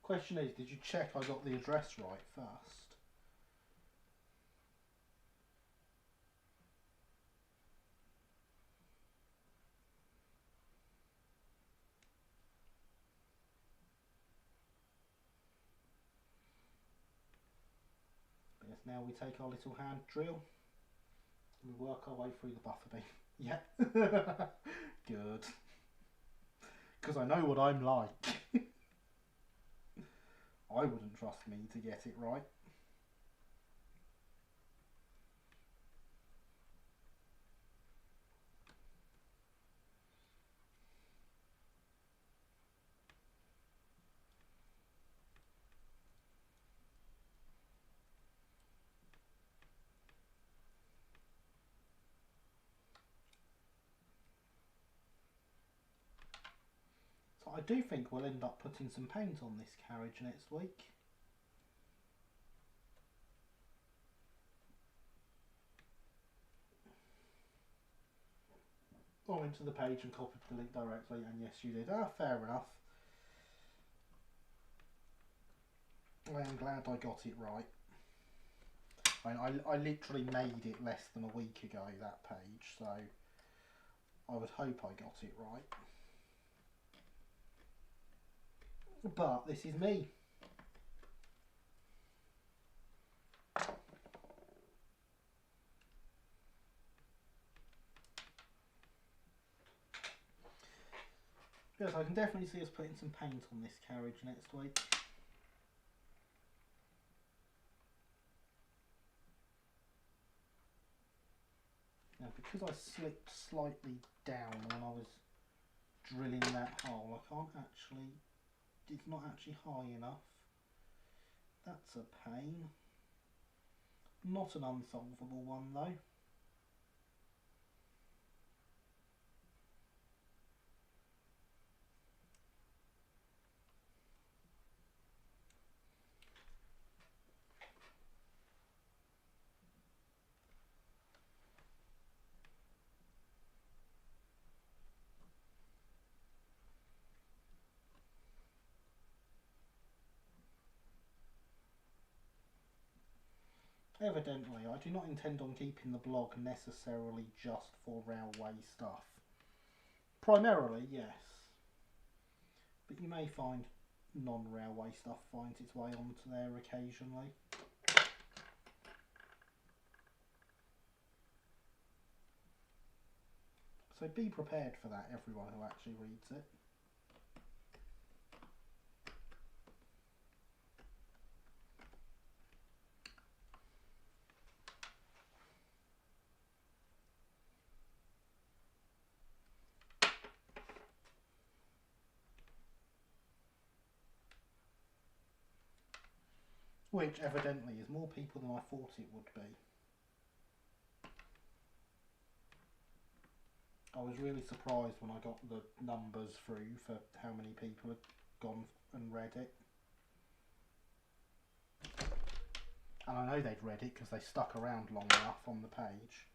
Speaker 1: Question is, did you check I got the address right first? Yes, now we take our little hand drill and we work our way through the buffer beam. Yeah. Good. Because I know what I'm like. I wouldn't trust me to get it right. So I do think we'll end up putting some paint on this carriage next week. I went to the page and copied the link directly, and yes you did. Ah, fair enough. I am glad I got it right. I literally made it less than a week ago, that page, so I would hope I got it right. But this is me. Yes, I can definitely see us putting some paint on this carriage next week. Now, because I slipped slightly down when I was drilling that hole, I can't actually, it's not actually high enough. That's a pain. Not an unsolvable one though. Evidently, I do not intend on keeping the blog necessarily just for railway stuff. Primarily, yes. But you may find non-railway stuff finds its way onto there occasionally. So be prepared for that, everyone who actually reads it. Which evidently is more people than I thought it would be. I was really surprised when I got the numbers through for how many people had gone and read it. And I know they'd read it because they stuck around long enough on the page.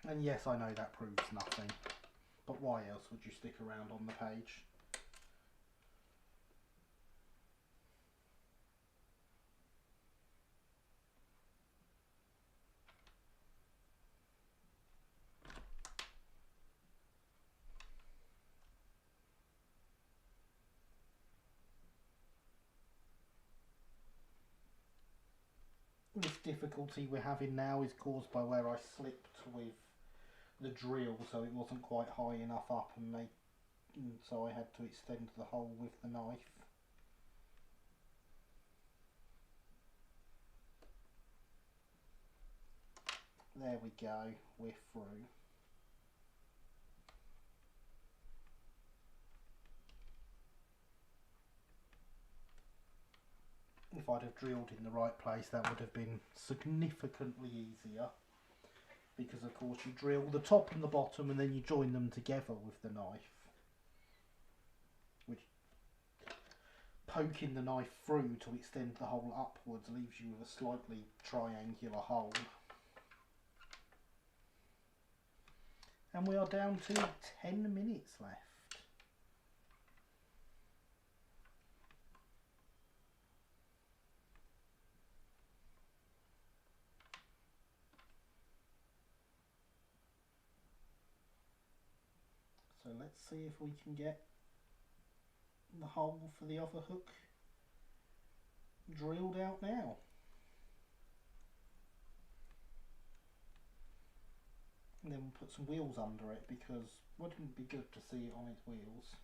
Speaker 1: And yes, I know that proves nothing. But why else would you stick around on the page? This difficulty we're having now is caused by where I slipped with the drill, so it wasn't quite high enough up, and so I had to extend the hole with the knife. There we go, we're through. If I'd have drilled in the right place, that would have been significantly easier, because of course you drill the top and the bottom and then you join them together with the knife, which, poking the knife through to extend the hole upwards, leaves you with a slightly triangular hole. And we are down to 10 minutes left. So let's see if we can get the hole for the other hook drilled out now. And then we'll put some wheels under it, because wouldn't it be good to see it on its wheels?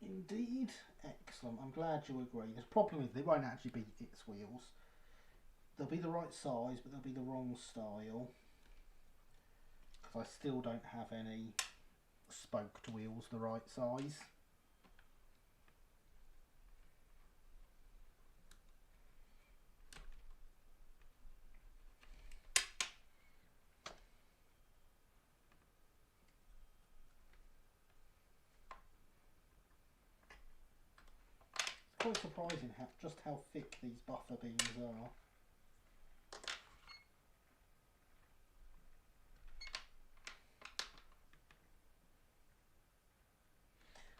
Speaker 1: Indeed, excellent. I'm glad you agree. The problem is they won't actually be its wheels. They'll be the right size, but they'll be the wrong style, because I still don't have any spoked wheels the right size. It's quite surprising just how thick these buffer beams are.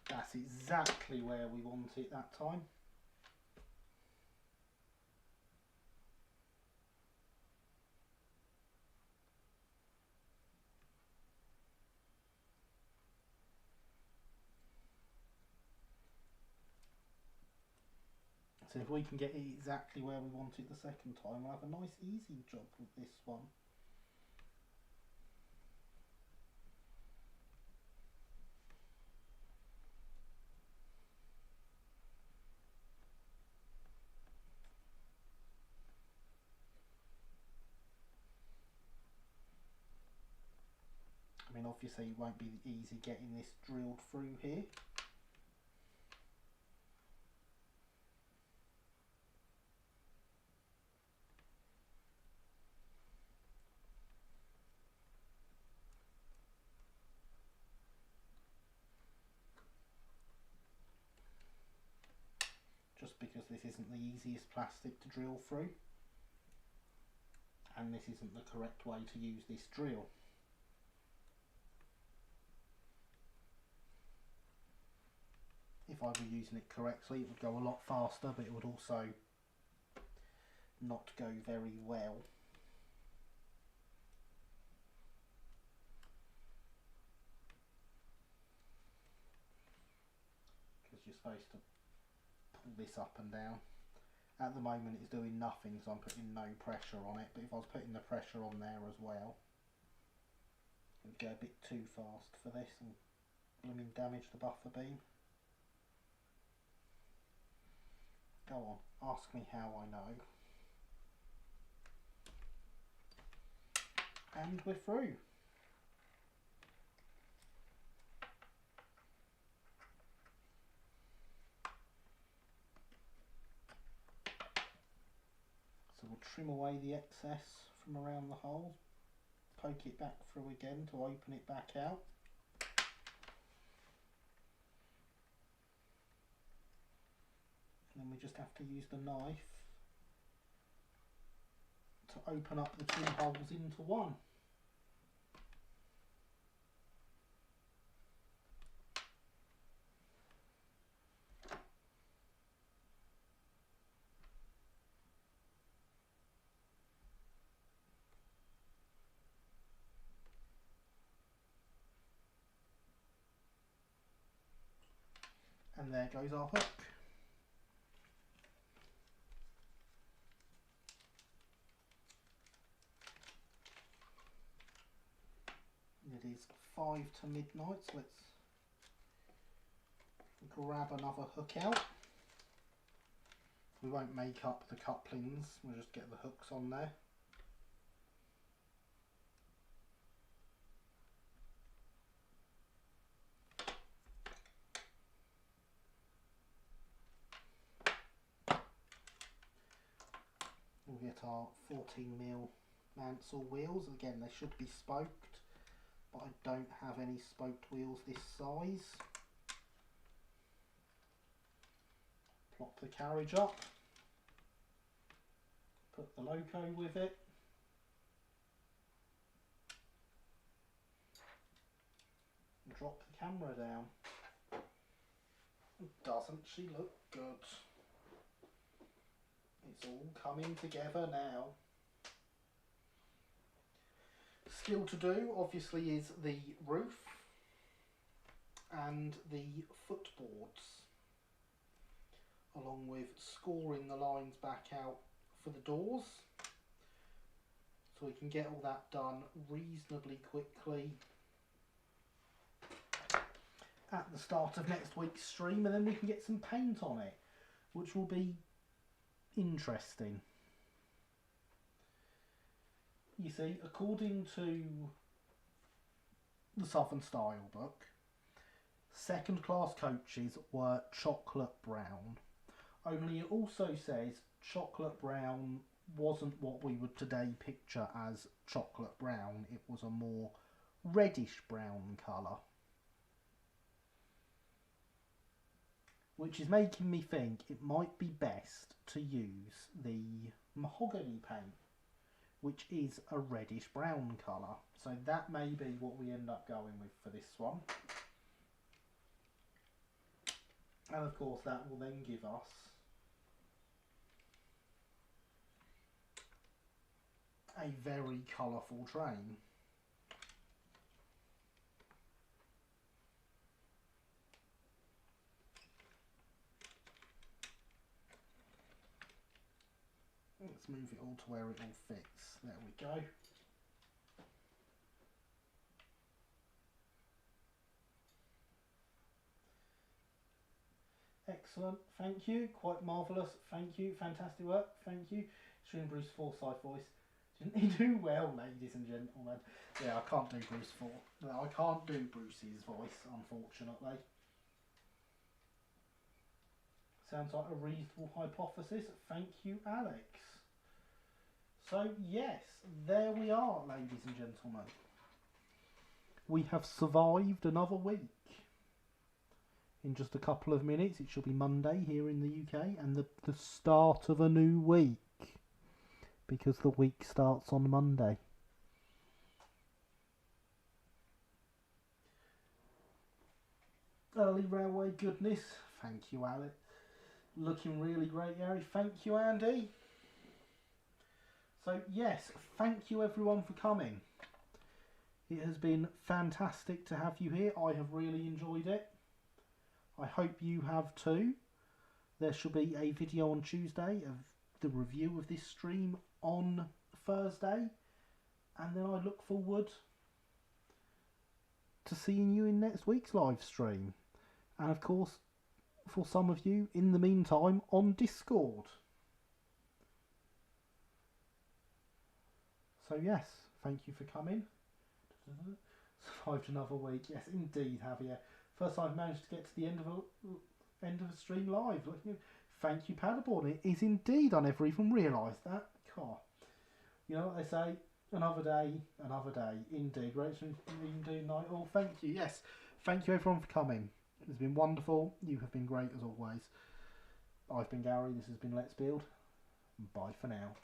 Speaker 1: That's exactly where we want it that time. So if we can get it exactly where we want it the second time, we'll have a nice easy job with this one. I mean, obviously it won't be easy getting this drilled through here. Just because this isn't the easiest plastic to drill through, and this isn't the correct way to use this drill. If I were using it correctly, it would go a lot faster, but it would also not go very well. Because you're supposed to pull this up and down. At the moment it's doing nothing, so I'm putting no pressure on it, but if I was putting the pressure on there as well, it would go a bit too fast for this and blooming damage the buffer beam. Go on, ask me how I know. And we're through. So we'll trim away the excess from around the hole. Poke it back through again to open it back out. And then we just have to use the knife to open up the two holes into one. And there goes our hook. It is 5 to midnight, so let's grab another hook out. We won't make up the couplings, we'll just get the hooks on there. We'll get our 14mm Mansell wheels. Again, they should be spoked, but I don't have any spoked wheels this size. Plop the carriage up, put the loco with it, and drop the camera down. Doesn't she look good? It's all coming together now. Still to do, obviously, is the roof and the footboards, along with scoring the lines back out for the doors, so we can get all that done reasonably quickly at the start of next week's stream, and then we can get some paint on it, which will be interesting. You see, according to the Southern Style book, second class coaches were chocolate brown, only it also says chocolate brown wasn't what we would today picture as chocolate brown. It was a more reddish brown colour, which is making me think it might be best to use the mahogany paint, which is a reddish brown colour. So that may be what we end up going with for this one. And of course that will then give us a very colourful train. Let's move it all to where it all fits. There we go. Excellent, thank you. Quite marvellous, thank you. Fantastic work, thank you. Extreme Bruce Forsyth voice. Didn't he do well, ladies and gentlemen? Yeah, I can't do Bruce I can't do Bruce's voice, unfortunately. Sounds like a reasonable hypothesis. Thank you, Alex. So, yes, there we are, ladies and gentlemen. We have survived another week. In just a couple of minutes, it shall be Monday here in the UK, and the start of a new week, because the week starts on Monday. Early railway goodness. Thank you, Alex. Looking really great, Gary. Thank you, Andy. So, yes, thank you everyone for coming. It has been fantastic to have you here. I have really enjoyed it. I hope you have too. There shall be a video on Tuesday of the review of this stream on Thursday. And then I look forward to seeing you in next week's live stream. And of course, for some of you, in the meantime, on Discord. So yes, thank you for coming. Survived another week. Yes, indeed, have you. First I've managed to get to the end of a stream live. Thank you, Paderborn. It is indeed. I never even realised that. God. You know what they say? Another day, another day. Indeed. Indeed, night all. Thank you. Yes. Thank you everyone for coming. It's been wonderful. You have been great as always. I've been Gary. This has been Let's Build. Bye for now.